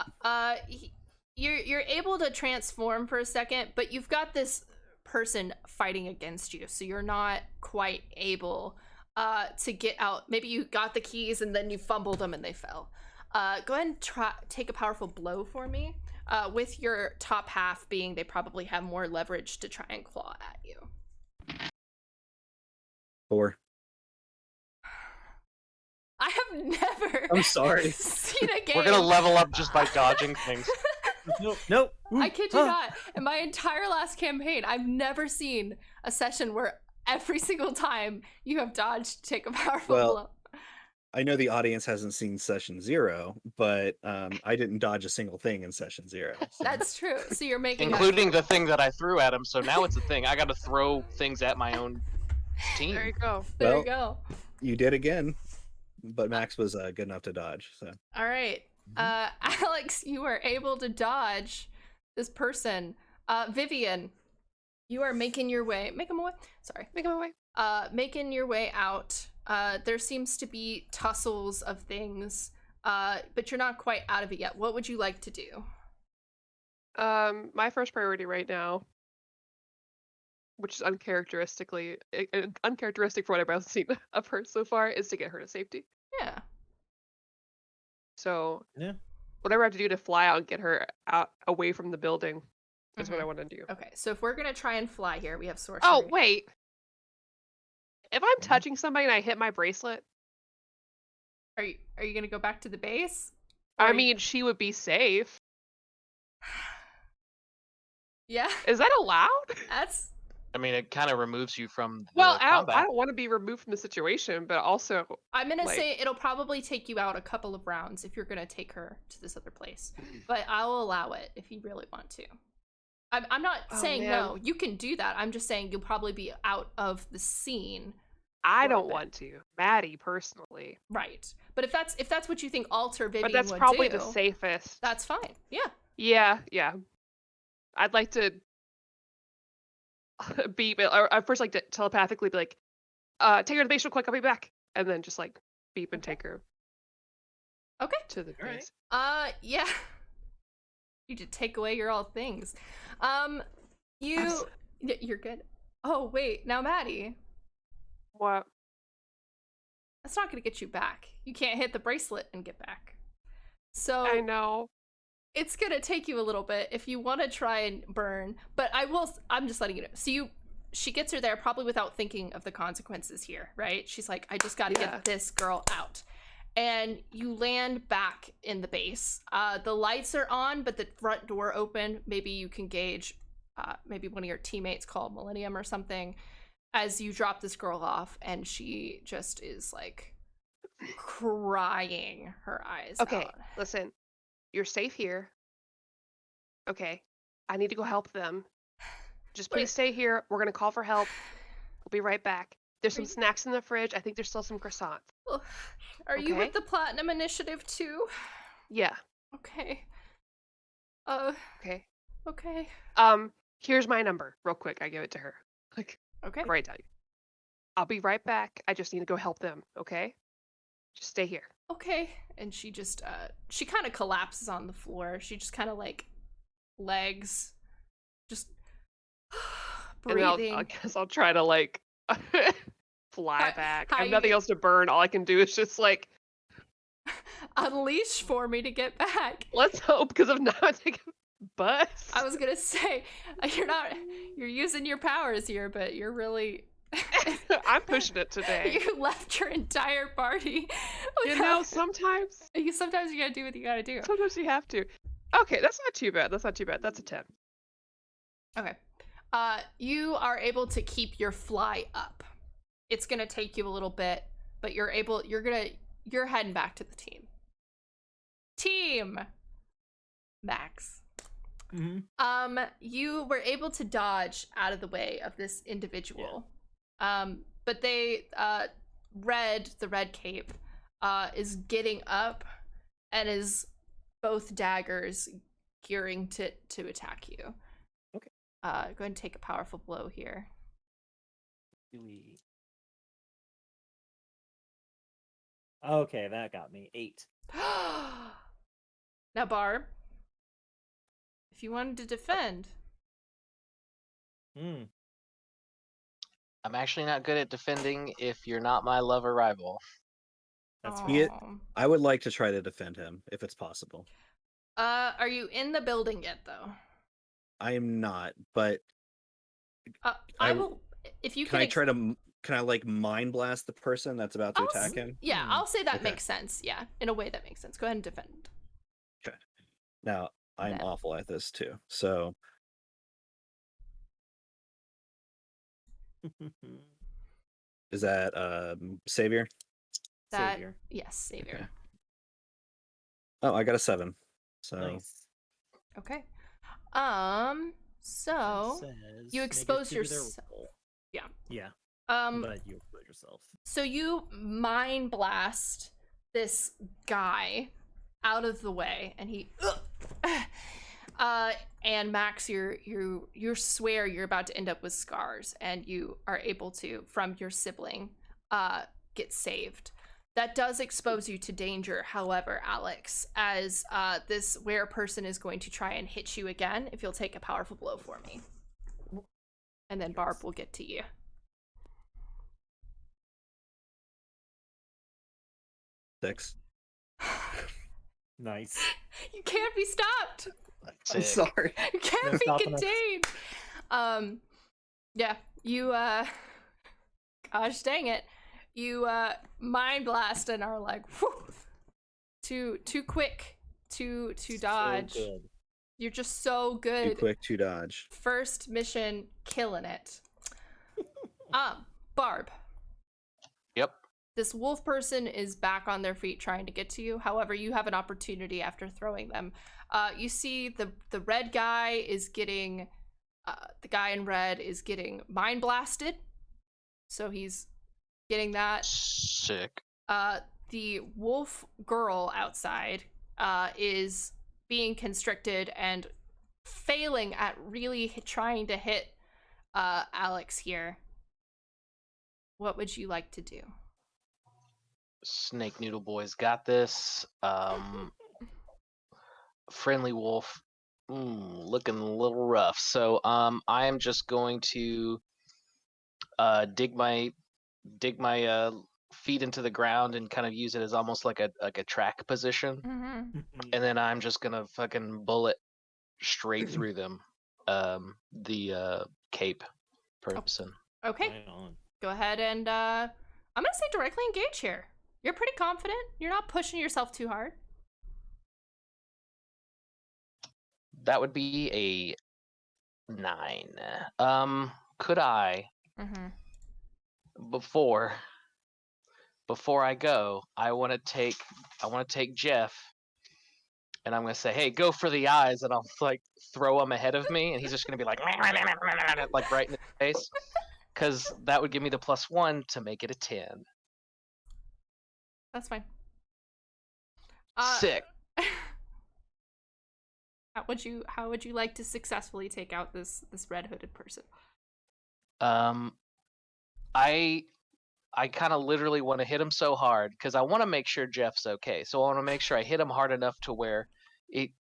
You're able to transform for a second, but you've got this person fighting against you, so you're not quite able to get out. Maybe you got the keys and then you fumbled them and they fell. Go ahead and take a powerful blow for me. With your top half being they probably have more leverage to try and claw at you. 4. I have never I'm sorry. seen a game. We're gonna level up just by dodging things. Nope. I kid you not. In my entire last campaign, I've never seen a session where every single time you have dodged, take a powerful blow. I know the audience hasn't seen session 0, but I didn't dodge a single thing in session 0. So. That's true. So you're making Including the thing that I threw at him, so now it's a thing. I gotta throw things at my own team. There you go. There Well, you go. You did again, but Max was good enough to dodge. So. All right. Alex, you are able to dodge this person. Vivian, you are making your way. Make him away. Sorry. Make him away. Making your way out. There seems to be tussles of things, but you're not quite out of it yet. What would you like to do? My first priority right now, which is uncharacteristic for what I've seen of her so far, is to get her to safety. Yeah. So Yeah. whatever I have to do to fly out and get her out away from the building is what I want to do. Okay, so if we're gonna try and fly here, we have sorcery. Oh, wait. If I'm touching somebody and I hit my bracelet, Are you gonna go back to the base? I mean, she would be safe. Yeah. Is that allowed? That's I mean, it kind of removes you from the Well, I combat. don't want to be removed from the situation, but also I'm gonna like- say it'll probably take you out a couple of rounds if you're gonna take her to this other place. But I'll allow it if you really want to. I'm not saying no. You can do that. I'm just saying you'll probably be out of the scene. I for a don't bit. want to. Maddie, personally. Right. But if that's what you think Alter Vivian But that's would probably do, the safest. that's fine. Yeah. Yeah. I'd like to beep, or I'd first like to telepathically be like, take her to the base real quick, I'll be back. And then just like beep and take her Okay. to the All right. base. Yeah. You did take away your all things. You're good. Oh wait, now Maddie, What? that's not gonna get you back. You can't hit the bracelet and get back. So I know. it's gonna take you a little bit if you want to try and burn. But I'm just letting you know. So she gets her there probably without thinking of the consequences here, right? She's like, I just got to get this girl out. And you land back in the base. The lights are on, but the front door open. Maybe you can gauge, maybe one of your teammates called Millennium or something, as you drop this girl off, and she just is like crying her eyes Okay, out. listen. You're safe here. Okay. I need to go help them. Just please stay here. We're gonna call for help. We'll be right back. There's some snacks in the fridge. I think there's still some croissants. Are you Okay. with the Platinum Initiative too? Yeah. Okay. Okay. Okay. Here's my number, real quick. I give it to her. Like, Okay. right down. I'll be right back. I just need to go help them. Okay. Just stay here. Okay. And she just she kind of collapses on the floor. She just kind of like legs just breathing. And I guess I'll try to like fly back. how I have you nothing get- else to burn. All I can do is just like, Unleash for me to get back. let's hope, because if not, I take a bus. I was gonna say you're using your powers here, but you're really I'm pushing it today. you left your entire party. You know, sometimes sometimes you gotta do what you gotta do. sometimes you have to. Okay, that's not too bad. That's not too bad. That's a 10. Okay. You are able to keep your fly up. It's gonna take you a little bit, but you're heading back to the team. Team Max. Mm-hmm. You were able to dodge out of the way of this individual. But they the red cape, is getting up and is both daggers gearing to attack you. Okay. Go ahead and take a powerful blow here. Okay, that got me 8. Now, Barb, if you wanted to defend. Hmm. I'm actually not good at defending if you're not my lover rival. That's Aw. I would like to try to defend him if it's possible. Are you in the building yet, though? I am not, but I will. If you can I try to? Can I like mind blast the person that's about to attack him? Yeah, I'll say that Okay. makes sense. Yeah, in a way that makes sense. Go ahead and defend. Okay. Now I'm Then. awful at this too. So is that savior? Savior. Yes, savior. Okay. Oh, I got a 7. So Nice. Okay. So Says, you make expose it to their yourself. roll. Yeah. Yeah, Um. but you expose yourself. So you mind blast this guy out of the way, and he. And Max, you swear you're about to end up with scars, and you are able to, from your sibling, get saved. That does expose you to danger, however, Alex, as this were person is going to try and hit you again if you'll take a powerful blow for me. And then Barb will get to you. six. Nice. You can't be stopped! I'm Sick. sorry. You can't No be stopping us. contained! Yeah, you, gosh dang it. You, mind blast and are like, whew, too quick to dodge. So good. You're just so Too good. quick to dodge. First mission, killing it. Barb. Yep. This wolf person is back on their feet trying to get to you. However, you have an opportunity after throwing them. You see the red guy is getting, the guy in red is getting mind blasted. So he's getting that. Sick. The wolf girl outside is being constricted and failing at really trying to hit Alex here. What would you like to do? Snake Noodle Boys got this. Friendly Wolf, looking a little rough. So I am just going to dig my feet into the ground and kind of use it as almost like a track position, Mm-hmm. and then I'm just gonna fucking bullet straight through them. The cape person. Okay, Right on. go ahead and I'm gonna say directly engage here. You're pretty confident. You're not pushing yourself too hard. That would be a 9. Could I before I go, I want to take Jeff, and I'm gonna say, hey, go for the eyes, and I'll like throw him ahead of me, and he's just gonna be like right in his face, because that would give me the +1 to make it a 10. That's fine. Sick. How would you like to successfully take out this red hooded person? I kind of literally want to hit him so hard because I want to make sure Jeff's okay. So I want to make sure I hit him hard enough to where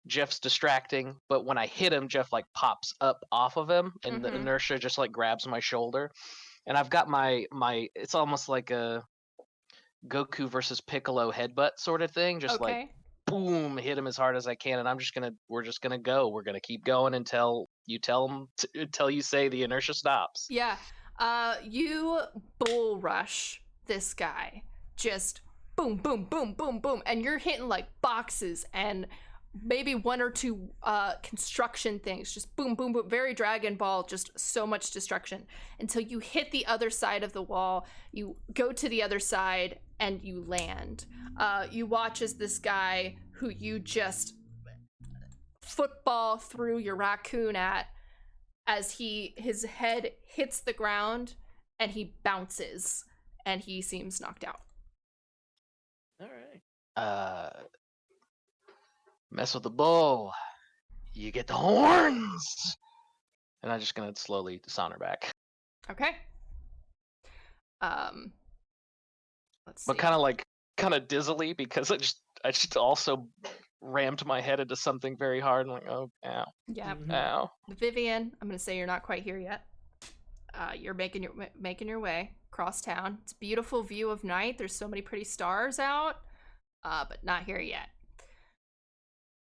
Jeff's distracting, but when I hit him, Jeff like pops up off of him, and the inertia just like grabs my shoulder. And I've got my it's almost like a Goku versus Piccolo headbutt sort of thing, just like boom, hit him as hard as I can, and we're just gonna go. We're gonna keep going until you until you say the inertia stops. Yeah. You bull rush this guy. Just boom, boom, boom, boom, boom, and you're hitting like boxes and maybe one or two construction things. Just boom, boom, boom. Very Dragon Ball. Just so much destruction until you hit the other side of the wall. You go to the other side and you land. You watch as this guy who you just football through your raccoon at, as his head hits the ground and he bounces and he seems knocked out. All right. Mess with the bull, you get the horns. And I'm just gonna slowly dishonor back. Okay. Let's see. But kind of dizzily, because I just also rammed my head into something very hard. And like, oh, ow, Yeah. ow. Vivian, I'm gonna say you're not quite here yet. You're making your way across town. It's a beautiful view of night. There's so many pretty stars out, but not here yet.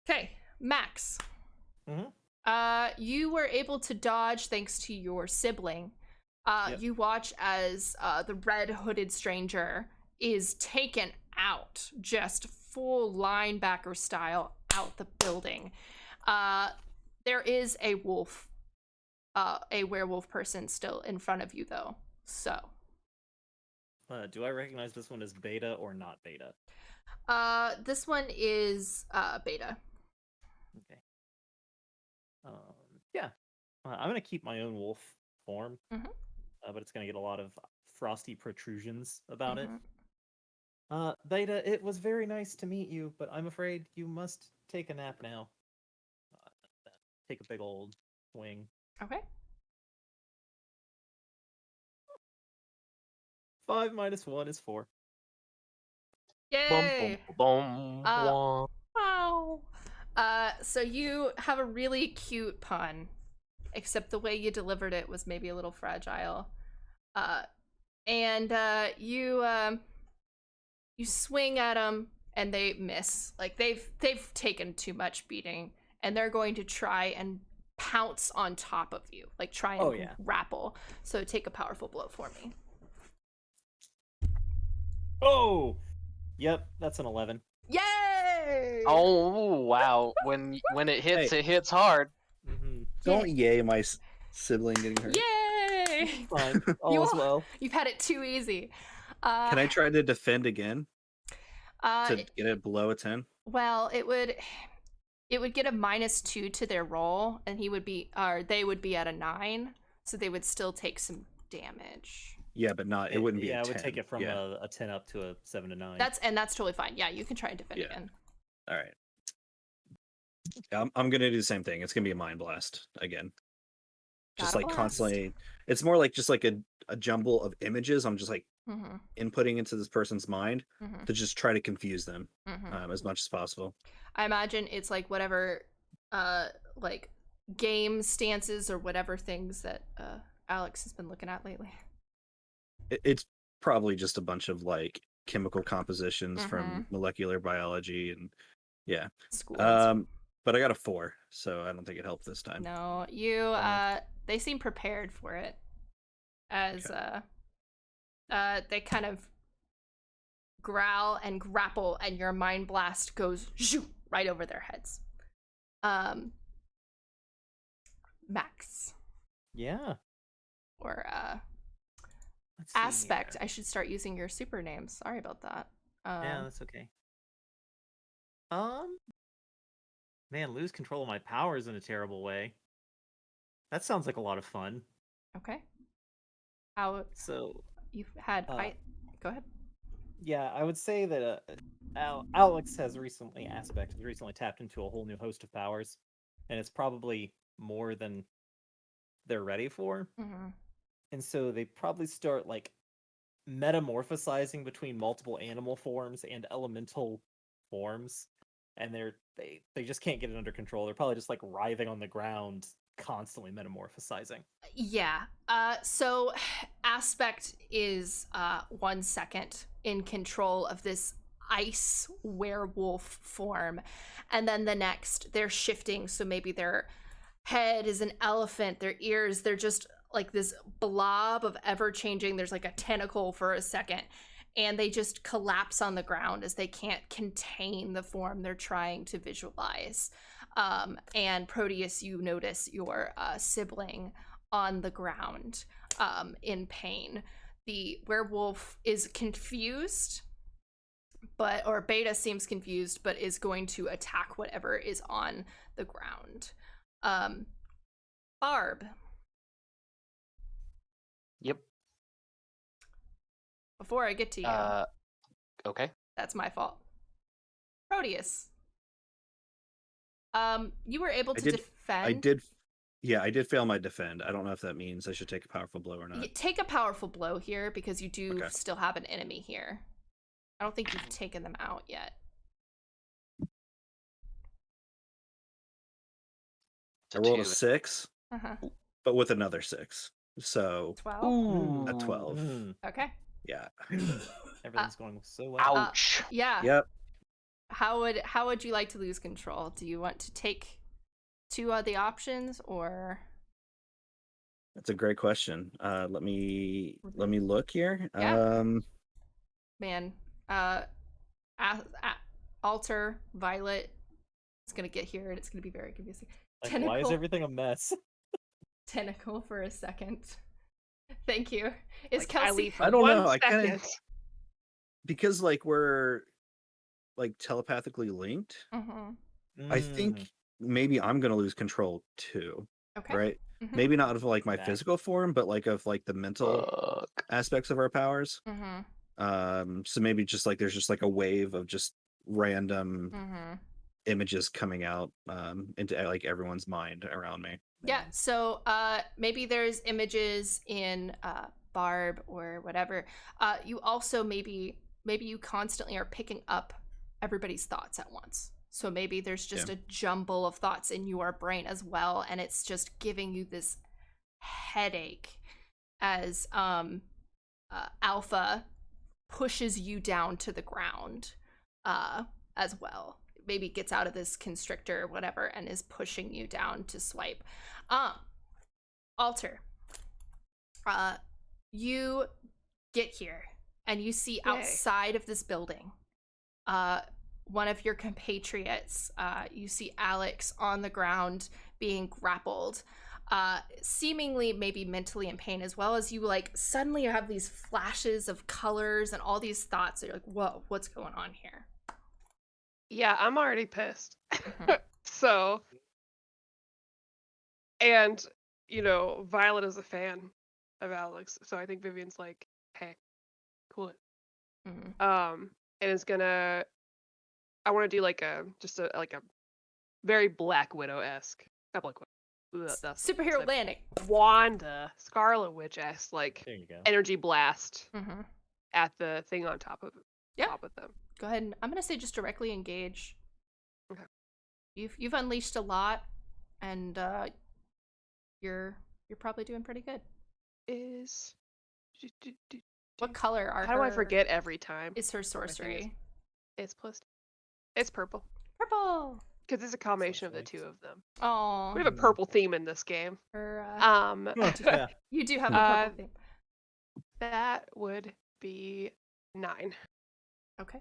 Okay, Max. You were able to dodge thanks to your sibling. Yep. You watch as the red hooded stranger is taken out, just full linebacker style, out the building. There is a wolf, a werewolf person still in front of you, though. So, Do I recognize this one as beta or not beta? this one is beta. Okay. Yeah. I'm gonna keep my own wolf form, but it's gonna get a lot of frosty protrusions about it. Beta, it was very nice to meet you, but I'm afraid you must take a nap now. Take a big old swing. Okay. 5 minus 1 is 4. Yay! Boom, Wow. So you have a really cute pun, except the way you delivered it was maybe a little fragile. And you swing at them and they miss. Like they've taken too much beating, and they're going to try and pounce on top of you, like try and grapple. So take a powerful blow for me. Oh! Yep, that's an 11. Yay! Oh wow! When it hits, it hits hard. Don't yay my sibling getting hurt. Yay! Fine. All is well. You've had it too easy. Can I try to defend again to get it below a 10? Well, it would get a -2 to their roll, and they would be at a 9, so they would still take some damage. Yeah, but not. It wouldn't be. Yeah, a I would 10. take it from a 10 up to a 7 to 9. That's totally fine. Yeah, you can try and defend again. All right. I'm gonna do the same thing. It's gonna be a mind blast again. Just like constantly. It's more like just like a jumble of images. I'm just like inputting into this person's mind to just try to confuse them as much as possible. I imagine it's like whatever, like game stances or whatever things that Alex has been looking at lately. It's probably just a bunch of like chemical compositions from molecular biology and schools. But I got a 4, so I don't think it helped this time. No, they seem prepared for it, as they kind of growl and grapple, and your mind blast goes right over their heads. Max. Yeah. Or Let's see Aspect. here. I should start using your super names. Sorry about that. Yeah, that's okay. Man, lose control of my powers in a terrible way. That sounds like a lot of fun. Okay. How? So You've had fight. Go ahead. Yeah, I would say that Alex has recently tapped into a whole new host of powers, and it's probably more than they're ready for. And so they probably start like metamorphosizing between multiple animal forms and elemental forms, and they just can't get it under control. They're probably just like writhing on the ground, constantly metamorphosizing. Yeah. So Aspect is 1 second in control of this ice werewolf form, and then the next they're shifting. So maybe their head is an elephant, their ears, they're just like this blob of ever changing. There's like a tentacle for a second, and they just collapse on the ground as they can't contain the form they're trying to visualize. And Proteus, you notice your sibling on the ground in pain. The werewolf is confused, or Beta seems confused, but is going to attack whatever is on the ground. Barb. Yep. before I get to you. Okay. That's my fault. Proteus. You were able to defend. I did. Yeah, I did fail my defend. I don't know if that means I should take a powerful blow or not. Take a powerful blow here because you do Okay. still have an enemy here. I don't think you've taken them out yet. It's I rolled two. a 6, Uh-huh. but with another 6, so 12. Ooh. a 12. Okay. Yeah. Everything's going so well. Ouch. Yeah. Yep. How would you like to lose control? Do you want to take 2 of the options, or? That's a great question. Let me look here. Yeah. Man, Alter, Violet. It's gonna get here, and it's gonna be very confusing. Like, why is everything a mess? Tentacle for a second. Thank you. Is Like, Kelsey? I don't know. I 1 kind second. of because like we're like telepathically linked. Mm-hmm. I think maybe I'm gonna lose control too. Okay. Right? Mhm. Maybe not of like my That- physical form, but like of like the mental aspects of our powers. Mm-hmm. So maybe just like there's just like a wave of just random Mm-hmm. images coming out into like everyone's mind around me. Yeah. So maybe there's images in Barb or whatever. You also maybe you constantly are picking up everybody's thoughts at once. So maybe there's just Yeah. a jumble of thoughts in your brain as well, and it's just giving you this headache as Alpha pushes you down to the ground as well. Maybe gets out of this constrictor or whatever and is pushing you down to swipe. Alter, you get here and you see Yay. outside of this building one of your compatriots. You see Alex on the ground being grappled, seemingly maybe mentally in pain, as well as you like suddenly have these flashes of colors and all these thoughts. You're like, whoa, what's going on here? Yeah, I'm already pissed. Mhm. So, and Violet is a fan of Alex, so I think Vivian's like, hey, cool it. Mhm. And is gonna. I want to do like a very Black Widow-esque, not Black Widow. Ugh, that's Superhero like landing. Wanda, Scarlet Witch-esque, like There you go. energy blast Mm-hmm. at the thing on top of Yeah. top of them. Go ahead, and I'm gonna say just directly engage. Okay. You've unleashed a lot, and you're probably doing pretty good. Is What color are how do I her- forget every time? Is her what my thing is? sorcery? It's plus. It's purple Purple. because it's a combination of the Snowflakes. two of them. Oh, We have a purple theme in this game. her. Yeah. You do have a purple theme. That would be 9. Okay.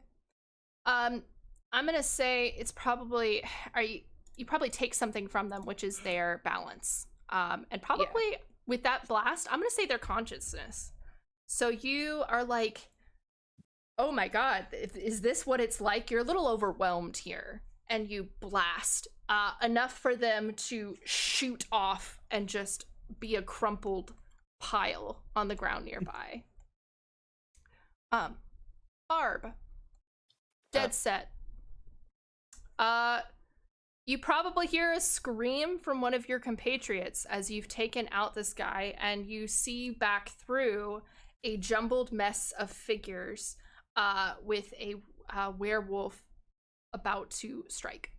I'm gonna say it's probably you probably take something from them, which is their balance. And probably with that blast, I'm gonna say their consciousness. So you are like, oh my god, is this what it's like? You're a little overwhelmed here, and you blast enough for them to shoot off and just be a crumpled pile on the ground nearby. Barb. Dead set. You probably hear a scream from one of your compatriots as you've taken out this guy, and you see back through a jumbled mess of figures with a werewolf about to strike.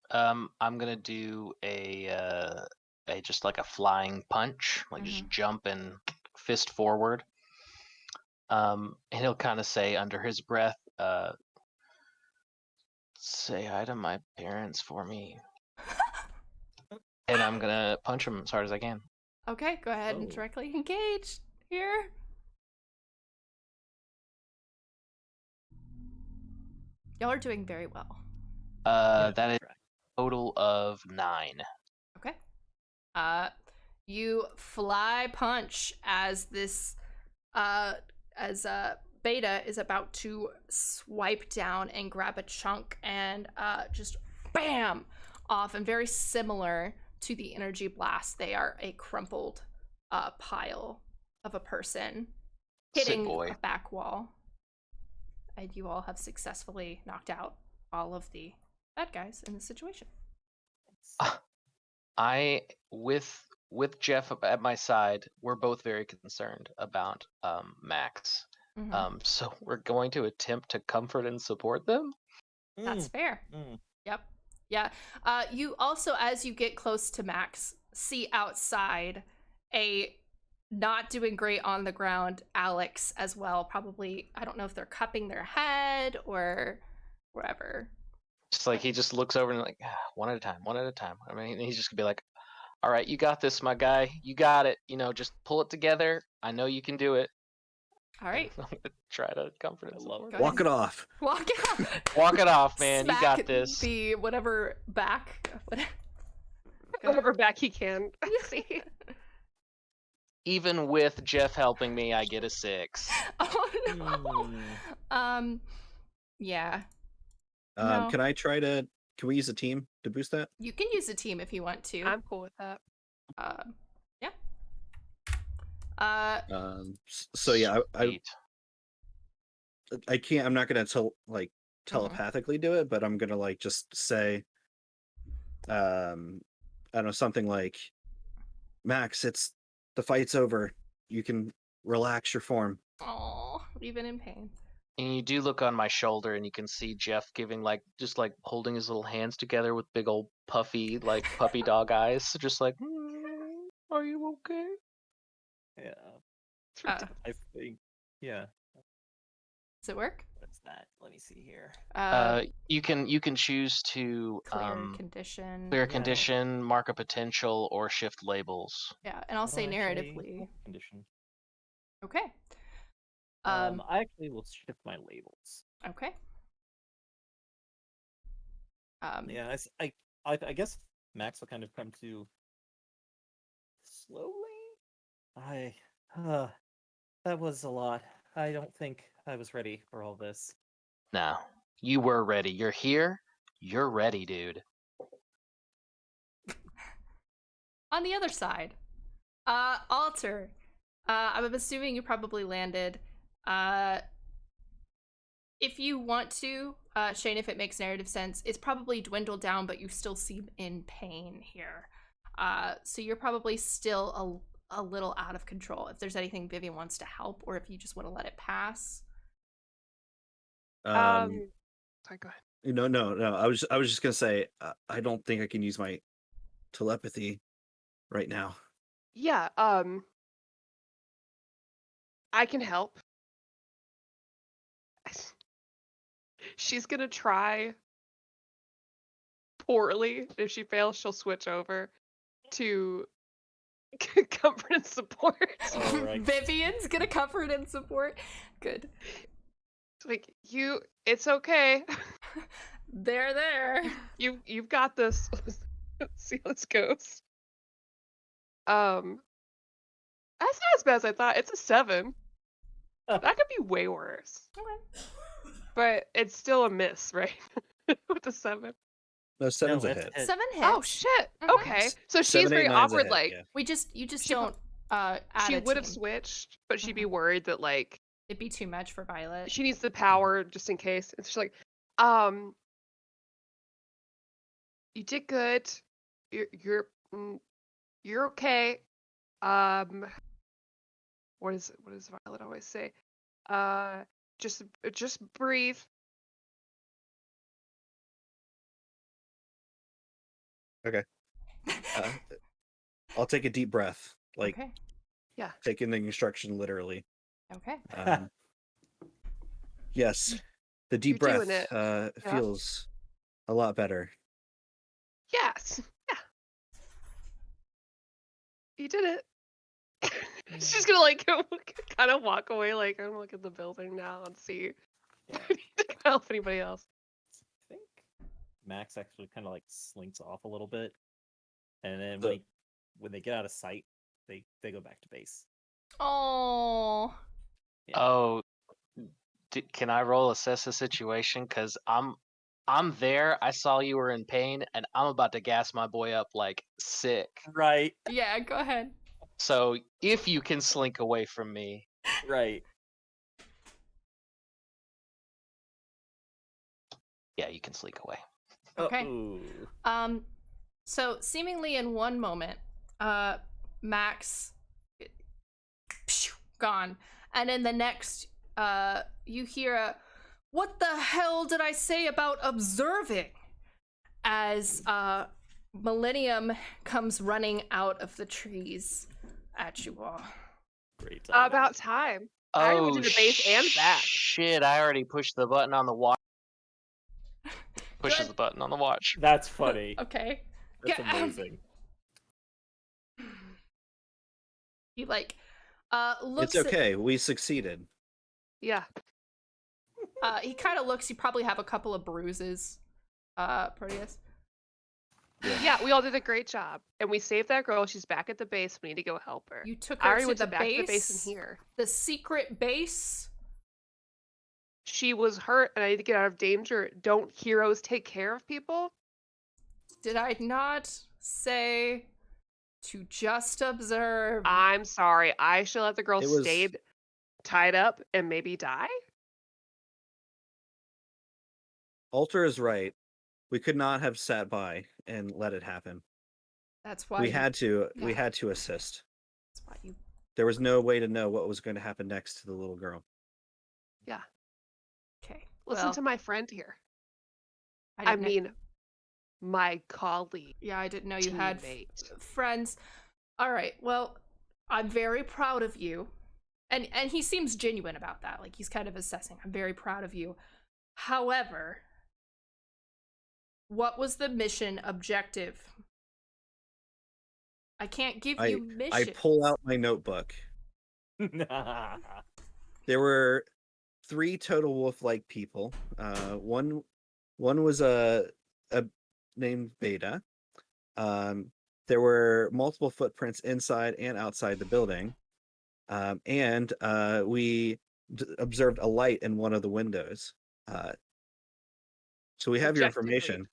I'm gonna do a just like a flying punch, like just jump and fist forward. And he'll kind of say under his breath, "Say hi to my parents for me." And I'm gonna punch him as hard as I can. Okay, go ahead and Oh. directly engage here. Y'all are doing very well. That is a total of 9. Okay. You fly punch as this Beta is about to swipe down and grab a chunk and just bam off, and very similar to the energy blast, they are a crumpled pile of a person hitting boy. a back wall. And you all have successfully knocked out all of the bad guys in this situation. I with Jeff at my side, we're both very concerned about Max. Mhm. So we're going to attempt to comfort and support them. That's fair. Mm. Yep. Yeah. You also, as you get close to Max, see outside a not doing great on the ground Alex as well. Probably, I don't know if they're cupping their head or wherever. Just like he just looks over and like one at a time, one at a time. I mean, he's just gonna be like, "All right, you got this, my guy. You got it. You know, just pull it together. I know you can do it." All right. I'm gonna try to comfort and I love support. Go him. ahead. Walk it off. Walk it off. Walk it off, man. You Smack got this. The whatever back. Whatever back he can. See. Even with Jeff helping me, I get a 6. Oh no. Yeah. No. Can I try to? Can we use a team to boost that? You can use a team if you want to. I'm cool with that. Yeah. So yeah, Sweet. I can't. I'm not gonna telepathically do it, but I'm gonna like just say, I don't know, something like, Max, the fight's over. You can relax your form. Oh, even in pain. And you do look on my shoulder, and you can see Jeff giving just holding his little hands together with big old puffy puppy dog eyes, just like, "Are you okay?" Yeah. I think. Yeah. Does it work? What's that? Let me see here. You can choose to Clear condition. clear Yeah. condition, mark a potential, or shift labels. Yeah, and I'll say narratively. Condition. Okay. I actually will shift my labels. Okay. Yeah, I guess Max will kind of come to slowly. That was a lot. I don't think I was ready for all this. No, you were ready. You're here. You're ready, dude. On the other side, Alter. I'm assuming you probably landed. If you want to, Shane, if it makes narrative sense, it's probably dwindled down, but you still seem in pain here. So you're probably still a little out of control. If there's anything Vivian wants to help, or if you just want to let it pass. Sorry, go ahead. No. I was just gonna say, I don't think I can use my telepathy right now. Yeah, I can help. She's gonna try poorly. If she fails, she'll switch over to comfort and support. All right. Vivian's gonna comfort and support. Good. It's like, it's okay. They're there. You've got this. Let's see how this goes. That's not as bad as I thought. It's a 7. That could be way worse. Okay. But it's still a miss, right? With the 7. No, 7's a it's hit. hit. 7 hits. Oh shit. Mhm. Okay. So she's 7, 8, very 9's a awkward. hit, Like yeah. You just She don't add she a would have team. switched, but she'd be Mhm. worried that like It'd be too much for Violet. she needs the power just in case. And she's like, you did good. You're okay. What does Violet always say? Just breathe. I'll take a deep breath, like Okay. taking the instruction literally. Okay. Yes, the deep You're breath doing it. Yeah. feels a lot better. Yes. Yeah. You did it. She's gonna like kind of walk away, like I'm looking at the building now and see if I need to help anybody else. I think Max actually kind of like slinks off a little bit, and then So- when they get out of sight, they go back to base. Oh. Yeah. Oh, can I roll assess the situation? Because I'm there. I saw you were in pain, and I'm about to gas my boy up like sick. Right. Yeah, go ahead. So if you can slink away from me, Right. Yeah, you can sleek away. Okay. Uh-oh. So seemingly in one moment, Max gone, and in the next, you hear a, "What the hell did I say about observing?" As Millennium comes running out of the trees at you all. Great time. About time. I already went to the base and back. Shit, I already pushed the button on the watch. Pushes Good. the button on the watch. That's funny. Okay. That's Get- amazing. He like looks. It's okay. We succeeded. Yeah. He kind of looks. You probably have a couple of bruises, Proteus. Yeah, we all did a great job. And we saved that girl. She's back at the base. We need to go help her. You took I her already to went the back to the base. base in here. The secret base. She was hurt and I need to get out of danger. Don't heroes take care of people? Did I not say to just observe? I'm sorry. I should let the girl It was- stay tied up and maybe die? Alter is right. We could not have sat by and let it happen. That's why We you- had to. We yeah. had to assist. That's why you. There was no way to know what was going to happen next to the little girl. Okay. Listen well, to my friend here. I didn't know- mean, my colleague. yeah, I didn't know you had teammate. friends. All right. Well, I'm very proud of you, and he seems genuine about that. Like he's kind of assessing. I'm very proud of you. However, what was the mission objective? I can't give you mission. I pull out my notebook. There were 3 total wolf-like people. One was a named Beta. There were multiple footprints inside and outside the building, and we observed a light in one of the windows. So we have your Objectively. information.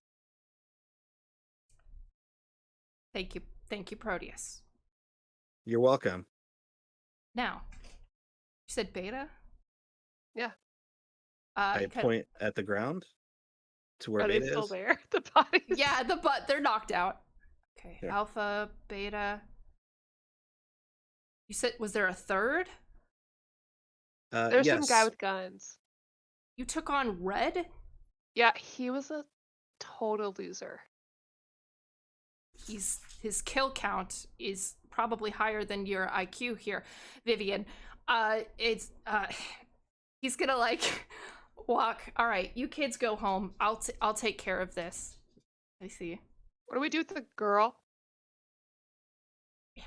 Thank you, Proteus. You're welcome. Now, you said Beta. Yeah. I you kinda- point at the ground to where Are they Beta still is. there? The bodies? Yeah, they're knocked out. Okay, Yeah. Alpha, Beta. You said, was there a third? There's some guy Yes. with guns. You took on Red? Yeah, he was a total loser. His kill count is probably higher than your IQ here, Vivian. He's gonna like walk. All right, you kids go home. I'll take care of this. I see. What do we do with the girl? I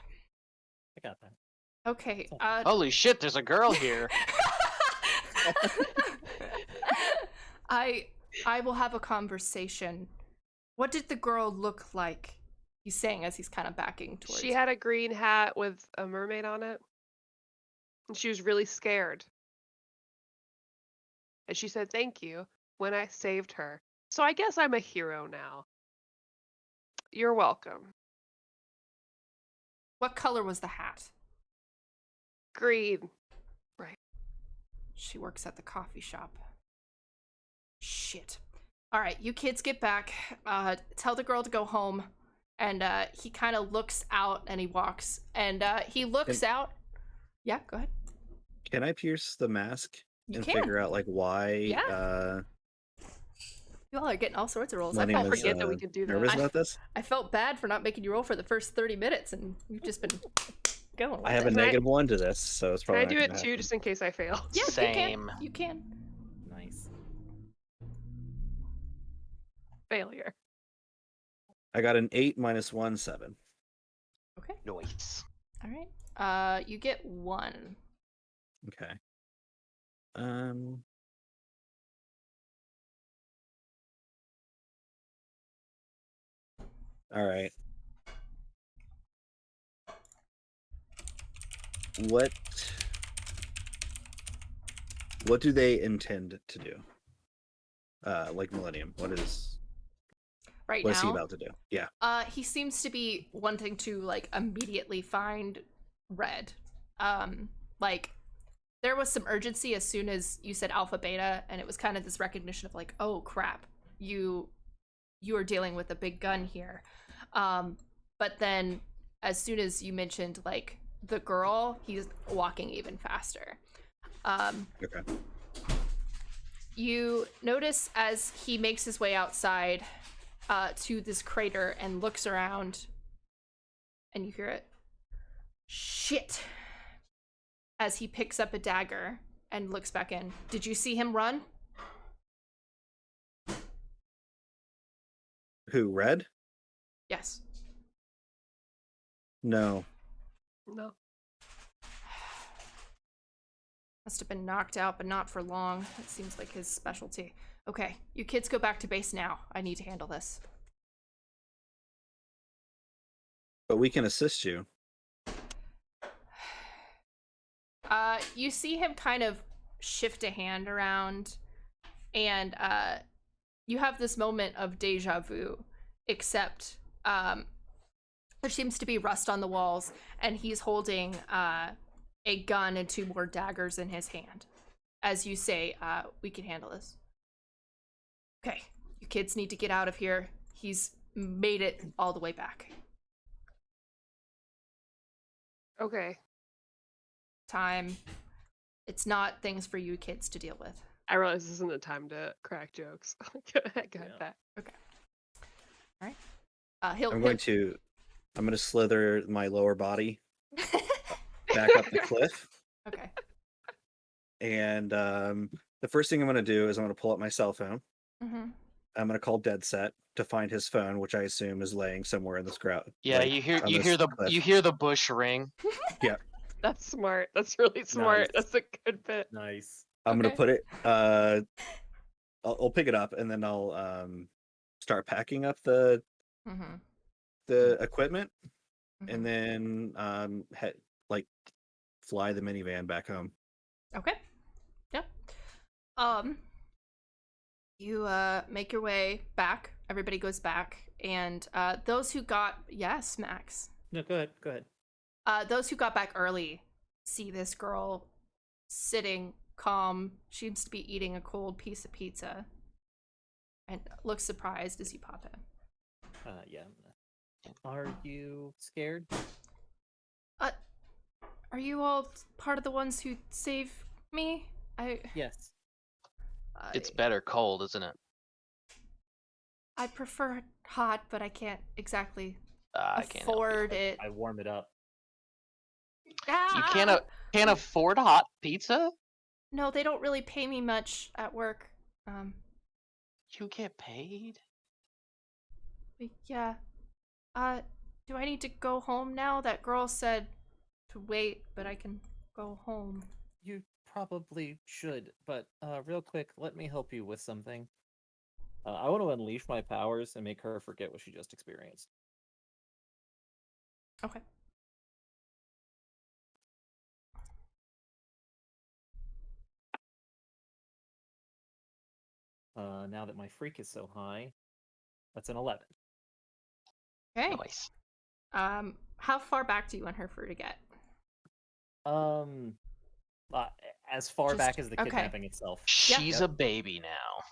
got that. Okay. Holy shit, there's a girl here. I will have a conversation. What did the girl look like? He's saying as he's kind of backing towards. She had a green hat with a mermaid on it. And she was really scared. And she said thank you when I saved her. So I guess I'm a hero now. You're welcome. What color was the hat? Green. She works at the coffee shop. Shit. All right, you kids get back. Tell the girl to go home. And he kind of looks out and he walks. And he looks out. Yeah, go ahead. Can I pierce the mask You and can. figure out like why Yeah. You all are getting all sorts of rolls. I Millennium felt, is forget that we can do that. nervous about this? I felt bad for not making you roll for the first 30 minutes, and you've just been going with I have a it. Can I- -1 to this, so it's Can probably I not do gonna it too, happen. just in case I fail? Yeah, Same. You can. Nice. Failure. I got an 8 minus 1, 7. Okay. Nice. All right. You get 1. Okay. All right. What do they intend to do? Like Millennium, what is he Now, about to do? Yeah. he seems to be wanting to like immediately find Red. Like there was some urgency as soon as you said Alpha Beta, and it was kind of this recognition of like, oh crap, you are dealing with a big gun here. But then as soon as you mentioned like the girl, he's walking even faster. Okay. You notice as he makes his way outside to this crater and looks around, and you hear it, shit, as he picks up a dagger and looks back in. Did you see him run? Who, Red? Yes. No. No. Must have been knocked out, but not for long. It seems like his specialty. Okay, you kids go back to base now. I need to handle this. But we can assist you. You see him kind of shift a hand around, and you have this moment of deja vu, except there seems to be rust on the walls, and he's holding a gun and 2 more daggers in his hand. As you say, we can handle this. Okay, you kids need to get out of here. He's made it all the way back. Okay. Time. It's not things for you kids to deal with. I realize this isn't the time to crack jokes. Got that. Okay. All right. He'll. I'm going to slither my lower body back up the cliff. Okay. And the first thing I'm going to do is I'm going to pull up my cell phone. Mm-hmm. I'm going to call Dead Set to find his phone, which I assume is laying somewhere in this crowd. Yeah, like, you on hear this the cliff. you hear the bush ring. Yeah. That's smart. That's really smart. Nice. That's a good bit. Nice. I'm going Okay. to put it. I'll pick it up and then I'll start packing up the Mm-hmm. equipment, and then fly the minivan back home. Okay. Yep. You make your way back. Everybody goes back, and those who got Max. No, go ahead. Go ahead. Those who got back early see this girl sitting calm. She seems to be eating a cold piece of pizza, and looks surprised as you pop in. Yeah. Are you scared? Are you all part of the ones who saved me? Yes. It's better cold, isn't it? I prefer hot, but I can't exactly I can't help you. afford it. I warm it up. You can't afford hot pizza? No, they don't really pay me much at work. You get paid? But yeah. Do I need to go home now? That girl said to wait, but I can go home. You probably should, but real quick, let me help you with something. I want to unleash my powers and make her forget what she just experienced. Okay. Now that my freak is so high, that's an 11. Okay. Nice. How far back do you want her for to get? As far Just- back as the okay. kidnapping itself. She's Yep. a baby now.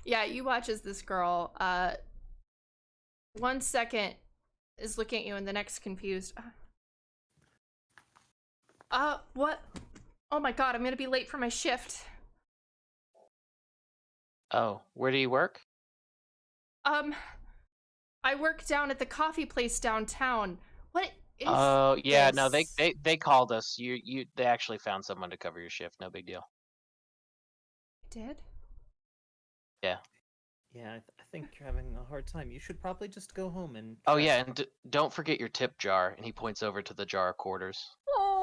Yeah, you watch as this girl, 1 second is looking at you and the next confused. What? Oh my god, I'm gonna be late for my shift. Oh, where do you work? I work down at the coffee place downtown. What is Oh, yeah, no, this? they called us. They actually found someone to cover your shift. No big deal. Did? Yeah, I think you're having a hard time. You should probably just go home and. Oh rest. yeah, and don't forget your tip jar. And he points over to the jar of quarters. Oh.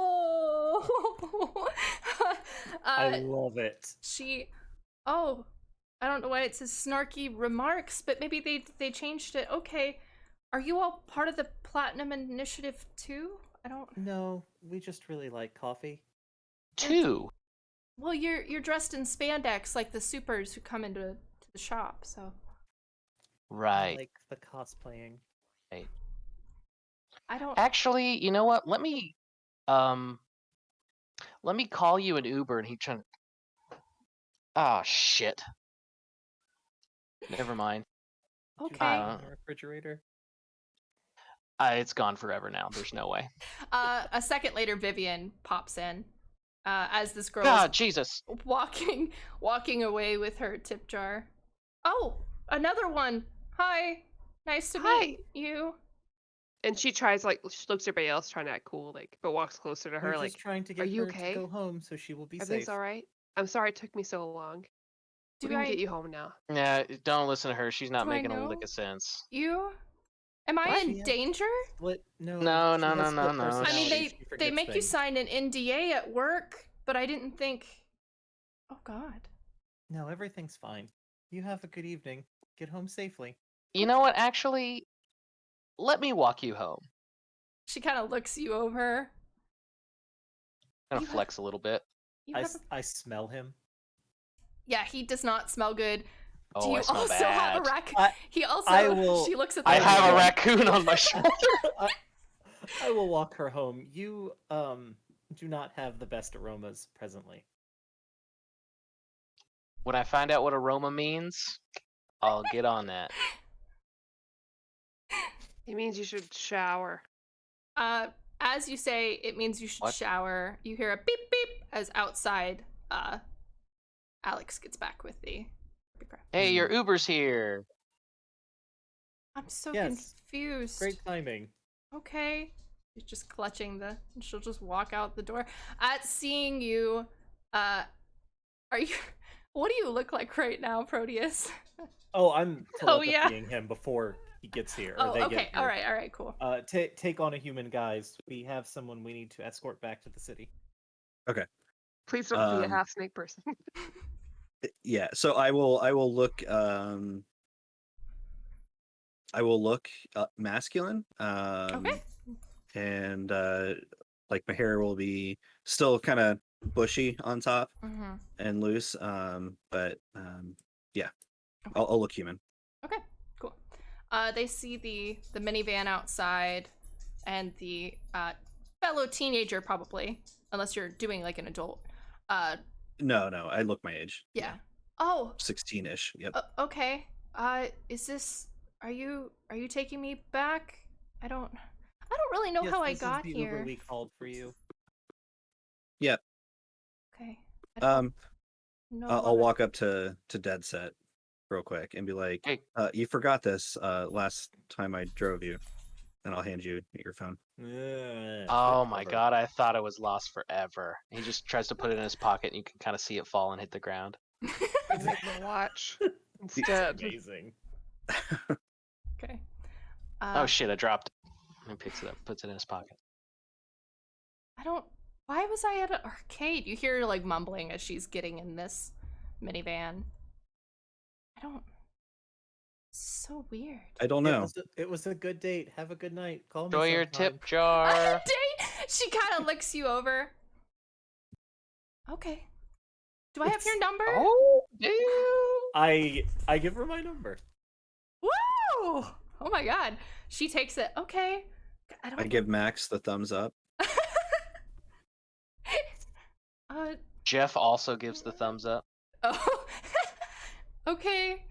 I love it. Oh, I don't know why it says snarky remarks, but maybe they changed it. Okay. Are you all part of the Platinum Initiative too? I don't. No, we just really like coffee. 2. Well, you're dressed in spandex like the supers who come into the shop, so. I Right. like the cosplaying. I don't. Actually, you know what? Let me call you an Uber, and Oh shit. Never mind. Did you Okay. leave it in the refrigerator? It's gone forever now. There's no way. A second later, Vivian pops in as this girl God, is Jesus. walking away with her tip jar. Oh, another one. Hi, nice to Hi. meet you. And she tries like she looks at everybody else trying to act cool, like, but walks closer to her, We're like, just trying to "Are get you her okay? to go home so she will be Are safe. things all right? I'm sorry it took me so long. We Do can I get you home now." Yeah, don't listen to her. She's not Do I making a lick know of sense. you? Am I What? in She has danger? split. No, No, she no, has no, split no, no. I mean, personality. She they forgets make you things. sign an NDA at work, but I didn't think. Oh God. No, everything's fine. You have a good evening. Get home safely. You know what? Actually, let me walk you home. She kind of looks you over. Gonna You have- flex a little bit. You I, have I smell him. Yeah, he does not smell good. Oh, Do you I smell also bad. have a raccoon? I- He also. I will- She looks at the I have a raccoon. raccoon on my shoulder. I will walk her home. You do not have the best aromas presently. When I find out what aroma means, I'll get on that. He means you should shower. As you say, it means you should What? shower. You hear a beep beep as outside. Alex gets back with the. Hey, your Uber's here. I'm so Yes. confused. Great timing. Okay. She's just clutching the. And she'll just walk out the door. At seeing you, are you? What do you look like right now, Proteus? Oh, I'm Oh, yeah. telepathying him before he gets here. Oh, Or they okay. Get here. All right, cool. Take on a human, guys. We have someone we need to escort back to the city. Please don't be a Um, half snake person. Yeah, so I will look masculine. Okay. And like my hair will be still kind of bushy on top Mm-hmm. and loose. But yeah, I'll look human. Okay, cool. They see the minivan outside, and the fellow teenager probably, unless you're doing like an adult. No, I look my age. Yeah. Oh. 16-ish. Yep. Okay. Is this? Are you taking me back? I don't really know Yes, how I this is got the here. Uber we called for you. Yep. Okay. I don't know I'll what walk up to Dead Set real quick and be like, Hey. you forgot this last time I drove you, and I'll hand you your phone. Oh my god, I thought it was lost forever. He just tries to put it in his pocket and you can kind of see it fall and hit the ground. Give him the watch That's instead. amazing. Okay. Oh shit, I dropped it. He picks it up, puts it in his pocket. I don't. Why was I at an arcade? You hear her like mumbling as she's getting in this minivan. I don't. So weird. I don't know. It was a good date. Have a good night. Call me Enjoy your sometime. tip jar. Dang, she kind of looks you over. Okay. Do I have your number? Oh, damn. I give her my number. Woo! Oh my god. She takes it. Okay. I give Max the thumbs up. Jeff also gives the thumbs up. Oh. Okay.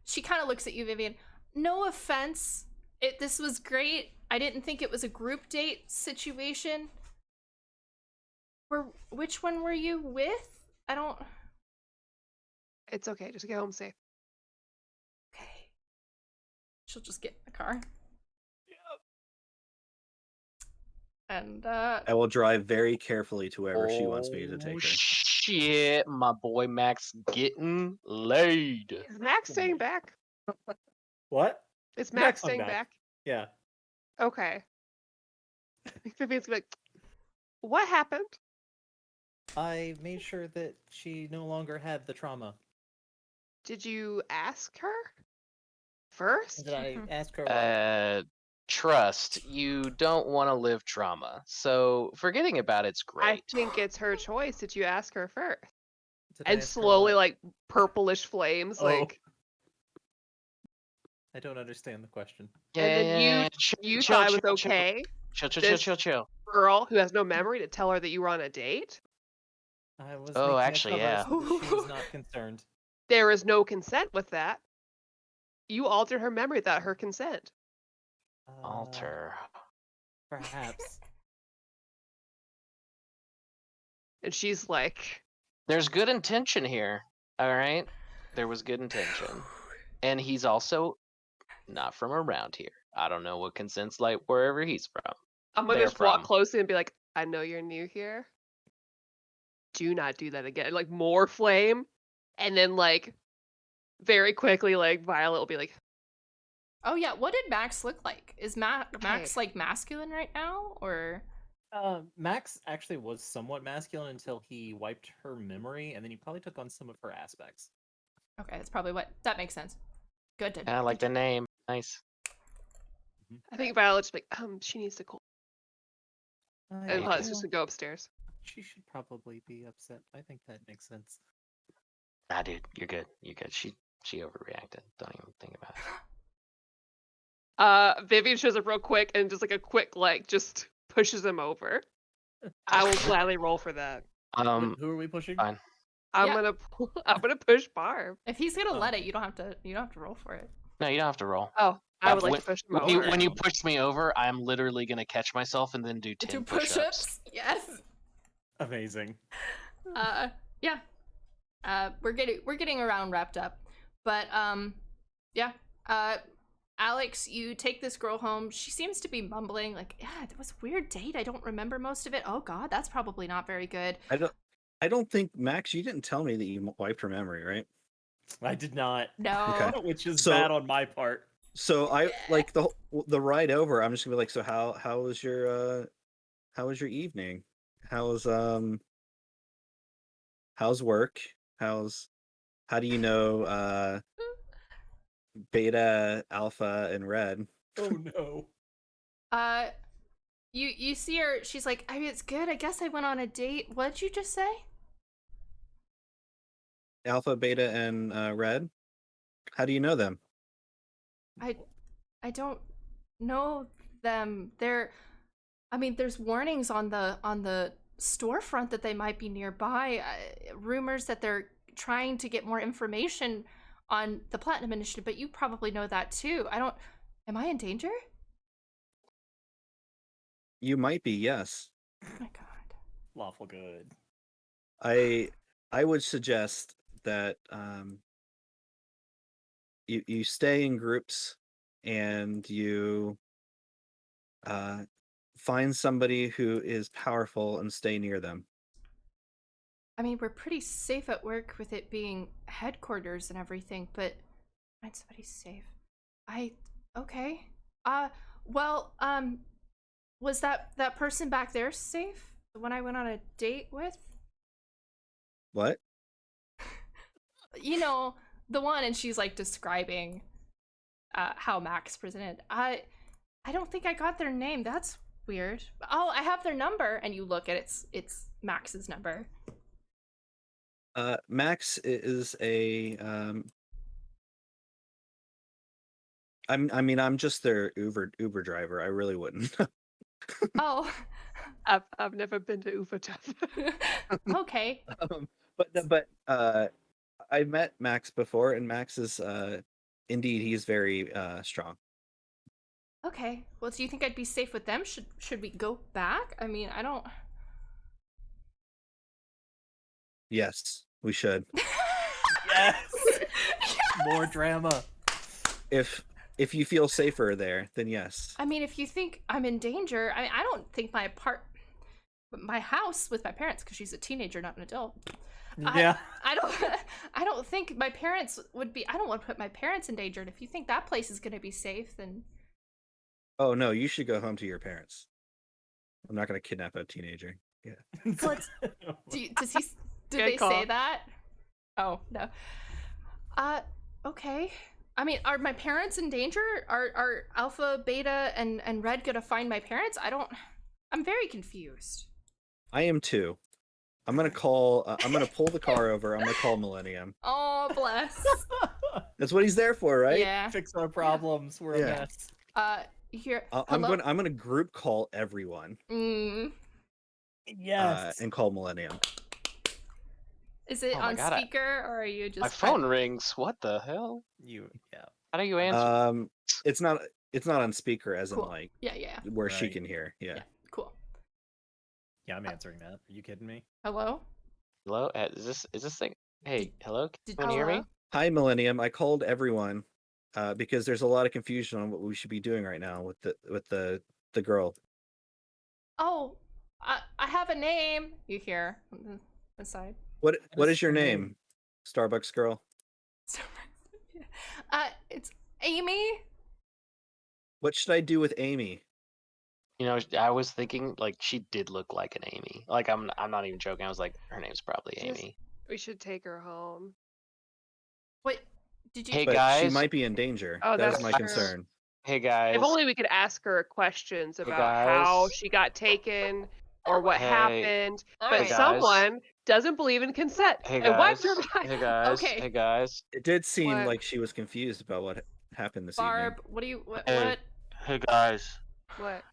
She kind of looks at you, Vivian. No offense. This was great. I didn't think it was a group date situation. Which one were you with? I don't. It's okay. Just get home safe. Okay. She'll just get in the car. And I will drive very carefully to wherever she wants me to take her. Shit, my boy Max getting laid. Is Max staying back? What? Is Max Max hung staying back. back? Yeah. Okay. Vivian's gonna be like, what happened? I made sure that she no longer had the trauma. Did you ask her first? Did I ask her? What? Trust, you don't want to live trauma. So forgetting about it's I great. think it's her choice. Did you ask her first? Did I And ask her slowly, what? like purplish flames, Oh. like. I don't understand the question. Yeah, And then yeah, you chill, thought it was chill, okay, Chill, This- chill. girl who has no memory, to tell her that you were on a date. I was Oh, making actually, a cover yeah. so that she was not concerned. There is no consent with that. You altered her memory without her consent. Alter. Perhaps. And she's like, There's good intention here. All right. There was good intention, and he's also not from around here. I don't know what consent's like wherever he's from. I'm gonna They're just walk from. close and be like, I know you're new here. Do not do that again. Like more flame. And then like very quickly, like Violet will be like, Oh yeah, what did Max look like? Is Max Okay. like masculine right now, or? Max actually was somewhat masculine until he wiped her memory, and then he probably took on some of her aspects. Okay, that's probably what. That makes sense. Good. I like the name. Nice. I think Violet's like, she needs to cool. And you Violet's can- just gonna go upstairs. She should probably be upset. I think that makes sense. Nah, dude, you're good. You're good. She overreacted. Don't even think about it. Vivian shows up real quick and just like a quick like just pushes him over. I will gladly roll for that. Who are we pushing? Fine. I'm Yeah. gonna push Barb. If he's gonna Oh. let it, you don't have to. You don't have to roll for it. No, you don't have to roll. Oh, I would like when, to push him when over. you, when you push me over, I'm literally gonna catch myself and then do 10 Do push-ups. push-ups? Yes. Amazing. Yeah. We're getting around wrapped up, but yeah. Alex, you take this girl home. She seems to be mumbling, like, yeah, it was a weird date. I don't remember most of it. Oh God, that's probably not very good. I don't think, Max, you didn't tell me that you wiped her memory, right? I did not. No. Okay. Which is So- bad on my part. So I like the ride over. I'm just gonna be like, so how was your evening? How's work? How do you know beta, alpha, and red? Oh no. You see her. She's like, I mean, it's good. I guess I went on a date. What'd you just say? Alpha, beta, and red. How do you know them? I don't know them. I mean, there's warnings on the storefront that they might be nearby. Rumors that they're trying to get more information on the Platinum Initiative, but you probably know that too. Am I in danger? You might be, yes. Oh my God. Lawful good. I would suggest that you stay in groups and you find somebody who is powerful and stay near them. I mean, we're pretty safe at work with it being headquarters and everything, but find somebody safe. Okay. Well, was that person back there safe? The one I went on a date with? What? You know, the one, and she's like describing how Max presented. I don't think I got their name. That's weird. Oh, I have their number, and you look at it's Max's number. Max is a I'm just their Uber driver. I really wouldn't. Oh. I've never been to Uvatov. Okay. But I met Max before, and Max is indeed, he's very strong. Okay. Well, do you think I'd be safe with them? Should we go back? I mean, I don't. Yes, we should. Yes. More drama. If you feel safer there, then yes. I mean, if you think I'm in danger, I mean, I don't think my house with my parents, because she's a teenager, not an adult. Yeah. I don't think my parents would be. I don't want to put my parents in danger. And if you think that place is going to be safe, then. Oh no, you should go home to your parents. I'm not going to kidnap a teenager. Yeah. Well, did Good they call. say that? Oh no. Okay. I mean, are my parents in danger? Are Alpha, Beta, and Red gonna find my parents? I'm very confused. I am too. I'm gonna call. I'm gonna pull the car over. I'm gonna call Millennium. Oh, bless. That's what he's there for, right? Yeah. Fix our problems. We're Yeah. a mess. Here. I'm hello? gonna group call everyone. Mm. Yes. And call Millennium. Is it Oh my on God, speaker or are you just My phone rings. What the hell? Yeah. How do you answer? It's not on speaker as Cool. in like Yeah. where she Right. can hear. Yeah. Cool. Yeah, I'm answering that. Are you kidding me? Hello? Hello? Is this thing? Hey, hello? Can Did- you hear me? hello? Hi, Millennium. I called everyone because there's a lot of confusion on what we should be doing right now with the girl. Oh, I have a name. You hear on the side. What What is is your her name? name? Starbucks girl. It's Amy. What should I do with Amy? You know, I was thinking like she did look like an Amy. Like I'm not even joking. I was like, her name's probably Just- Amy. We should take her home. Wait, did you? Hey But guys. she might be in danger. Oh, That is that's my true. concern. Hey guys. If only we could ask her questions about guys. how she got taken or what Hey. happened. But Alright. guys. someone doesn't believe in consent Hey and guys. wiped her behind. Hey guys. Okay. Hey guys. It did seem What? like she was confused about what happened this Barb, evening. what do you? What? Hey. What? Hey guys. What?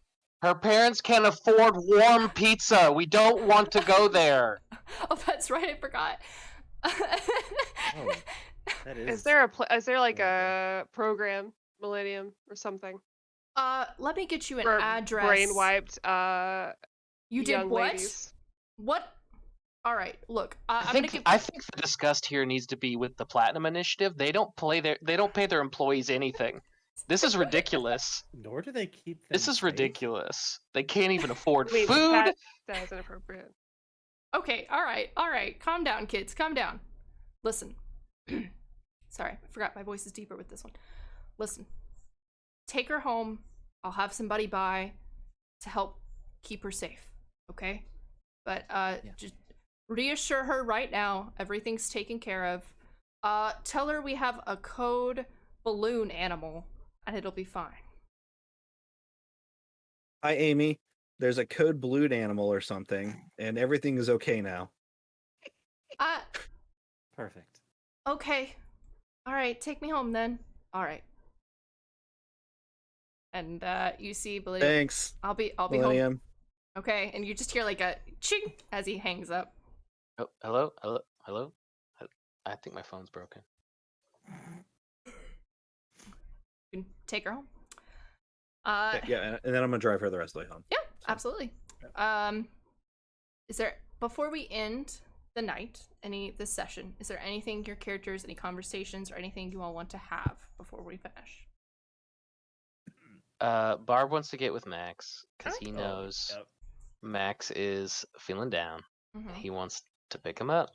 Her parents can't afford warm pizza. We don't want to go there. Oh, that's right. I forgot. Oh, that is. Is there like horrible. a program, Millennium or something? Let me get you an For address. brain wiped You did young what? ladies. What? All right. Look, I I'm think gonna give. I think the disgust here needs to be with the Platinum Initiative. They don't pay their employees anything. This is ridiculous. Nor do they keep them This is safe. ridiculous. They can't even afford I mean, food. that is inappropriate. Okay. All right. Calm down, kids. Calm down. Listen. Sorry, I forgot my voice is deeper with this one. Listen. Take her home. I'll have somebody by to help keep her safe. Okay? But just reassure her right now everything's taken care of. Tell her we have a code balloon animal and it'll be fine. Hi, Amy. There's a code balloon animal or something, and everything is okay now. Perfect. Okay. All right, take me home then. All right. And you see, believe Thanks. I'll be home. Millennium. Okay, and you just hear like a ching as he hangs up. Oh, hello. I think my phone's broken. You can take her home. Yeah, and then I'm gonna drive her the rest of the way home. Yeah, absolutely. Is there, before we end the night, this session, is there anything your characters, any conversations or anything you all want to have before we finish? Barb wants to get with Max because Alright. he knows Yep. Max is feeling down. Mhm. He wants to pick him up.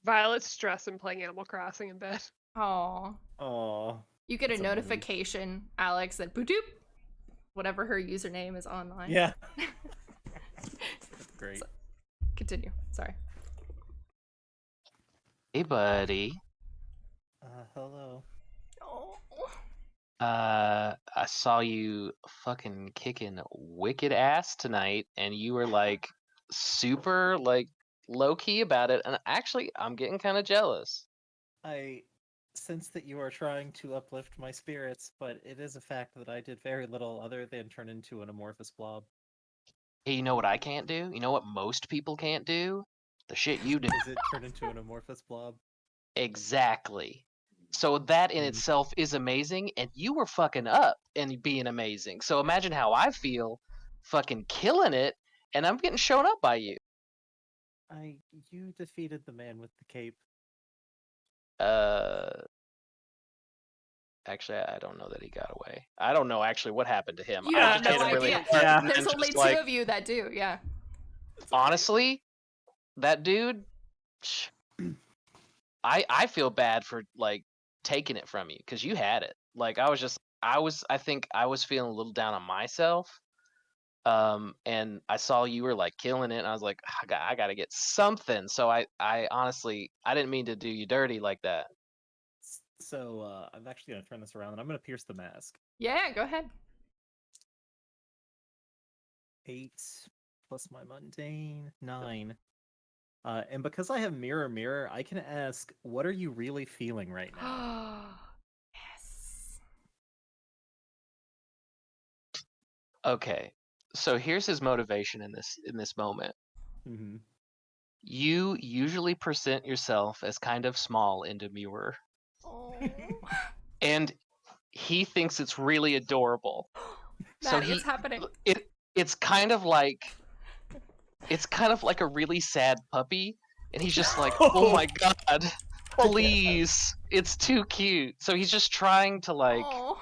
Violet's stressed and playing Animal Crossing in bed. Aw. Aw. You get a That's a mood. notification, Alex, that boop, whatever her username is online. Yeah. Great. So- Continue. Sorry. Hey, buddy. Hello. Oh. I saw you fucking kicking wicked ass tonight, and you were like super like low key about it, and actually, I'm getting kind of jealous. I sense that you are trying to uplift my spirits, but it is a fact that I did very little other than turn into an amorphous blob. Hey, you know what I can't do? You know what most people can't do? The shit you do. Is it turn into an amorphous blob? Exactly. So that in Mm. itself is amazing, and you were fucking up and being amazing. So imagine how I feel, fucking killing it, and I'm getting shown up by you. You defeated the man with the cape. Actually, I don't know that he got away. I don't know actually what happened to him. You I have just no hit him really idea. hard Yeah. and There's then only just, two like, of you that do, yeah. honestly, that dude, I feel bad for like taking it from you because you had it. Like I think I was feeling a little down on myself. And I saw you were like killing it, and I was like, I gotta get something. So I honestly, I didn't mean to do you dirty like that. So I'm actually gonna turn this around, and I'm gonna pierce the mask. Yeah, go ahead. 8 plus my mundane 9. And because I have mirror, I can ask, what are you really feeling right now? Yes. Okay, so here's his motivation in this moment. Mm-hmm. You usually present yourself as kind of small in demure, Oh. and he thinks it's really adorable. So Maddie, it's happening. It's kind of like a really sad puppy, and he's just like, oh my god, please, it's too cute. So he's just trying to Oh.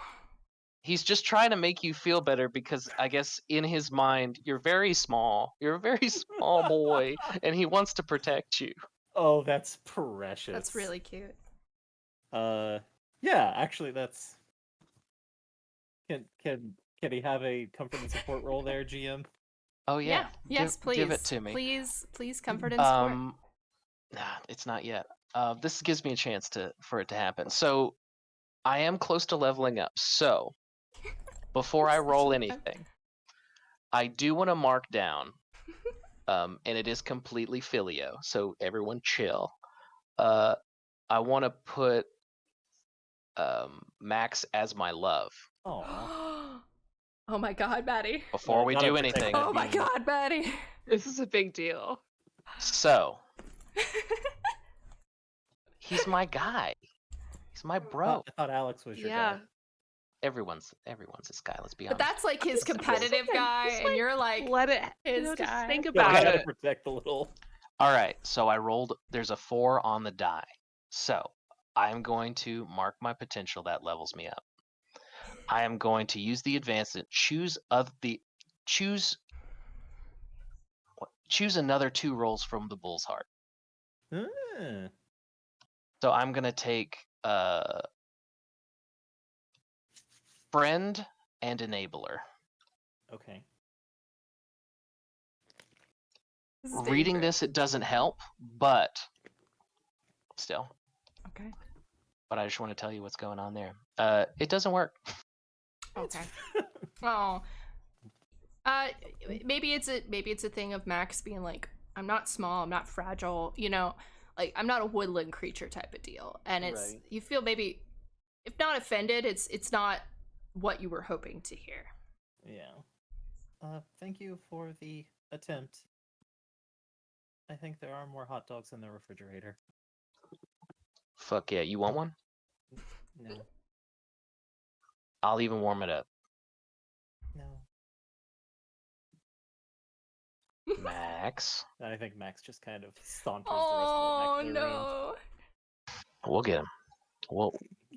he's just trying to make you feel better because I guess in his mind you're very small. You're a very small boy, and he wants to protect you. Oh, that's precious. That's really cute. Yeah, actually, that's. Can he have a comfort and support role there, GM? Oh yeah. Yes, please. Give it to me. Please comfort and support. Nah, it's not yet. This gives me a chance for it to happen. So I am close to leveling up. So before I roll anything, I do want to mark down, and it is completely filio. So everyone chill. I want to put Max as my love. Oh. Oh my god, Maddie. Before we do anything. Oh my god, Maddie. This is a big deal. So he's my guy. He's my bro. I thought Alex was your Yeah. guy. Everyone's this guy. Let's be honest. But that's like his competitive guy, and you're like Let it. his Just guy. think Yeah, about we gotta it. protect the little. All right. So I rolled. There's a 4 on the die. So I'm going to mark my potential. That levels me up. I am going to use the advancement. Choose another 2 rolls from the bull's heart. So I'm gonna take friend and enabler. Okay. Reading this, it doesn't help, but still. Okay. But I just want to tell you what's going on there. It doesn't work. Okay. Oh. Maybe it's a thing of Max being like, I'm not small, I'm not fragile, you know, like I'm not a woodland creature type of deal. And it's you feel maybe, if not offended, it's not what you were hoping to hear. Yeah. Thank you for the attempt. I think there are more hot dogs in the refrigerator. Fuck yeah, you want one? No. I'll even warm it up. No. Max. I think Max just kind of saunters the rest of it back to the room. No. We'll get him.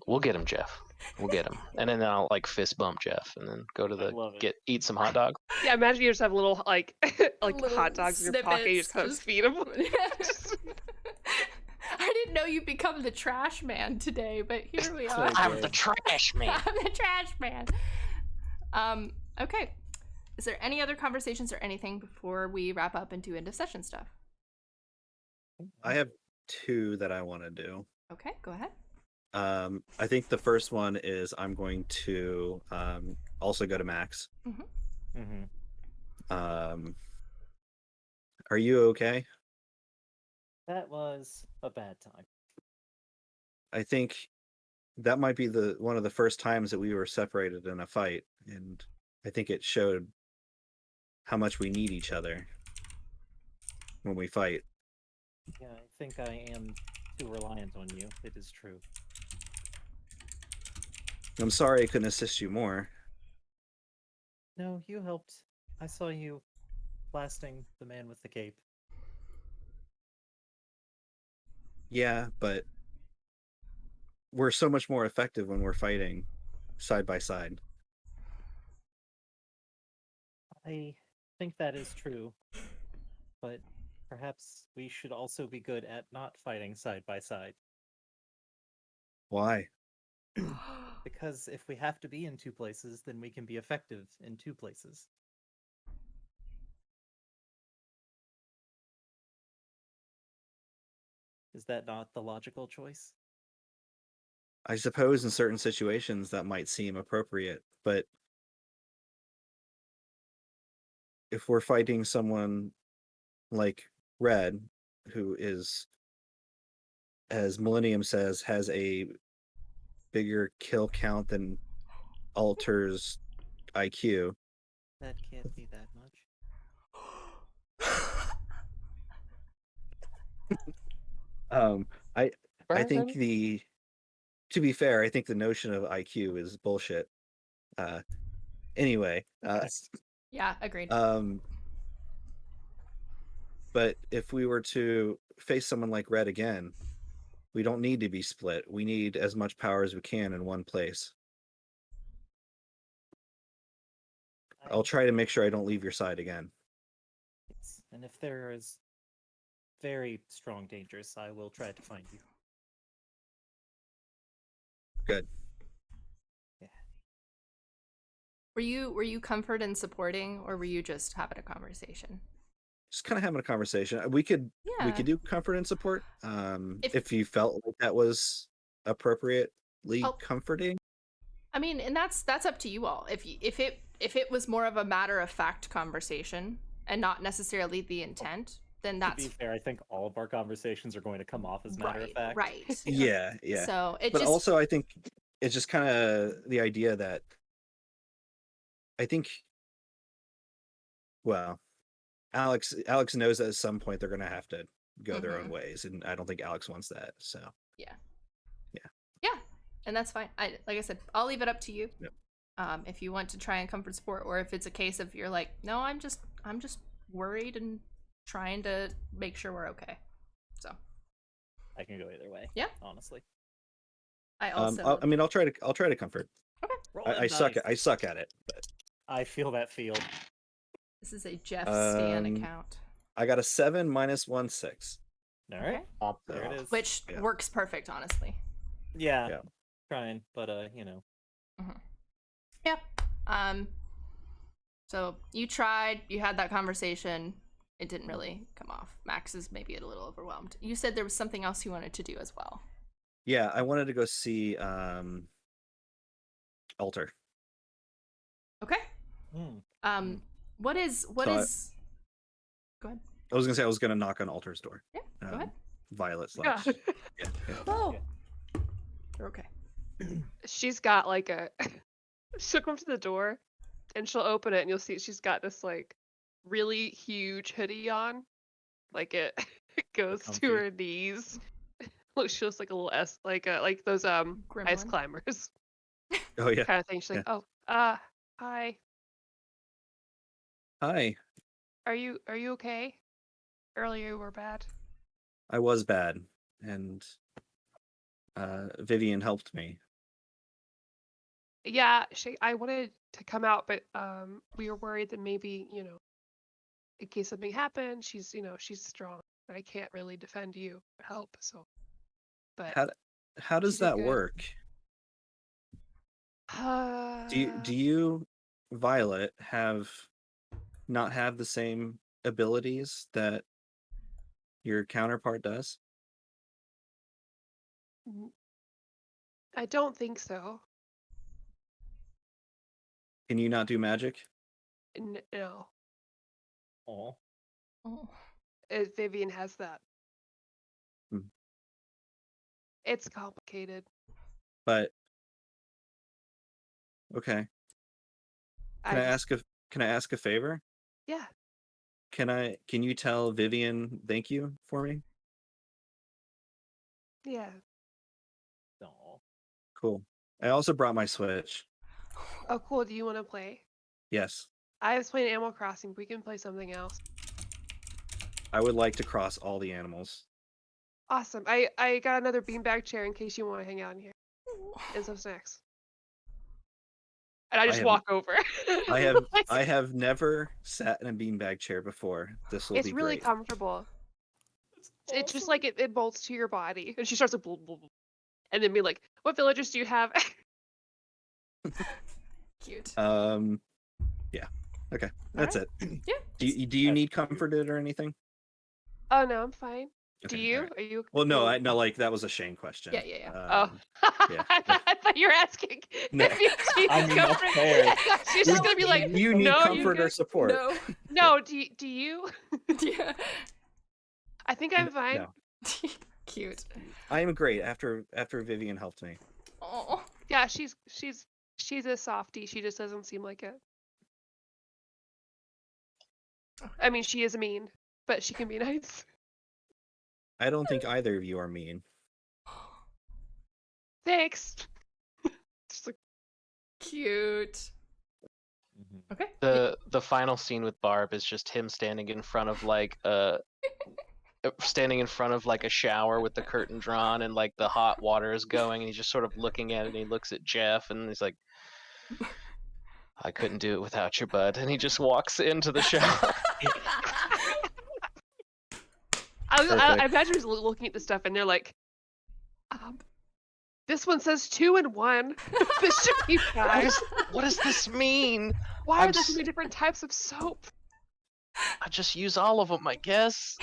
We'll get him, Jeff. We'll get him. And then I'll like fist bump Jeff and then go to eat some hot dog. Yeah, imagine you just have little like Little hot dogs in your pocket. You just kind of feed them. I didn't know you'd become the trash man today, but here we are. I'm the trash man. I'm the trash man. Okay. Is there any other conversations or anything before we wrap up and do end of session stuff? I have 2 that I want to do. Okay, go ahead. I think the first one is I'm going to also go to Max. Are you okay? That was a bad time. I think that might be one of the first times that we were separated in a fight, and I think it showed how much we need each other when we fight. Yeah, I think I am too reliant on you. It is true. I'm sorry I couldn't assist you more. No, you helped. I saw you blasting the man with the cape. Yeah, but we're so much more effective when we're fighting side by side. I think that is true, but perhaps we should also be good at not fighting side by side. Why? Because if we have to be in 2 places, then we can be effective in 2 places. Is that not the logical choice? I suppose in certain situations that might seem appropriate, but if we're fighting someone like Red, who is, as Millennium says, has a bigger kill count than Alter's IQ. That can't be that much. I think Burn. to be fair, I think the notion of IQ is bullshit. Anyway, Yeah, agreed. but if we were to face someone like Red again, we don't need to be split. We need as much power as we can in one place. I'll try to make sure I don't leave your side again. And if there is very strong dangers, I will try to find you. Good. Yeah. Were you comfort and supporting, or were you just having a conversation? Just kind of having a conversation. We could do comfort and support. If you felt like that was appropriately comforting. I mean, and that's up to you all. If it was more of a matter of fact conversation and not necessarily the intent, then that's. To be fair, I think all of our conversations are going to come off as matter of fact. Right. Yeah. So but also, I think it's just kind of the idea that I think, well, Alex knows that at some point they're going to have to go their own ways, and I don't think Alex wants that. So yeah, and that's fine. Like I said, I'll leave it up to you. Yep. If you want to try and comfort support, or if it's a case of you're like, no, I'm just worried and trying to make sure we're okay. So I can go either way. Yeah, honestly. I also. I'll try to comfort. Okay. I suck at it, but I feel that field. This is a Jeff Stan account. I got a 7 minus 1 6. All right. Okay. There it is. Which works perfect, honestly. Yeah. Trying, but you know. Yep. So you tried. You had that conversation. It didn't really come off. Max is maybe a little overwhelmed. You said there was something else you wanted to do as well. Yeah, I wanted to go see Alter. Okay. What is go ahead. I was gonna say I was gonna knock on Alter's door. Yeah, go ahead. Violet / Yeah. Oh. You're okay. She's got like a she'll come to the door and she'll open it and you'll see she's got this like really huge hoodie on. Like it goes to her knees. Look, she looks like a little like those ice climbers. Oh yeah. Kind of thing. She's like, "Oh, hi. Hi. Are you okay? Earlier you were bad." I was bad, and Vivian helped me. Yeah, I wanted to come out, but we were worried that maybe, in case something happened, she's strong. I can't really defend you or help, so. But how does that work? Do you, Violet, not have the same abilities that your counterpart does? I don't think so. Can you not do magic? No. Oh. Vivian has that. It's complicated. But okay. Can I ask a favor? Yeah. Can you tell Vivian thank you for me? Yeah. Oh. Cool. I also brought my Switch. Oh, cool. Do you want to play? Yes. I was playing Animal Crossing. We can play something else. I would like to cross all the animals. Awesome. I got another beanbag chair in case you want to hang out in here. And some snacks. And I just walk over. I have never sat in a beanbag chair before. This will be great. It's really comfortable. It's just like it bolts to your body. And she starts to blah, blah, blah. And then be like, "What villagers do you have?" Cute. Yeah. Okay. That's it. Yeah. Do you need comforted or anything? Oh no, I'm fine. Okay, Do you? right. Are you? Well, no, like that was a Shane question. Yeah. Oh. Yeah. I thought you were asking. No. I mean, that's fair. She's just gonna be like, you need no, comfort or support. No. Do you? Yeah. I think I'm fine. No. Cute. I am great after Vivian helped me. Oh. Yeah, she's a softie. She just doesn't seem like it. I mean, she is mean, but she can be nice. I don't think either of you are mean. Thanks. Just like, Cute. Mhm. Okay. The final scene with Barb is just him standing in front of like a shower with the curtain drawn and like the hot water is going and he's just sort of looking at it and he looks at Jeff and he's like, I couldn't do it without you, bud. And he just walks into the shower. I imagine he's looking at the stuff and they're like, this one says 2 in 1. This should be fine. What does this mean? Why are I'm there so many different types of soap? I just use all of them, I guess.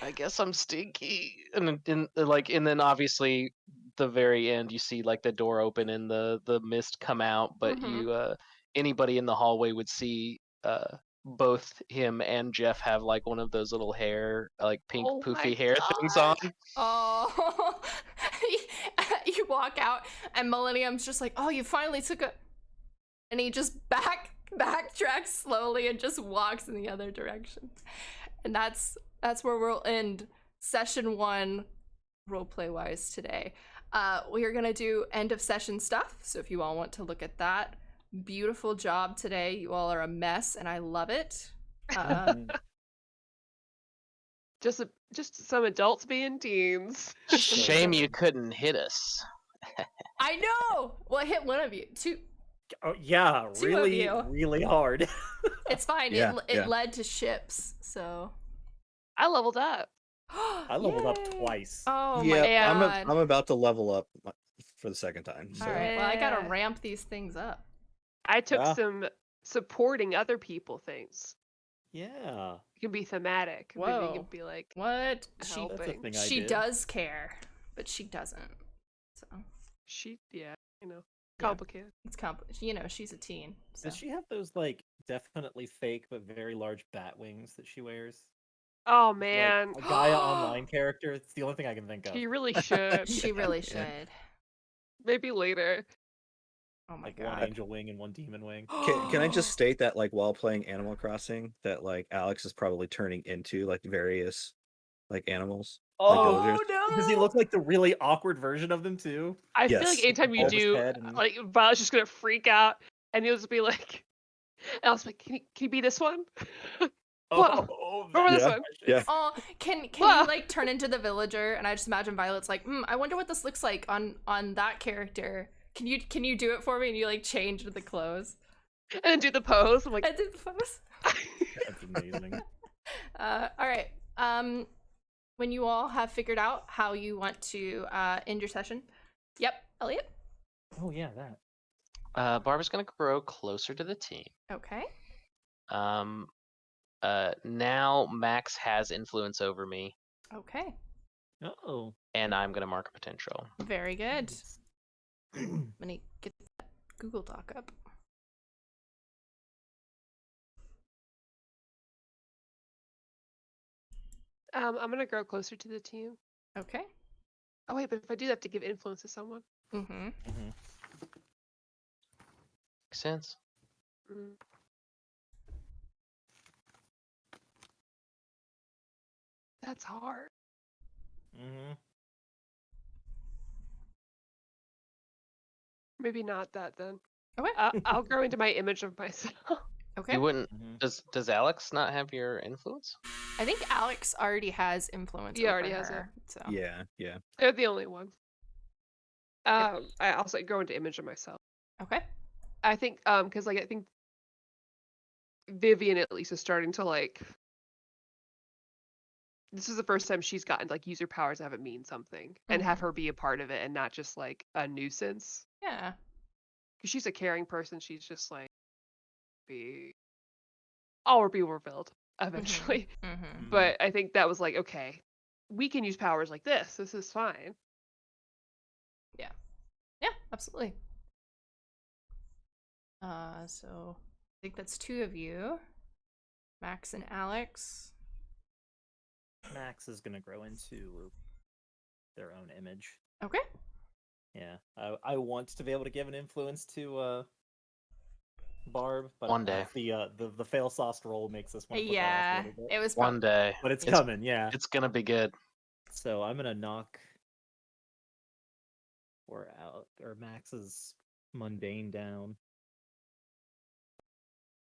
I guess I'm stinky. And then obviously the very end you see like the door open and the mist come out, but you anybody in the hallway would see both him and Jeff have like one of those little hair, like pink poofy hair things on. Oh, you walk out and Millennium's just like, oh, you finally took a, and he just backtracks slowly and just walks in the other direction. And that's where we'll end session 1 roleplay wise today. We are gonna do end of session stuff, so if you all want to look at that. Beautiful job today. You all are a mess and I love it. Just some adults being teens. Shame you couldn't hit us. I know. Well, hit one of you. Two. Oh yeah, Two really, of you. really hard. It's fine. Yeah, It led to ships. So I leveled up. I leveled up Yay. twice. Oh Yeah, my god. I'm about to level up for the second time. So. All right. Well, I gotta Yeah. ramp these things up. I took Yeah. some supporting other people things. Yeah. It can be thematic. Maybe Whoa. you can be like What? That's a helping. thing I She did. does care, but she doesn't. So Yeah, Yeah. complicated. it's complicated. You know, she's a teen. So. Does she have those like definitely fake but very large bat wings that she wears? Oh Like, man, a Gaia Online character. It's the only thing I can think of. she really should. She really Yeah. should. Maybe later. Oh my Like god. one angel wing and one demon wing. Can I just state that like while playing Animal Crossing, that like Alex is probably turning into like various like animals. Like Oh, villagers. no! Does he look like the really awkward version of them too? I feel Yes. like anytime you Bulbous do, head and- like Violet's just gonna freak out, and he'll just be like, and I was like, can you be this one? Whoa. Remember this Yeah. one? Yeah. Oh, can Whoa. you like turn into the villager? And I just imagine Violet's like, I wonder what this looks like on that character. Can you do it for me? And you like change the clothes. And do the pose. I'm like, I did the pose. That's amazing. All right. When you all have figured out how you want to end your session. Yep, Elliot. Oh yeah, that. Barbara's gonna grow closer to the team. Okay. Now Max has influence over me, Okay. Oh. and I'm gonna mark a potential. Very good. Let me get that Google Doc up. I'm gonna grow closer to the team. Okay. Oh wait, but if I do, I have to give influence to someone. Mm-hmm. Makes sense. Mm. That's hard. Mm-hmm. Maybe not that then. Okay. I'll grow into my image of myself. Okay. You wouldn't. Mm-hmm. Does Alex not have your influence? I think Alex already has influence. He over already has her, So. Yeah. Yeah. They're the only ones. I also grow into image of myself. Okay. I think because like I think Vivian at least is starting to like. This is the first time she's gotten like use her powers to have it mean something and have her be a part of it and not just like a nuisance. Yeah. Because she's a caring person, she's just like all will be revealed eventually. Mm-hmm. But I think that was like, okay, we can use powers like this. This is fine. Yeah, absolutely. So I think that's 2 of you, Max and Alex. Max is gonna grow into their own image. Okay. Yeah, I want to be able to give an influence to Barb, but One day. the fail sauce roll makes this one. Yeah, it was One day. but it's It's- coming. Yeah. It's gonna be good. So I'm gonna knock or Max's mundane down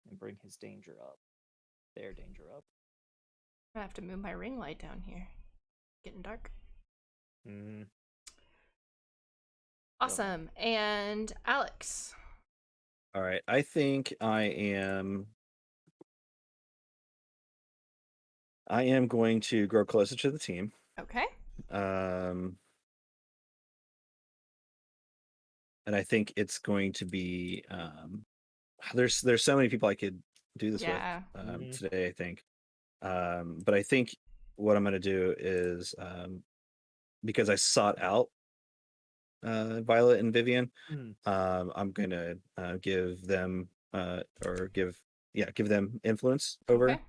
and bring his danger up. Their danger up. I have to move my ring light down here. Getting dark. Mm. Awesome. And Alex. All right. I think I am going to grow closer to the team. Okay. And I think it's going to be there's so many people I could do this with today, I think. But I think what I'm going to do is because I sought out Violet and Vivian, I'm going to give them give them influence over. Okay.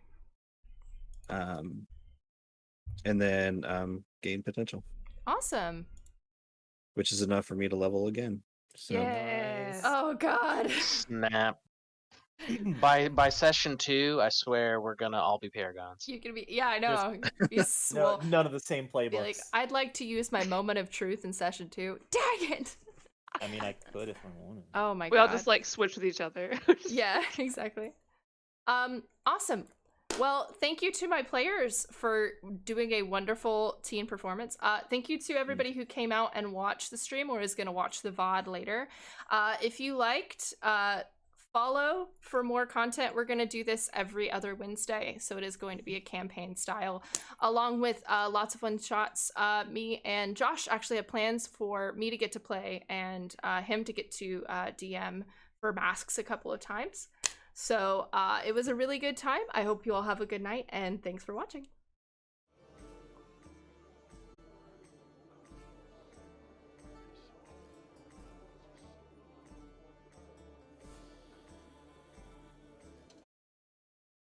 And then gain potential. Awesome. Which is enough for me to level again. So. Yeah. Oh God. Snap. By session 2, I swear we're gonna all be paragons. You're gonna be I know. Be No, none of the same playbooks. Be like, I'd like to use my moment of truth in session 2. Dang it! I mean, I could if I wanted. Oh my God. We all just like switch with each other. Yeah, exactly. Awesome. Well, thank you to my players for doing a wonderful team performance. Thank you to everybody who came out and watched the stream or is going to watch the VOD later. If you liked, follow for more content. We're going to do this every other Wednesday, so it is going to be a campaign style, along with lots of one shots. Me and Josh actually have plans for me to get to play and him to get to DM for masks a couple of times. So it was a really good time. I hope you all have a good night, and thanks for watching.